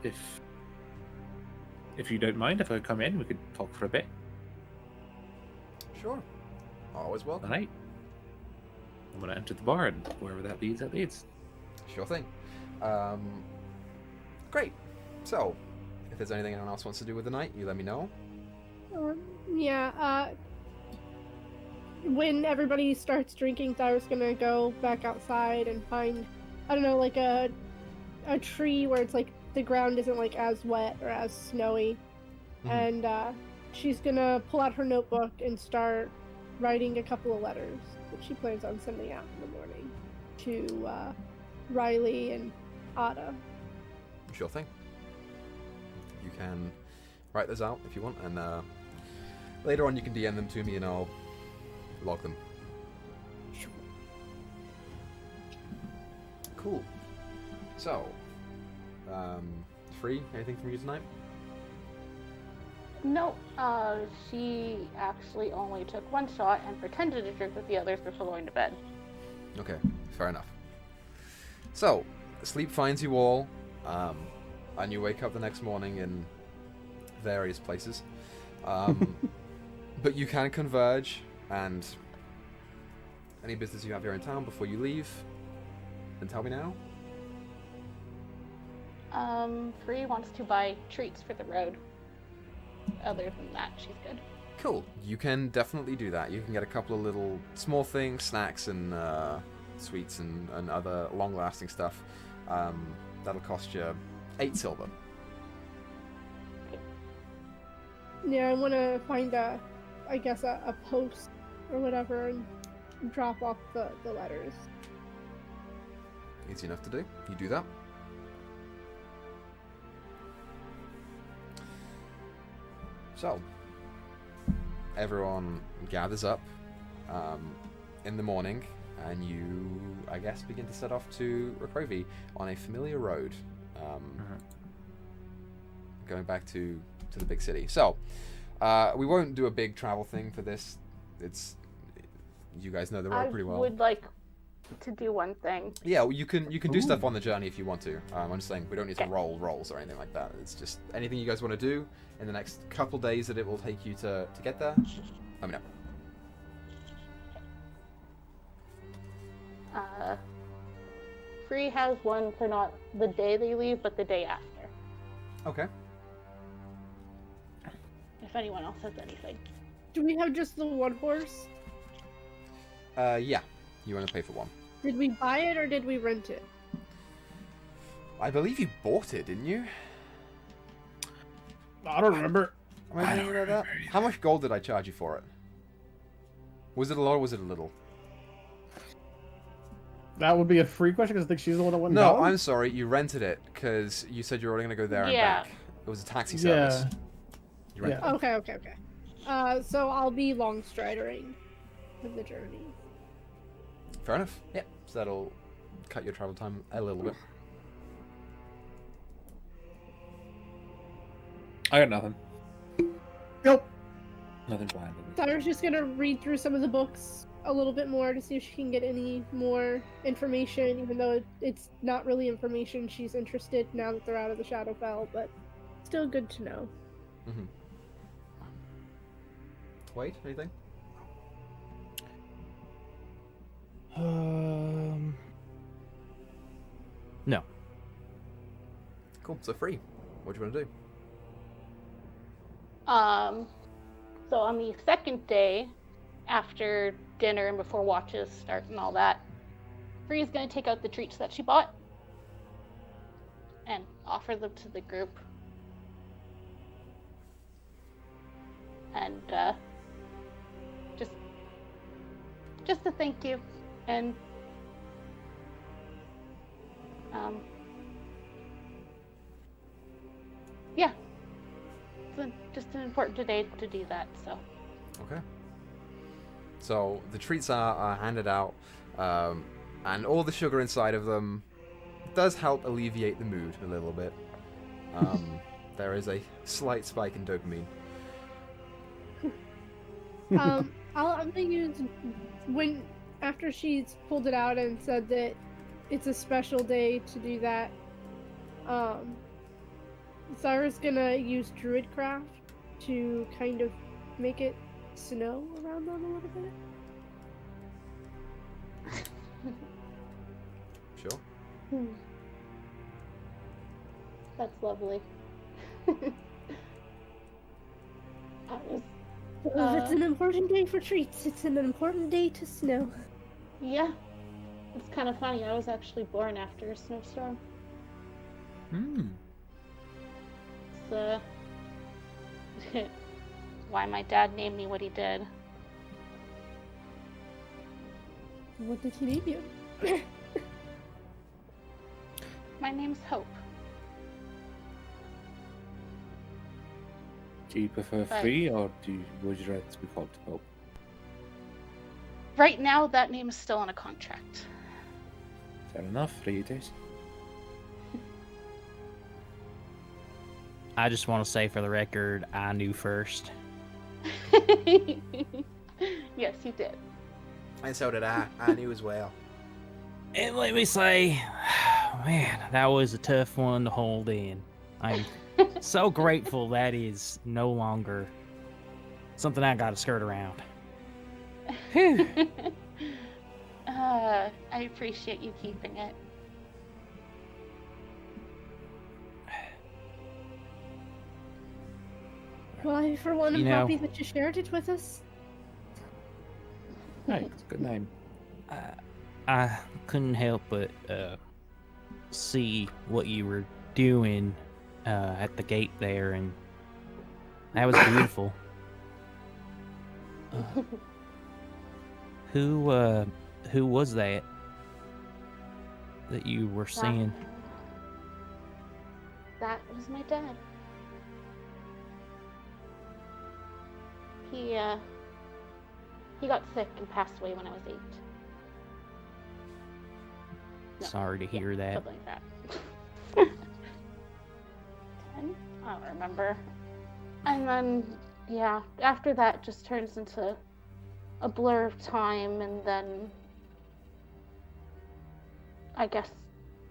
if you don't mind, if I come in, we could talk for a bit. Sure. Always welcome. All right. I'm gonna enter the bar, and wherever that leads, that leads. Sure thing. Great. So, if there's anything anyone else wants to do with the night, you let me know. When everybody starts drinking, Thyra's gonna go back outside and find, I don't know, like a tree where it's like the ground isn't like as wet or as snowy. Mhm. And she's gonna pull out her notebook and start writing a couple of letters that she plans on sending out in the morning to Riley and Ada. Sure thing. You can write those out if you want, and later on you can DM them to me and I'll log them. Sure. Cool. So, Free, anything from you tonight? No, she actually only took one shot and pretended to drink with the others before going to bed. Okay, fair enough. So, sleep finds you all, and you wake up the next morning in various places. But you can converge, and any business you have here in town before you leave, then tell me now. Free wants to buy treats for the road. other than that, she's good. Cool. You can definitely do that. You can get a couple of little small things, snacks and sweets and other long-lasting stuff. That'll cost you 8 silver. Yeah, I want to find a post or whatever and drop off the letters. Easy enough to do. You do that. So, everyone gathers up in the morning, and you, I guess, begin to set off to Rakrovi on a familiar road, going back to the big city. So, we won't do a big travel thing for this. You guys know the road pretty well. I would like to do one thing. Yeah, well, you can do stuff on the journey if you want to. I'm just saying we don't need to roll rolls or anything like that. It's just anything you guys want to do in the next couple days that it will take you to get there. Let me know. Free has one for not the day they leave, but the day after. Okay. If anyone else has anything. Do we have just the one horse? Yeah. You want to pay for one. Did we buy it or did we rent it? I believe you bought it, didn't you? I don't remember. Am I thinking about that? How much gold did I charge you for it? Was it a lot or was it a little? That would be a free question because I think she's the one that went. No, down. I'm sorry. You rented it because you said you were only going to go there and Yeah. back. It was a taxi service. Yeah. You rented Yeah. it. Okay. So I'll be long striding with the journey. Fair enough. Yep. So that'll cut your travel time a little bit. I got nothing. Nope. Nothing planned. Cyrus just gonna read through some of the books a little bit more to see if she can get any more information, even though it's not really information she's interested now that they're out of the Shadowfell, but still good to know. Mm-hmm. Wait, anything? No. Cool. So free. What do you want to do? So on the second day, after dinner and before watches start and all that, Free's gonna take out the treats that she bought and offer them to the group. And just a thank you, and yeah, it's just an important day to do that. So Okay. So the treats are handed out, and all the sugar inside of them does help alleviate the mood a little bit. There is a slight spike in dopamine. I'm gonna use after she's pulled it out and said that it's a special day to do that. Zara's gonna use Druidcraft to kind of make it snow around them a little bit. Sure. that's lovely. It's an important day for treats. It's an important day to snow. Yeah, it's kind of funny. I was actually born after a snowstorm. It's why my dad named me what he did. What did he name you? My name's Hope. Do you prefer But- free or would you rather to be called Hope? Right now, that name is still on a contract. Fair enough, free it is. I just want to say for the record, I knew first. Yes, you did. And so did I. I knew as well. And let me say, man, that was a tough one to hold in. I'm so grateful that is no longer something I got to skirt around. Whew. I appreciate you keeping it. Well, I, for one, am You know- happy that you shared it with us. Hey, it's a good name. I couldn't help but see what you were doing at the gate there, and that was beautiful. Who was that you were seeing? That was my dad. He got sick and passed away when I was 8. No, Sorry to hear that. something like that. 10? I don't remember. And then, yeah, after that, it just turns into a blur of time, and then I guess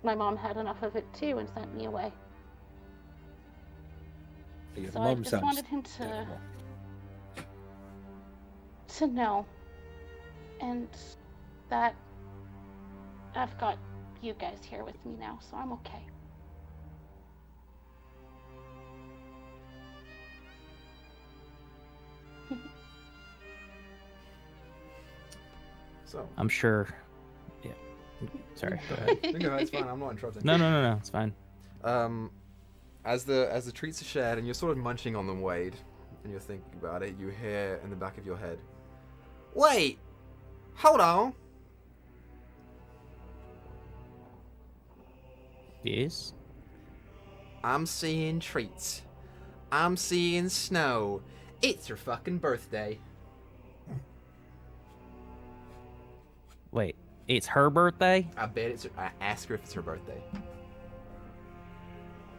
my mom had enough of it too and sent me away. Your So I mum just sounds wanted him terrible. to know, and that I've got you guys here with me now, so I'm okay. So, I'm sure. Yeah. Sorry. Go ahead. no, it's fine. I'm not interrupting. No. It's fine. As the treats are shared and you're sort of munching on them, Wade, and you're thinking about it, you hear in the back of your head, "Wait, hold on." Yes. I'm seeing treats. I'm seeing snow. It's her fucking birthday. Wait. It's her birthday. I bet it's. I ask her if it's her birthday.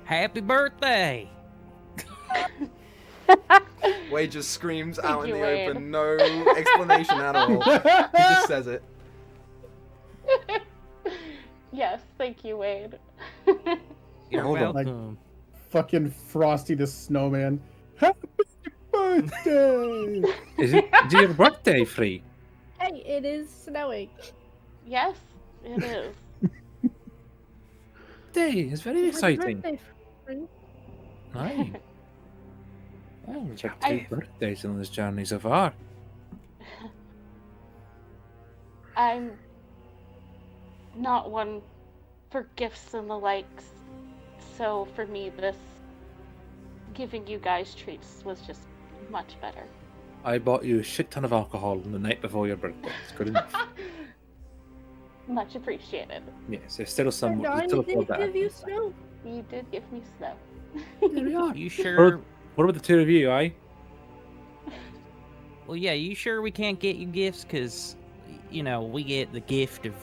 Happy birthday! Wade just screams Thank out in you, the Wade. open, no explanation at all. He just says it. Yes, thank you, Wade. You're Hold on. welcome. Fucking Frosty the Snowman. Happy birthday! Is it your birthday, Free? Hey, it is snowing. Yes, it is. Day is very Happy exciting. birthday, friend. Aye. Well, we've had I- 2 birthdays on this journey so far. I'm not one for gifts and the likes, so for me, this giving you guys treats was just much better. I bought you a shit ton of alcohol on the night before your birthday. It's good enough. Much appreciated. Yes, there's still some. And There's I still a did that. give you snow. You did give me snow. There we are. You sure? What about the 2 of you, aye? Well, yeah. You sure we can't get you gifts? Cause, you know, we get the gift of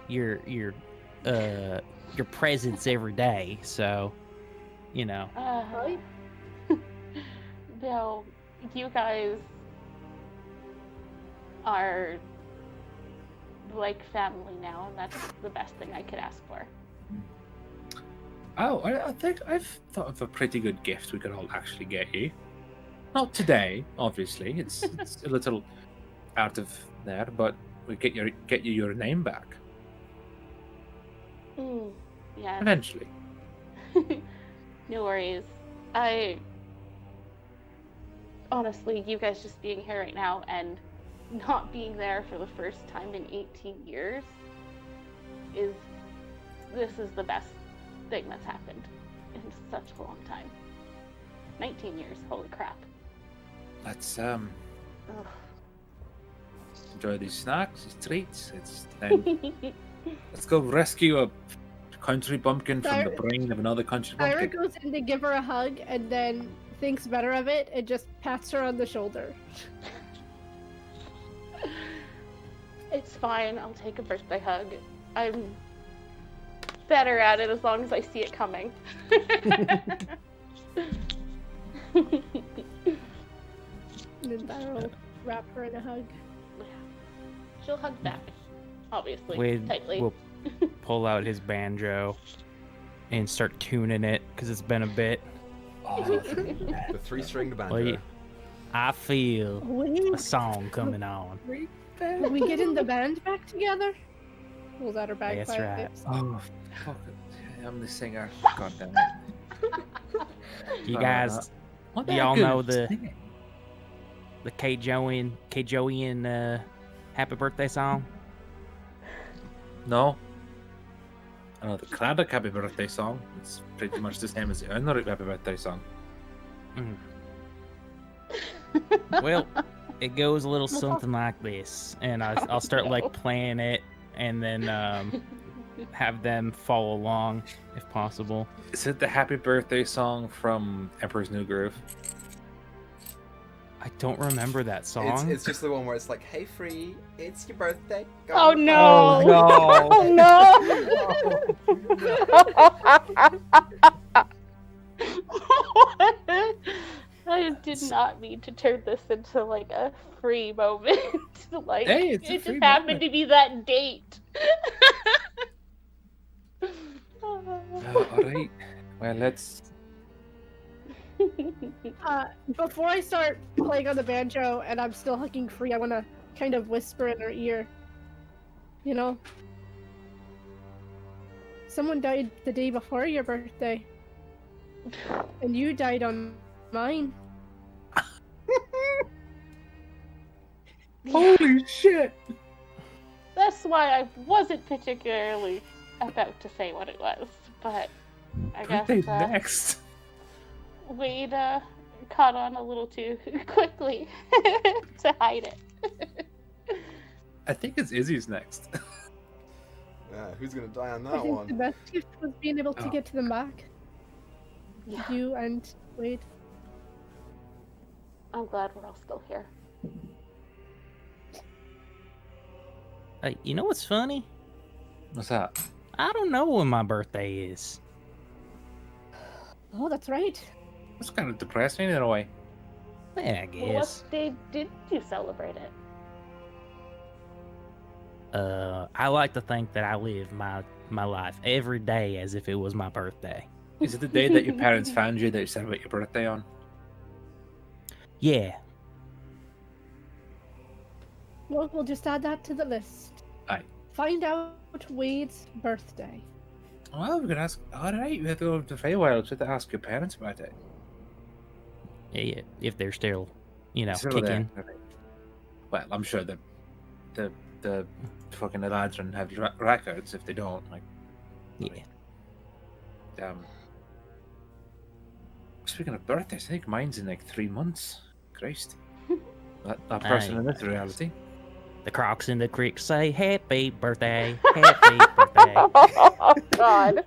your presents every day. So, you know. Right? No, you guys are like family now, and that's the best thing I could ask for. Oh, I think I've thought of a pretty good gift we could all actually get you. Not today, obviously. It's a little out of there, but we get you your name back Yeah. eventually. No worries. Honestly, you guys just being here right now and not being there for the first time in 18 years this is the best thing that's happened in such a long time. 19 years, holy crap. Let's Ugh. enjoy these snacks, these treats. It's then let's go rescue a country bumpkin from the brain of another country Ira bumpkin. goes in to give her a hug and then thinks better of it and just pats her on the shoulder. It's fine, I'll take a birthday hug. I'm better at it as long as I see it coming. And then Ira will wrap her in a hug. She'll hug back, obviously, Wade tightly. will pull out his banjo and start tuning it because it's been a bit. Oh, The 3-stringed banjo. Wait. I feel When a song coming on. we get in the band back together? Pulls out her bagpipes. That's right. oh, fuck it. I'm the singer. God damn it. You guys, What Do y'all good know the singing. K-Joian happy birthday song? No. I know the Claddock happy birthday song. It's pretty much the same as the Undead happy birthday song. Well, it goes a little something like this, and I'll start like playing it, and then have them follow along if possible. Is it the happy birthday song from Emperor's New Groove? I don't remember that song. It's just the one where it's like, hey, Free, it's your birthday. Go Oh to the no! party." Oh no! I did not mean to turn this into like a free moment. Like Hey, it's a it free just happened moment. to be that date. Alright. Well, let's... Before I start playing on the banjo and I'm still hugging Free, I want to kind of whisper in her ear. You know? Someone died the day before your birthday. And you died on mine. Holy shit! That's why I wasn't particularly about to say what it was, but I Birthday's guess next. Wade caught on a little too quickly to hide it. I think it's Izzy's next. Yeah, who's gonna die on I that think one? the best gift was being able to Oh. get to them back. Yeah, You and Wade. I'm glad we're all still here. Hey, you know what's funny? What's that? I don't know when my birthday is. Oh, that's right. That's kind of depressing in a way. Yeah, I Well, guess. what day did you celebrate it? I like to think that I live my life every day as if it was my birthday. Is it the day that your parents found you that you celebrate your birthday on? Yeah. Well, we'll just add that to the list. Aye. Find out Wade's birthday. Well, we could ask. Alright, we have to go to Feywild. We have to ask your parents about it. Yeah, if they're still, Still kicking. there. Okay. Well, I'm sure the fucking Eladrin have records. If they don't, like, Yeah. Speaking of birthdays, I think mine's in like 3 months. Christ. That person in this reality. The crocs in the creek say, "Happy birthday, happy birthday." Oh God.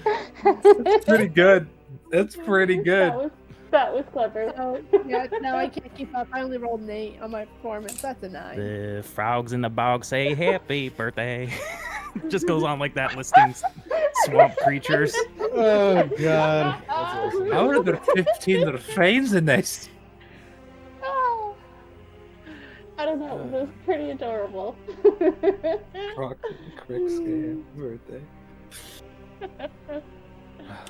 It's pretty good. It's pretty good. That was clever. Oh, yeah, now I can't keep up. I only rolled an 8 on my performance. That's a 9. The frogs in the bog say, "Happy birthday." Just goes on like that, listing swamp creatures. Oh god. That's awesome. How are there 15 refrains in this? Oh. I don't know. It was pretty adorable. Croc, quick scare, birthday.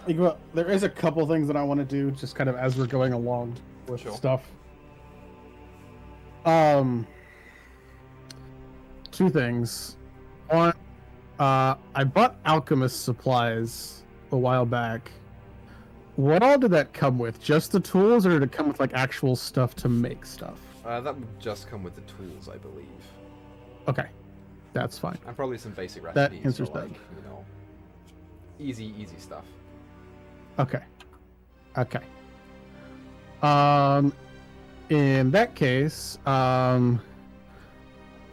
Equa, there is a couple things that I want to do, just kind of as we're going along with Sure. stuff. 2 things. One, I bought alchemist supplies a while back. What all did that come with? Just the tools, or did it come with like actual stuff to make stuff? That would just come with the tools, I believe. Okay, that's fine. And probably some basic That recipes. answers for, that. like, easy stuff. Okay. Okay. In that case,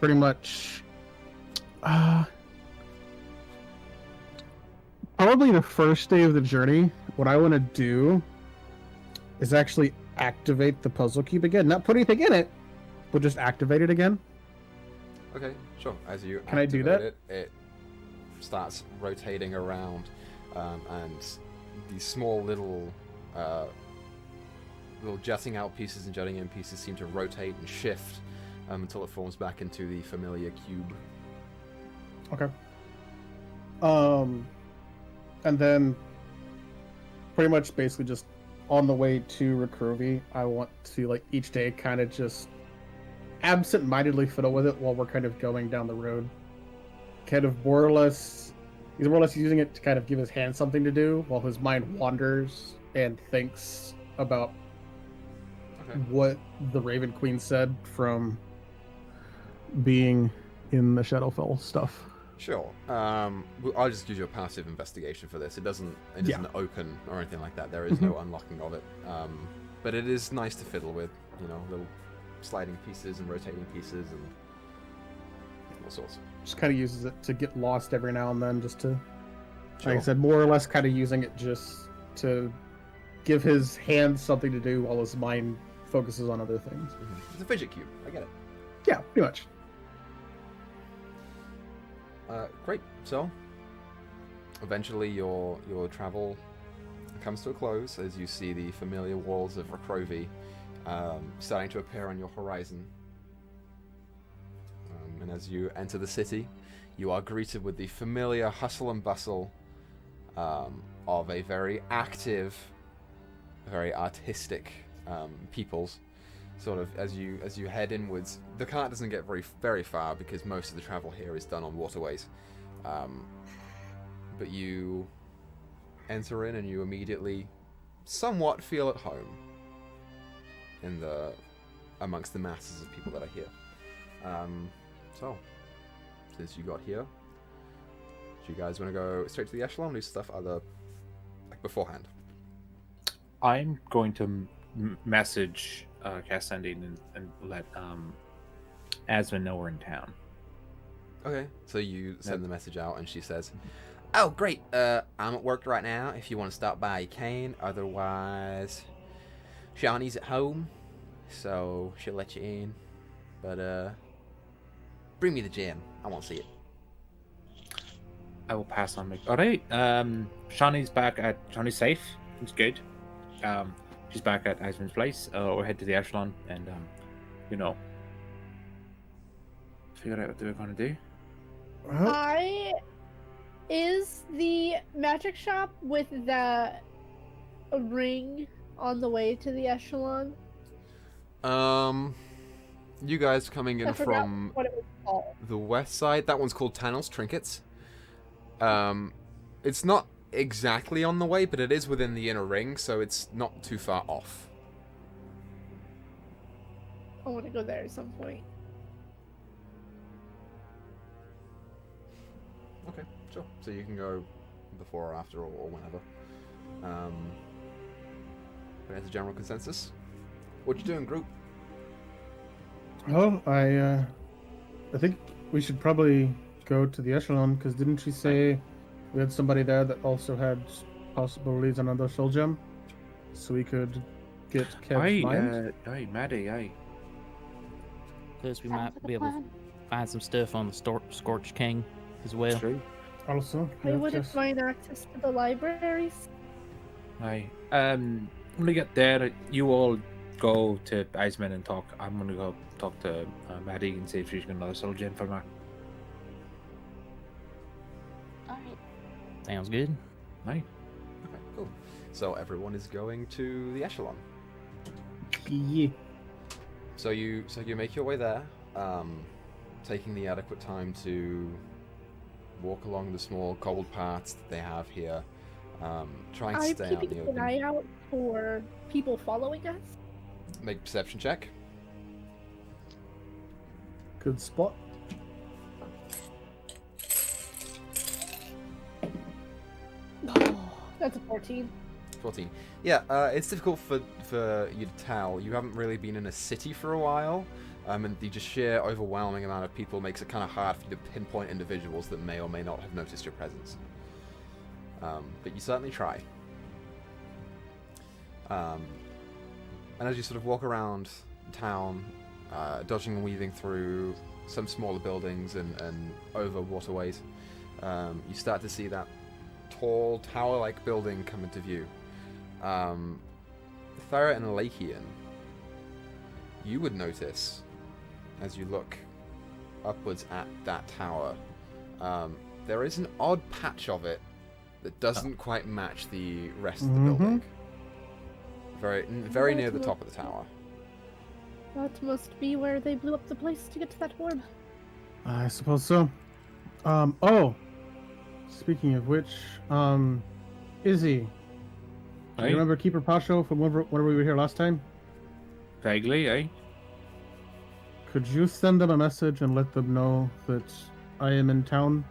pretty much, probably the first day of the journey, what I want to do is actually activate the puzzle cube again. Not put anything in it, but just activate it again. Okay, sure. As you Can I do activate it starts rotating around, and these small little jutting out pieces and jutting in pieces seem to rotate and shift until it forms back into the familiar cube. Okay. And then pretty much basically just on the way to Recrovy, I want to like each day kind of just absent-mindedly fiddle with it while we're kind of going down the road. Kind of more or less, he's more or less using it to kind of give his hand something to do while his mind wanders and thinks about what the Raven Queen said from being in the Shadowfell stuff. Sure. I'll just use your passive investigation for this. It doesn't open or anything like that. There is no unlocking of it. But it is nice to fiddle with, little sliding pieces and rotating pieces and all sorts. Just kind of uses it to get lost every now and then, just to, Sure. like I said, more or less kind of using it just to give his hands something to do while his mind focuses on other things. It's a fidget cube. I get it. Yeah, pretty much. Great. So, eventually your travel comes to a close as you see the familiar walls of Rakrovi starting to appear on your horizon. And as you enter the city, you are greeted with the familiar hustle and bustle of a very active, very artistic peoples. Sort of as you head inwards, the cart doesn't get very far because most of the travel here is done on waterways. But you enter in and you immediately somewhat feel at home amongst the masses of people that are here. So, since you got here, do you guys want to go straight to the echelon or do stuff other like beforehand? I'm going to message Cassandine and let Asmund know we're in town. Okay, so you send the message out and she says, "Oh, great, I'm at work right now. If you want to stop by, you can. Otherwise, Shawnee's at home, so she'll let you in. But, bring me the gem. I want to see it." I will pass on. Alright, Shawnee's safe. It's good. She's back at Asmund's place. We'll head to the echelon and, figure out what we're going to do. Is the magic shop with the ring on the way to the echelon? You guys coming in from what it was called. the west side, that one's called Tannel's Trinkets. It's not exactly on the way, but it is within the inner ring, so it's not too far off. I want to go there at some point. Okay, sure. So you can go before or after or whenever. But there's a general consensus. What you doing, group? Well, I think we should probably go to the echelon, because didn't she say we had somebody there that also had possible leads on another soul gem? So we could get Kev's mind? Aye, Maddie, aye. Plus, we Sounds might like a be able to plan. find some stuff on the Scorch King as well. True. Also, We yeah, wouldn't yes. mind access to the libraries. Aye. When we get there, you all go to Asmund and talk. I'm gonna go talk to Maddie and see if she's got another soul gem for me. Alright. Sounds good. Aye. Okay, cool. So everyone is going to the echelon. Yeah. So you make your way there, taking the adequate time to walk along the small cobbled paths that they have here, trying to I'm stay out in keeping the an open. eye out for people following us. Make a perception check. Good spot. That's a 14. 14. Yeah, it's difficult for you to tell. You haven't really been in a city for a while, and the just sheer overwhelming amount of people makes it kind of hard for you to pinpoint individuals that may or may not have noticed your presence. But you certainly try. And as you sort of walk around town, dodging and weaving through some smaller buildings and over waterways, you start to see that tall, tower-like building come into view. Thera and Lakian, you would notice, as you look upwards at that tower, there is an odd patch of it that doesn't quite match the rest of the building. Very near the top of the tower. That must be where they blew up the place to get to that orb. I suppose so. Oh, speaking of which, Izzy, do Aye. you remember Keeper Pacho from whenever we were here last time? Vaguely, eh? Could you send them a message and let them know that I am in town,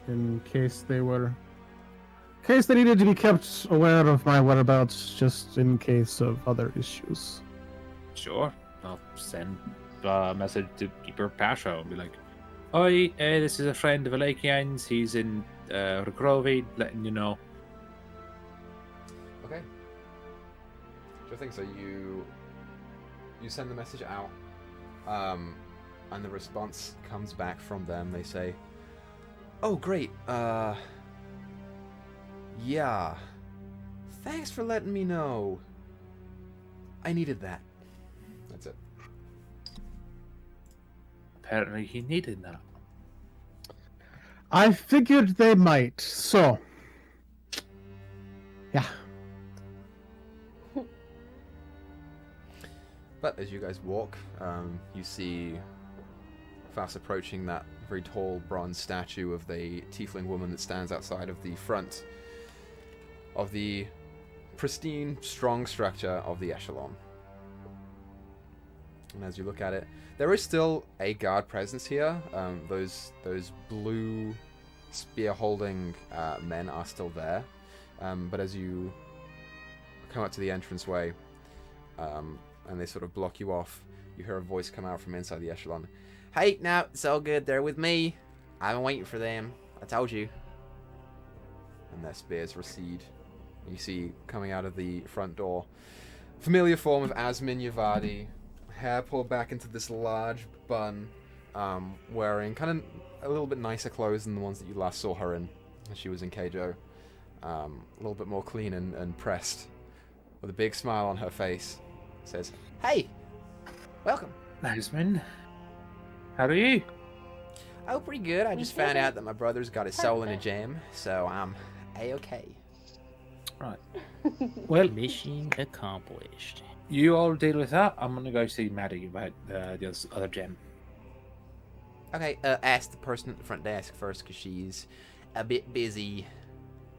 in case they needed to be kept aware of my whereabouts, just in case of other issues. Sure. I'll send a message to Keeper Pasha and be like, "Oi, this is a friend of Alakian's. He's in Recrovi, letting you know." Okay. Sure thing. So you send the message out, and the response comes back from them. They say, "Oh, great. Yeah. Thanks for letting me know. I needed that." That's it. Apparently, he needed that. I figured they might, so... Yeah. But as you guys walk, you see fast approaching that very tall bronze statue of the tiefling woman that stands outside of the front of the pristine, strong structure of the echelon. And as you look at it, there is still a guard presence here. Those blue spear-holding men are still there. But as you come up to the entranceway, and they sort of block you off, you hear a voice come out from inside the echelon. "Hey, no, it's all good. They're with me. I've been waiting for them. I told you." And their spears recede. You see, coming out of the front door, familiar form of Asmin Yavadi, hair pulled back into this large bun, wearing kind of a little bit nicer clothes than the ones that you last saw her in when she was in Keijo. A little bit more clean and pressed, with a big smile on her face. Says, "Hey, welcome." Asmin, how are you? Oh, pretty good. I just found out that my brother's got his soul in a gem, so I'm A-okay. Right. Well, Mission accomplished. you all deal with that. I'm gonna go see Maddie about the other gem. Okay, ask the person at the front desk first, because she's a bit busy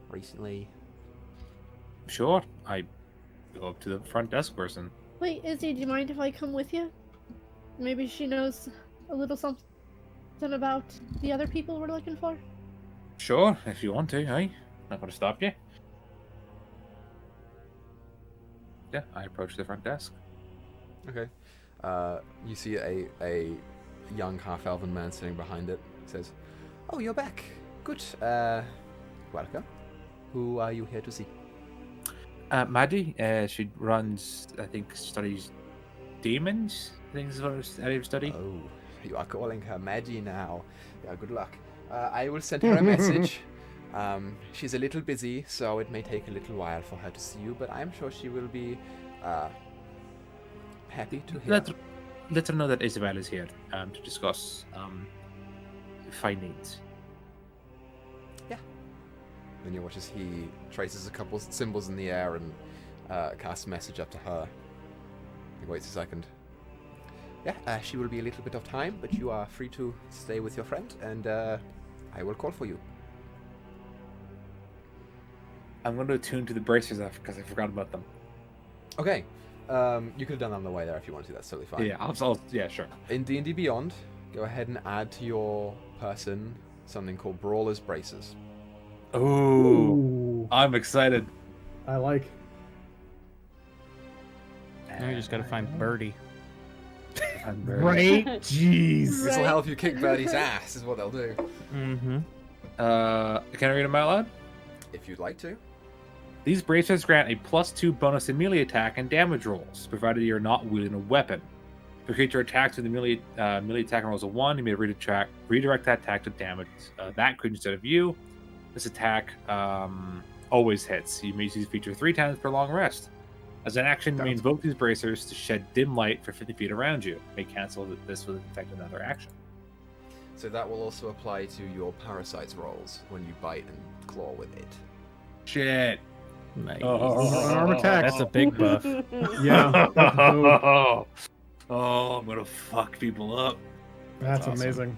recently. Sure. I go up to the front desk person. Wait, Izzy, do you mind if I come with you? Maybe she knows a little something about the other people we're looking for. Sure, if you want to, hey? Not gonna stop you. Yeah, I approach the front desk. Okay. You see a young half-elven man sitting behind it. He says, "Oh, you're back. Good. Welcome. Who are you here to see?" Maddie, she runs, I think, studies demons. I think is what her area of study. Oh, you are calling her Maddie now. Yeah, good luck. I will send her a message. She's a little busy, so it may take a little while for her to see you, but I'm sure she will be happy to hear. Let her know that Isabel is here to discuss findings. Yeah. Then you watch as he traces a couple symbols in the air and casts a message up to her. He waits a second. Yeah, she will be a little bit of time, but you are free to stay with your friend, and I will call for you. I'm going to attune to the bracers off because I forgot about them. Okay. You could have done that on the way there if you wanted to. That's totally fine. Yeah, yeah, sure. In D&D Beyond, go ahead and add to your person something called Brawler's Braces. Ooh, I'm excited. I like. Now you just gotta find Birdie. Right? Jeez. This will help you kick Birdie's ass, is what they'll do. Mm-hmm. Can I read them out loud? If you'd like to. These bracers grant a +2 bonus in melee attack and damage rolls, provided you are not wielding a weapon. If a creature attacks with a melee attack and rolls a 1, you may redirect that attack to damage that creature instead of you. This attack always hits. You may use this feature 3 times per long rest. As an action, you may invoke these bracers to shed dim light for 50 feet around you. You may cancel this with effect another action. So that will also apply to your parasites rolls when you bite and claw with it. Shit. Nice. Arm attack. That's a big buff. Yeah. Oh, I'm gonna fuck people up. That's awesome. amazing.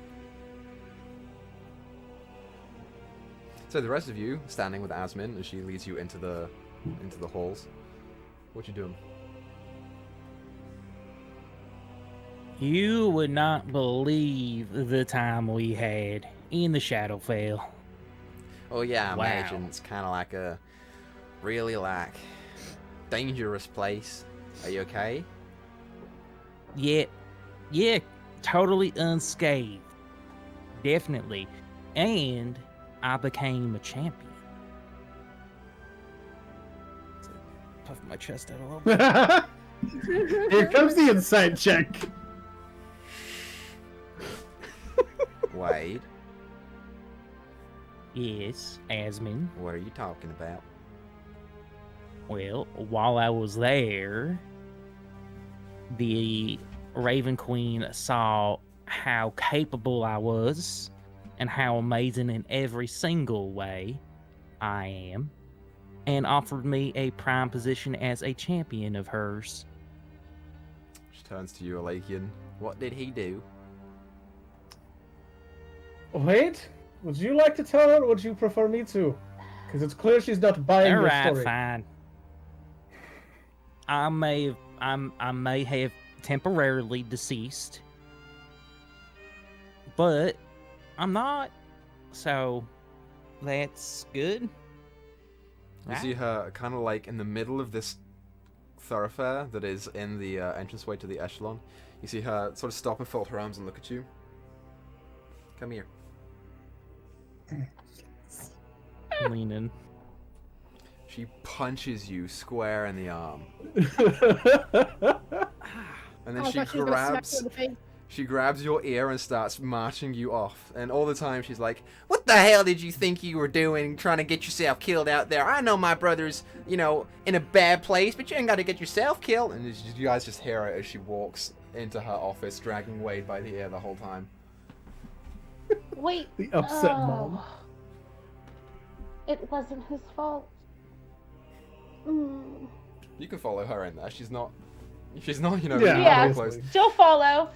So the rest of you standing with Asmin as she leads you into the halls. What you doing? You would not believe the time we had in the Shadowfell. Oh yeah, I Wow. imagine it's kind of like a really like dangerous place. Are you okay? Yeah, totally unscathed. Definitely. And I became a champion. Puff my chest out a little bit. Here comes the insight check. Wade, Yes, Asmin. what are you talking about? Well, while I was there, the Raven Queen saw how capable I was and how amazing in every single way I am, and offered me a prime position as a champion of hers. She turns to you, Alakian. What did he do? Wait, would you like to tell her, or would you prefer me to? Because it's clear she's not buying All your right, story. fine. I may have temporarily deceased, but I'm not. So that's good. You Right. see her kind of like in the middle of this thoroughfare that is in the entranceway to the echelon. You see her sort of stop and fold her arms and look at you. Come here. Lean in. She punches you square in the arm. And then Oh, I she thought she was gonna smack you grabs in the face. she grabs your ear and starts marching you off. And all the time she's like, "What the hell did you think you were doing trying to get yourself killed out there? I know my brother's, in a bad place, but you ain't got to get yourself killed." And you guys just hear it as she walks into her office, dragging Wade by the ear the whole time. Wait. The upset mom. It wasn't his fault. Mm. You can follow her in there. She's not, Yeah, Yeah. really close. obviously. She'll follow.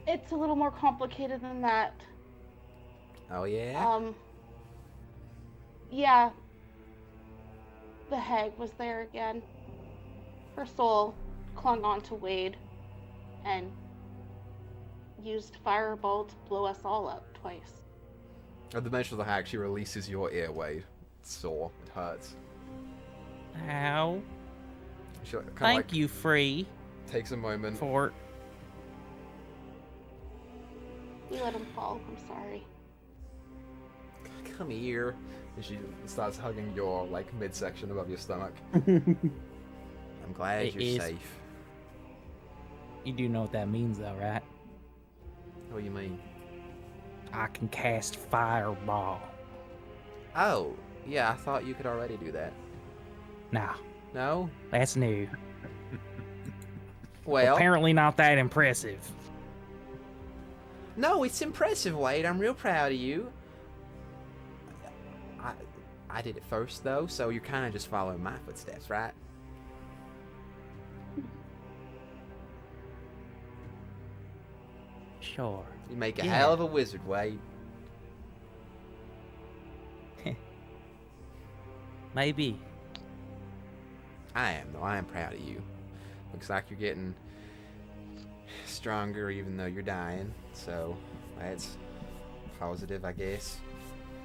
It's a little more complicated than that. Oh yeah? Yeah. The hag was there again. Her soul clung on to Wade and used fireball to blow us all up twice. At the mention of the hag, she releases your ear, Wade. It's sore. It hurts. Ow. She kind of Thank you, Free, takes a moment. for We let him fall. I'm sorry. Come here. And she starts hugging your midsection above your stomach. Mm-hmm. I'm glad It you're is- safe. You do know what that means, though, right? What do you mean? I can cast Fireball. Oh, yeah, I thought you could already do that. Nah, No? that's new. Well, Apparently not that impressive. no, it's impressive, Wade. I'm real proud of you. I did it first, though, so you're kind of just following my footsteps, right? Sure. You make a Yeah. hell of a wizard, Wade. Maybe. I am, though. I am proud of you. Looks like you're getting stronger even though you're dying, so that's positive, I guess.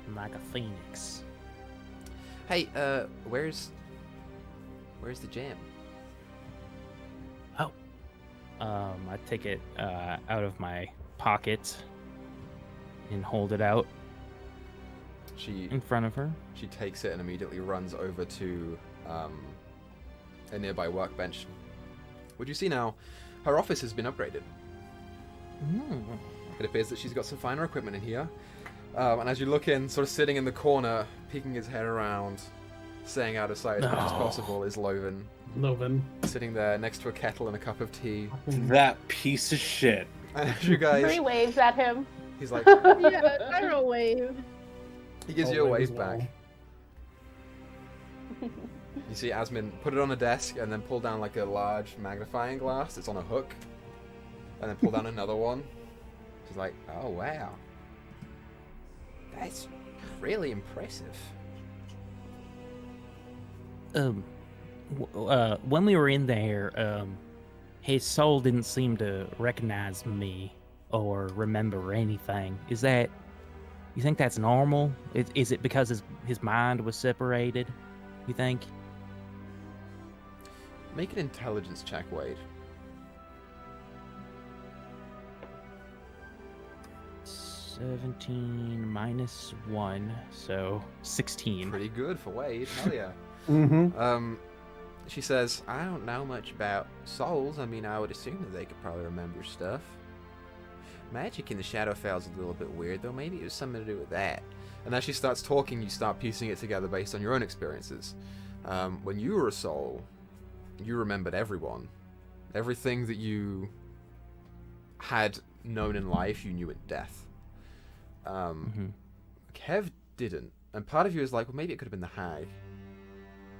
I'm like a phoenix. Hey, where's the gem? I take it out of my pocket and hold it out She in front of her. She takes it and immediately runs over to a nearby workbench. What you see now, her office has been upgraded. It appears that she's got some finer equipment in here. And as you look in, sort of sitting in the corner, peeking his head around, staying out of sight as much as No. possible, is Loven. Loven. Sitting there next to a kettle and a cup of tea. That piece of shit. And as you Three guys, waves at him. he's like, Yeah, gyro wave. he gives you a Always wave back. well. You see Asmin put it on a desk and then pull down like a large magnifying glass. It's on a hook. And then pull down another one. She's like, oh wow. That's really impressive. When we were in there, his soul didn't seem to recognize me or remember anything. Is that, you think that's normal? Is it because his mind was separated, you think? Make an intelligence check, Wade. 17 minus 1, so 16. Pretty good for Wade. Hell yeah. Mm-hmm. She says, I don't know much about souls. I mean, I would assume that they could probably remember stuff. Magic in the Shadowfell's a little bit weird, though. Maybe it was something to do with that. And as she starts talking, you start piecing it together based on your own experiences. When you were a soul, you remembered everyone. Everything that you had known in life, you knew in death. Kev didn't. And part of you is like, well, maybe it could have been the hag.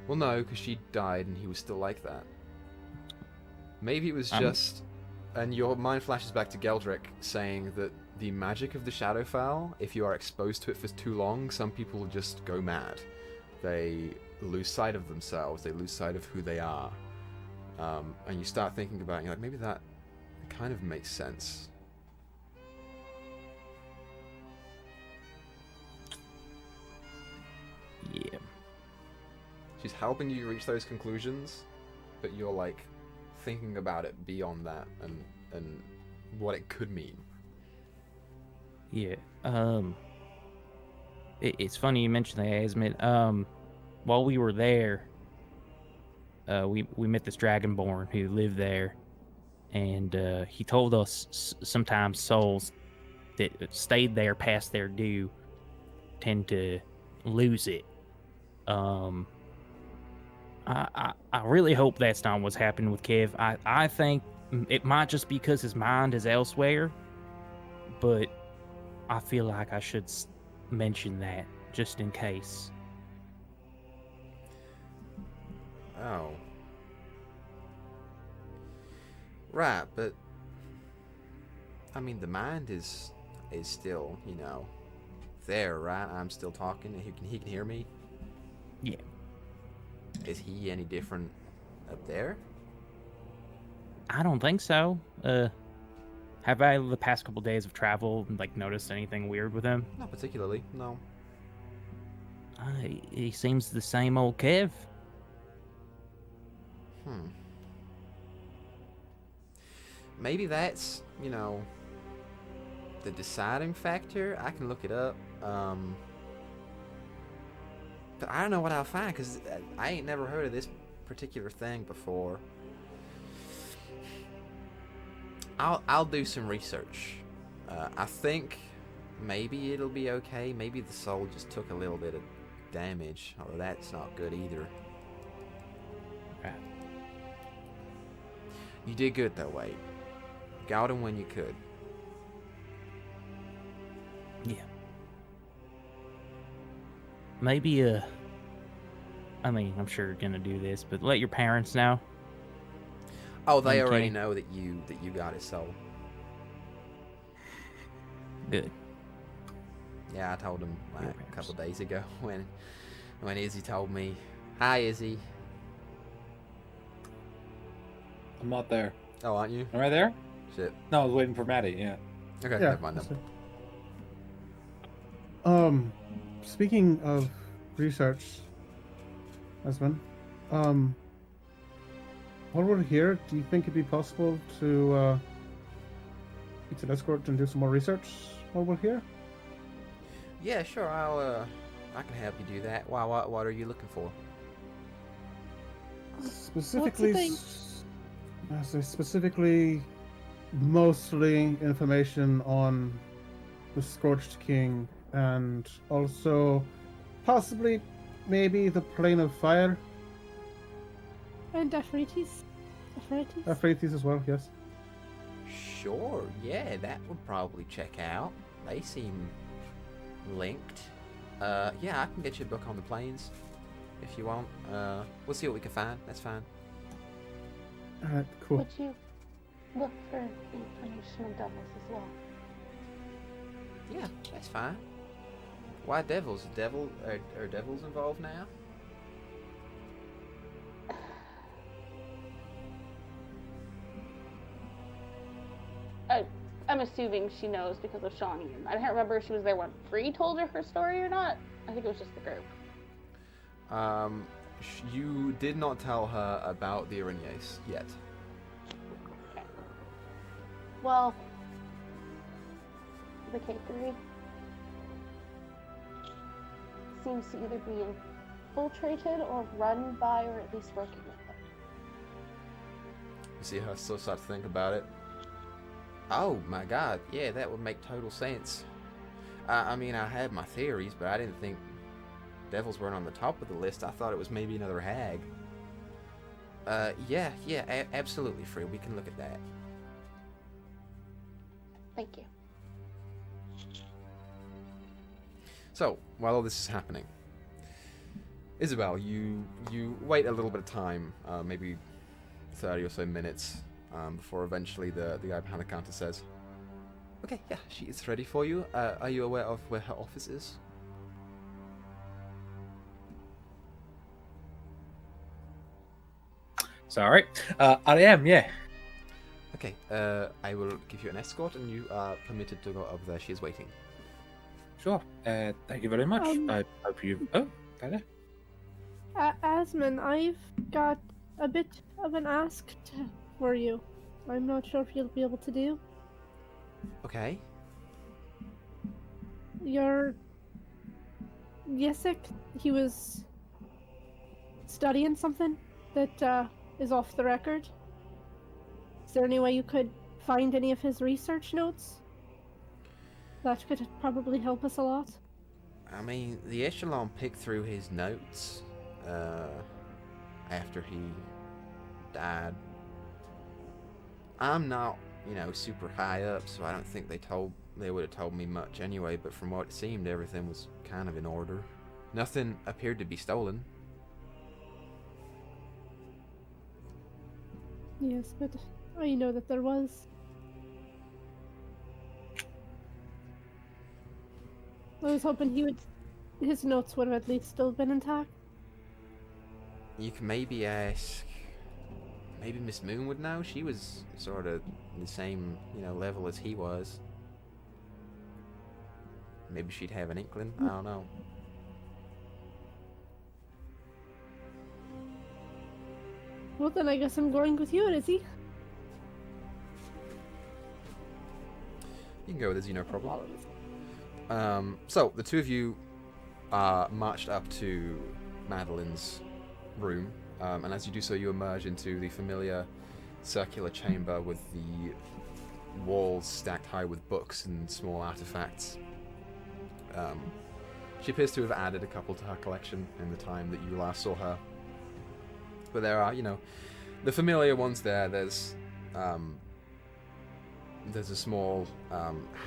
Well, no, because she died and he was still like that. Maybe it was just... And your mind flashes back to Geldrick saying that the magic of the Shadowfell, if you are exposed to it for too long, some people just go mad. They lose sight of themselves. They lose sight of who they are. And you start thinking about it, you're like, maybe that kind of makes sense. Yeah. She's helping you reach those conclusions, but you're like thinking about it beyond that and what it could mean. Yeah. It's funny you mentioned that, Asmid. While we were there, we met this Dragonborn who lived there, and he told us sometimes souls that stayed there past their due tend to lose it. I really hope that's not what's happening with Kev. I think it might just be because his mind is elsewhere, but I feel like I should mention that just in case. Oh. Right, but I mean the mind is still, you know, there, right? I'm still talking. He can hear me. Yeah. Is he any different up there? I don't think so. Have I, the past couple days of travel, like, noticed anything weird with him? Not particularly, no. He seems the same old Kev. Maybe that's, you know, the deciding factor. I can look it up. But I don't know what I'll find, because I ain't never heard of this particular thing before. I'll do some research. I think maybe it'll be okay. Maybe the soul just took a little bit of damage, or that's not good either. Right. You did good though, Wade. Got him when you could. Yeah. Maybe, I mean, I'm sure you're gonna do this, but let your parents know. Oh, they Okay. already know that you got his soul. Good. Yeah, I told him like Your a parents. couple days ago when Izzy told me. Hi, Izzy. I'm not there. Oh, aren't you? Am I there? Shit. No, I was waiting for Maddie, yeah. Okay, Yeah. never mind then. Speaking of research, husband, while we're here, do you think it'd be possible to get an escort and do some more research while we're here? Yeah, sure. I can help you do that. Why? What are you looking for? Specifically, thing? I say specifically, mostly information on the Scorched King, and also possibly maybe the Plane of Fire. And Aphrates. Aphrates as well, yes. Sure. Yeah, that would probably check out. They seem linked. Yeah, I can get you a book on the planes if you want. We'll see what we can find. That's fine. Alright, cool. Would you look for the information on devils as well? Yeah, that's fine. Why devils? Are devils involved now? I'm assuming she knows because of Shawnee. I can't remember if she was there when Bree told her story or not. I think it was just the group. You did not tell her about the Irenaeus yet. Okay. Well, the K3 seems to either be infiltrated or run by, or at least working with them. You see her still start to think about it. Oh my god, yeah, that would make total sense. I mean, I had my theories, but I didn't think devils weren't on the top of the list. I thought it was maybe another hag. Yeah, absolutely, Free. We can look at that. Thank you. So, while all this is happening, Isabel, you wait a little bit of time, maybe 30 or so minutes, before eventually the guy behind the counter says, "Okay, yeah, she is ready for you. Are you aware of where her office is?" Sorry. I am, yeah. Okay, I will give you an escort, and you are permitted to go over there. She is waiting. Sure. Thank you very much. I hope you... Oh, hello. Asmon, I've got a bit of an ask for you. I'm not sure if you'll be able to do. Okay. Your Yesek, he was studying something that is off the record. Is there any way you could find any of his research notes? That could probably help us a lot. I mean, the Echelon picked through his notes after he died. I'm not, super high up, so I don't think they would have told me much anyway, but from what it seemed, everything was kind of in order. Nothing appeared to be stolen. Yes, but I know that there was. I was hoping his notes would have at least still been intact. You can maybe ask, maybe Miss Moon would know. She was sort of the same, level as he was. Maybe she'd have an inkling. I don't know. Well, then I guess I'm going with you, Izzy. You can go with Izzy, no problem. So, the two of you marched up to Madeline's room, and as you do so, you emerge into the familiar circular chamber with the walls stacked high with books and small artifacts. She appears to have added a couple to her collection in the time that you last saw her. But there are, the familiar ones there. There's a small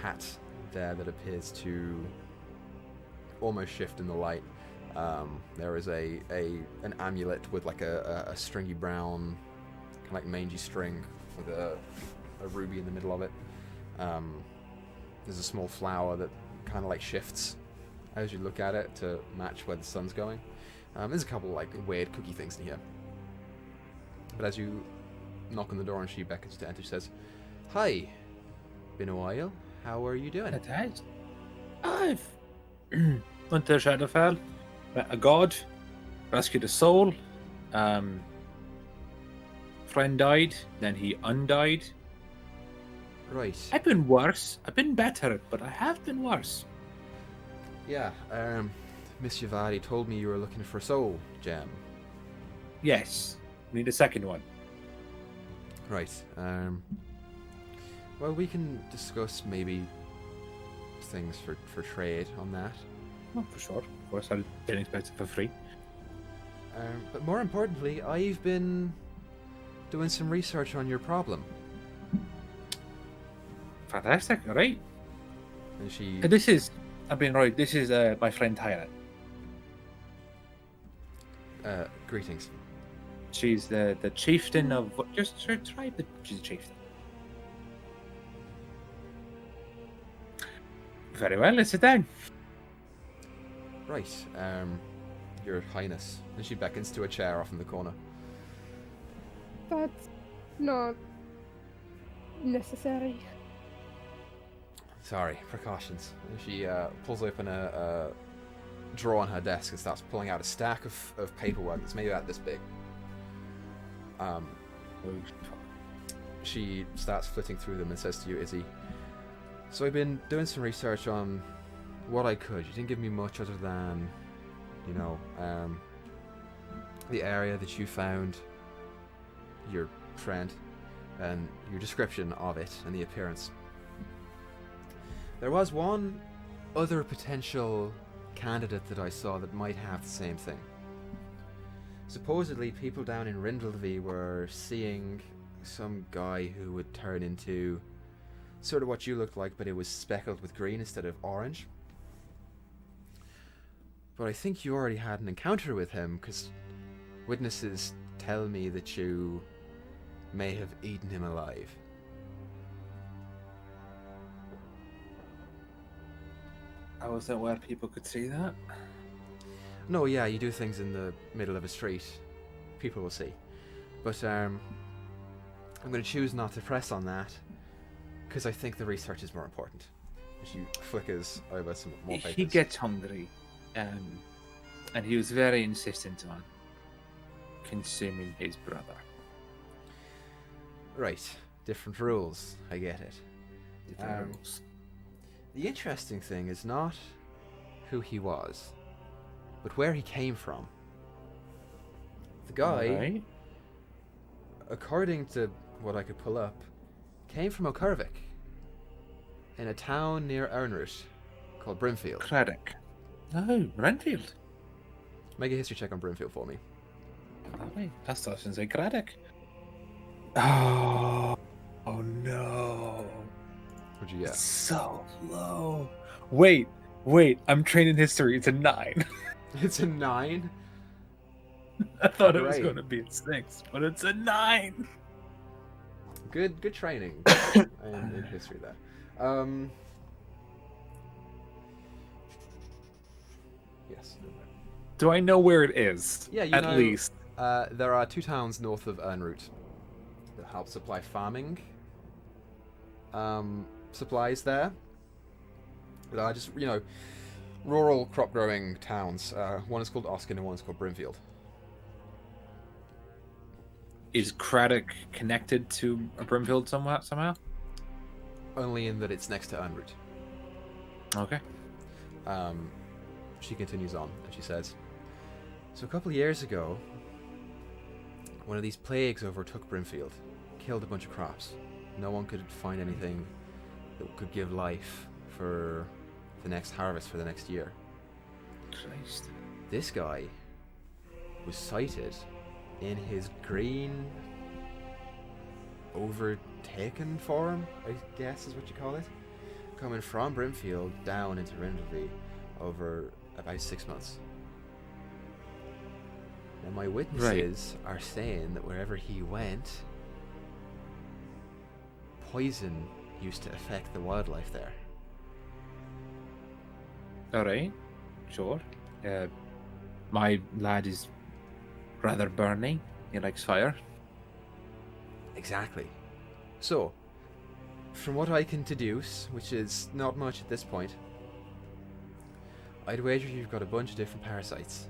hat there that appears to almost shift in the light. There is an amulet with like a stringy brown, kind of like mangy string with a ruby in the middle of it. There's a small flower that kind of like shifts as you look at it to match where the sun's going. There's a couple like weird cookie things in here. But as you knock on the door and she beckons to enter, she says, "Hi, been a while. How are you doing?" It has. I've went to Shadowfell, met a god, rescued a soul. Friend died, then he undied. Right. I've been worse. I've been better, but I have been worse. Yeah, Miss Yavari told me you were looking for a soul gem. Yes. Need a second one. Right. Well, we can discuss maybe things for trade on that. Oh, for sure. Of course, I didn't expect it for free. But more importantly, I've been doing some research on your problem. Fantastic. All right. And she... This is my friend Tyra. Greetings. She's the chieftain of what? Just her tribe. She's a chieftain. Very well. Let's sit down. Right. Your Highness. And she beckons to a chair off in the corner. That's not necessary. Sorry, precautions. And she pulls open a drawer on her desk and starts pulling out a stack of paperwork that's maybe about this big. She starts flitting through them and says to you, Izzy, so I've been doing some research on what I could. You didn't give me much other than, you know, the area that you found your friend and your description of it and the appearance. There was one other potential candidate that I saw that might have the same thing. Supposedly, people down in Rindleby were seeing some guy who would turn into sort of what you looked like, but it was speckled with green instead of orange. But I think you already had an encounter with him, because witnesses tell me that you may have eaten him alive. I wasn't aware people could see that. No, yeah, you do things in the middle of a street. People will see. But I'm going to choose not to press on that, because I think the research is more important. She flickers over some more papers. He gets hungry, and he was very insistent on consuming his brother. Right. Different rules. I get it. Different rules. The interesting thing is not who he was, but where he came from. The guy, Right. according to what I could pull up, came from Okurvik, in a town near Ernroot called Brimfield. Craddock. Oh, Renfield. Make a history check on Brimfield for me. Lovely. That's what I was going to say, Craddock. Oh no. What'd you get? It's so low. Wait. I'm trained in history. It's a 9. It's a 9? I thought it was Great. going to be a 6, but it's a 9. Good training in history there. Yes. Do I know where it is? Yeah, you At know, least. there are 2 towns north of Ernroot that help supply farming supplies there. That are just, you know, rural crop growing towns. One is called Oskin and one is called Brimfield. Is Craddock connected to Brimfield somehow? Only in that it's next to Ernroot. Okay. She continues on and she says, so a couple of years ago, one of these plagues overtook Brimfield, killed a bunch of crops. No one could find anything that could give life for the next harvest for the next year. Christ. This guy was sighted in his green overtaken form, I guess is what you call it, coming from Brimfield down into Rindleby over about 6 months. Now my witnesses are saying that wherever he went, poison used to affect the wildlife there. Alright. Sure. My lad is rather burning. He likes fire. Exactly. So, from what I can deduce, which is not much at this point, I'd wager you've got a bunch of different parasites.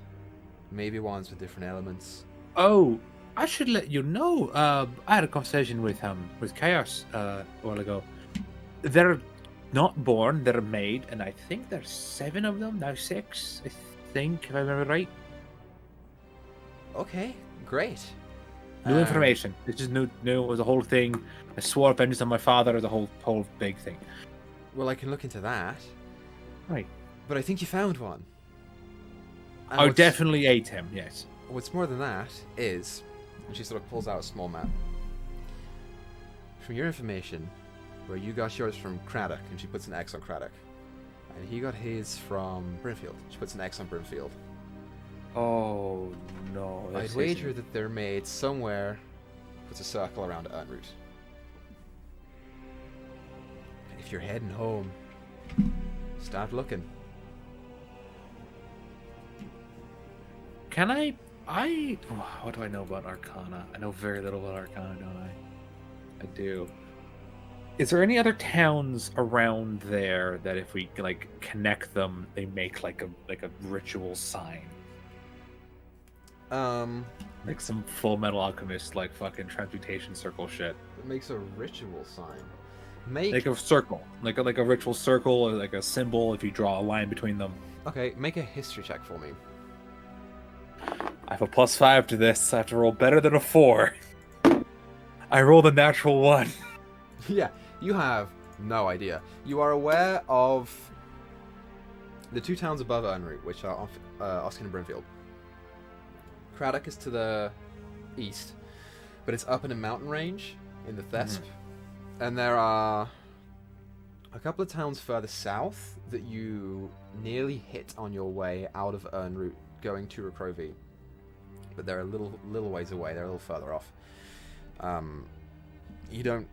Maybe ones with different elements. Oh, I should let you know. I had a conversation with Chaos a while ago. They're not born, they're made, and I think there's 7 of them, now 6, I think, if I remember right. Okay, great. New information. This is new. It was a whole thing. I swore vengeance on my father. It was a whole big thing. Well, I can look into that. Right. But I think you found one. And I what's- definitely ate him, yes. What's more than that is, and she sort of pulls out a small map. From your information, where you got yours from Craddock, and she puts an X on Craddock, and he got his from Brimfield. She puts an X on Brimfield. Oh, no. I'd wager that they're made somewhere, puts a circle around Ernroot. If you're heading home, start looking. Can what do I know about Arcana? I know very little about Arcana, don't I? I do. Is there any other towns around there that if we like connect them, they make like a ritual sign? Like some Full Metal Alchemist like fucking transmutation circle shit. It makes a ritual sign. Make Like a circle, like a ritual circle, or like a symbol. If you draw a line between them. Okay, make a history check for me. I have a +5 to this. I have to roll better than a 4. I rolled a natural 1. Yeah, you have no idea. You are aware of the 2 towns above Ernroot, which are Oskin and Brimfield. Craddock is to the east, but it's up in a mountain range in the Thesp. And there are a couple of towns further south that you nearly hit on your way out of Ernroot going to Recrovi. But they're a little ways away, they're a little further off. You don't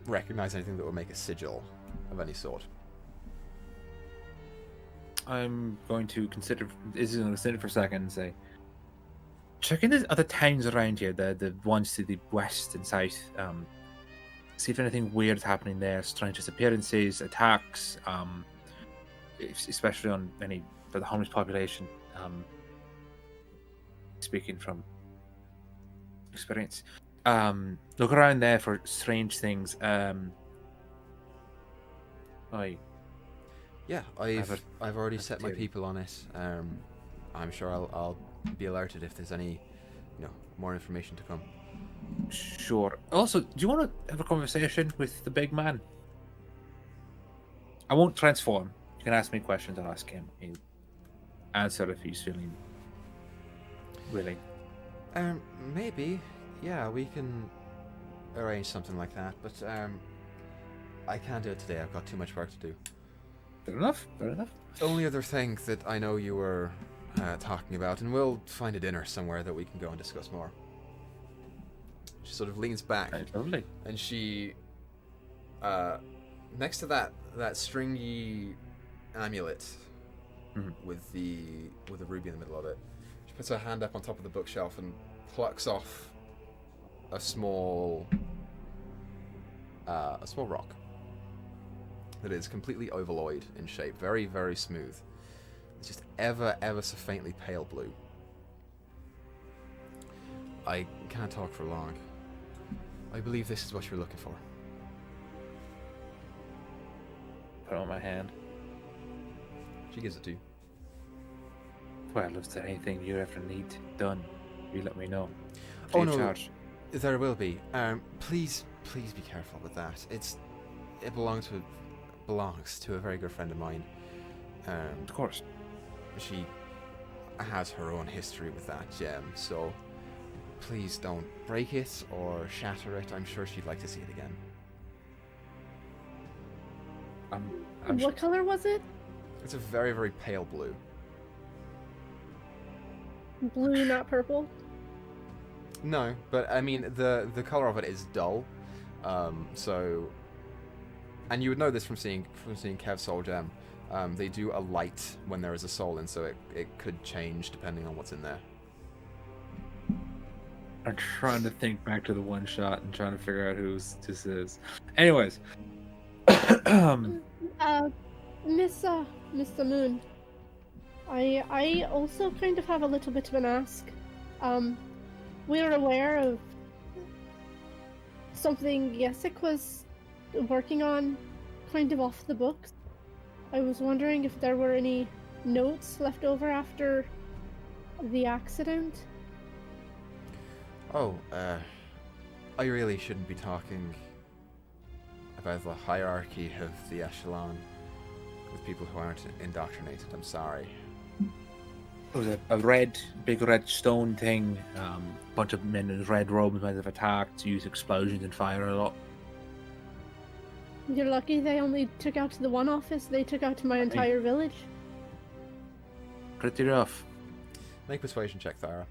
recognize anything that would make a sigil of any sort. I'm going to consider for a second and say, check in the other towns around here, the ones to the west and south. See if anything weird is happening there. Strange disappearances, attacks, especially on for the homeless population. Speaking from experience, look around there for strange things. Yeah, I've already set my people on it. I'm sure I'll be alerted if there's any, more information to come. Sure. Also, do you want to have a conversation with the big man? I won't transform. You can ask me questions. I'll ask him. He'll answer if he's feeling willing. Maybe. Yeah, we can arrange something like that. But I can't do it today. I've got too much work to do. Fair enough. Only other thing that I know you were talking about, and we'll find a dinner somewhere that we can go and discuss more. She sort of leans back, Lovely. and she, next to that stringy amulet with the ruby in the middle of it, she puts her hand up on top of the bookshelf and plucks off a small rock that is completely ovalloid in shape, very, very smooth. It's just ever so faintly pale blue. I can't talk for long. I believe this is what you're looking for. Put it on my hand. She gives it to you. Well, if there's anything you ever need done, you let me know. Oh, Free no. of charge. There will be. Please be careful with that. It belongs to a very good friend of mine. Of course. She has her own history with that gem, so please don't break it or shatter it. I'm sure she'd like to see it again. What color was it? It's a very, very pale blue. Blue, not purple. No, but I mean the color of it is dull. So, and you would know this from seeing Kev's Soul Gem. They do a light when there is a soul in, so it could change depending on what's in there. I'm trying to think back to the one shot and trying to figure out whose this is. Anyways. Mr. Moon. I also kind of have a little bit of an ask. We're aware of something Yesik was working on kind of off the books. I was wondering if there were any notes left over after the accident. Oh, I really shouldn't be talking about the hierarchy of the echelon with people who aren't indoctrinated. I'm sorry. It was a big red stone thing. Bunch of men in red robes might have attacked, used explosions and fire a lot. You're lucky they only took out to the one office. They took out to my entire village. Pretty rough. Make persuasion check, Thyra.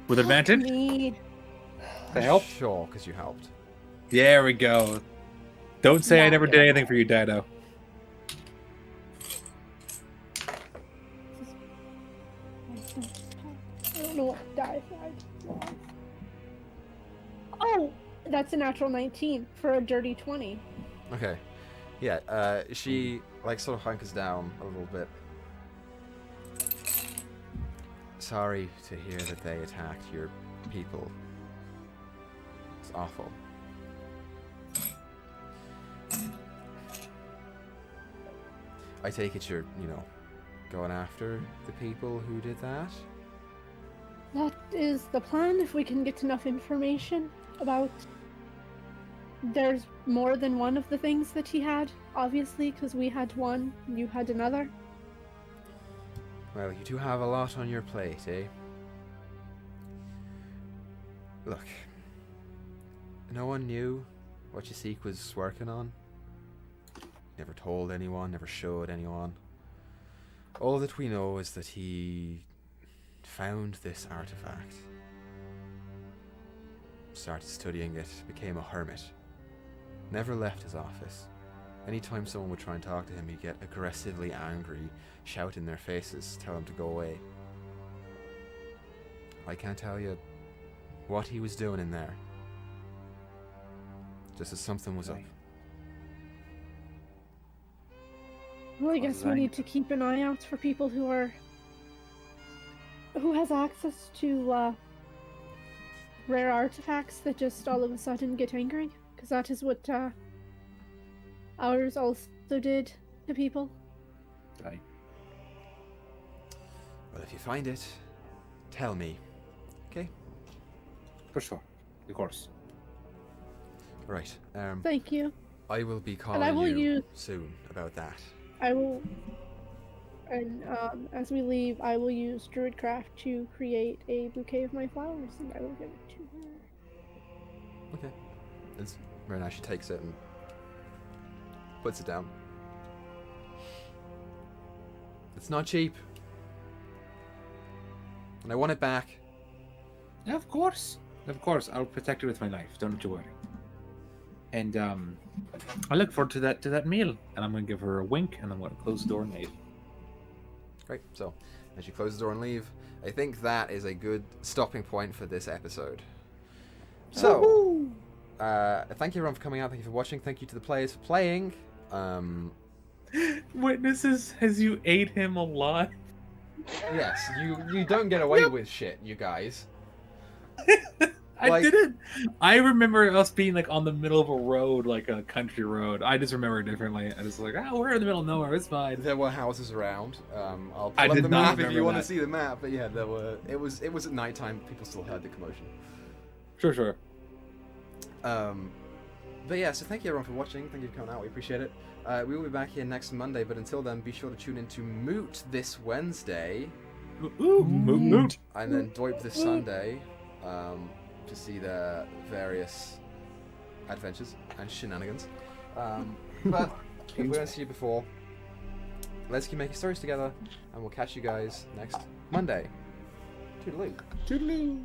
With advantage? Me. To help? Sure, because you helped. There we go. Don't say I Yeah, never yeah. did anything for you, Dyto. I don't know what die side was. Oh, That's a natural 19 for a dirty 20. Okay. Yeah, she, like, sort of hunkers down a little bit. Sorry to hear that they attacked your people. It's awful. I take it you're, going after the people who did that? That is the plan if we can get enough information about... There's more than one of the things that he had, obviously, because we had one, you had another. Well, you do have a lot on your plate, eh? Look, no one knew what Yaseek was working on. Never told anyone, never showed anyone. All that we know is that he found this artifact, started studying it, became a hermit, never left his office. Anytime someone would try and talk to him, he'd get aggressively angry, shout in their faces, tell them to go away. I can't tell you what he was doing in there. Just as something was up. Well, I guess we need to keep an eye out for people who has access to rare artifacts that just all of a sudden get angry, because that is what ours also did to people. Aye. Well, if you find it, tell me. Okay? For sure. Of course. Right. Thank you. I will be And I will calling you use- soon about that. I will, and as we leave, I will use Druidcraft to create a bouquet of my flowers, and I will give it to her. Okay. It's very nice. She takes it and puts it down. It's not cheap. And I want it back. Yeah, of course. Of course, I'll protect it with my life. Don't you worry. And I look forward to that meal. And I'm gonna give her a wink, and I'm gonna close the door and leave. Great. So, as you close the door and leave, I think that is a good stopping point for this episode. So, thank you everyone for coming out. Thank you for watching. Thank you to the players for playing. Witnesses as you ate him alive. Yes, you don't get away with shit, you guys. I didn't. I remember us being like on the middle of a road, like a country road. I just remember it differently. I was like, we're in the middle of nowhere. It's fine. There were houses around. I'll I pull up did the not map if remember you want to that. see the map. But yeah, there were. It was at nighttime. People still heard the commotion. Sure. But yeah, so thank you everyone for watching. Thank you for coming out. We appreciate it. We will be back here next Monday. But until then, be sure to tune in to Moot this Wednesday. Moot. And then Doip this Sunday. To see their various adventures and shenanigans. But if we don't see you before, let's keep making stories together, and we'll catch you guys next Monday. Toodaloo. Toodaloo.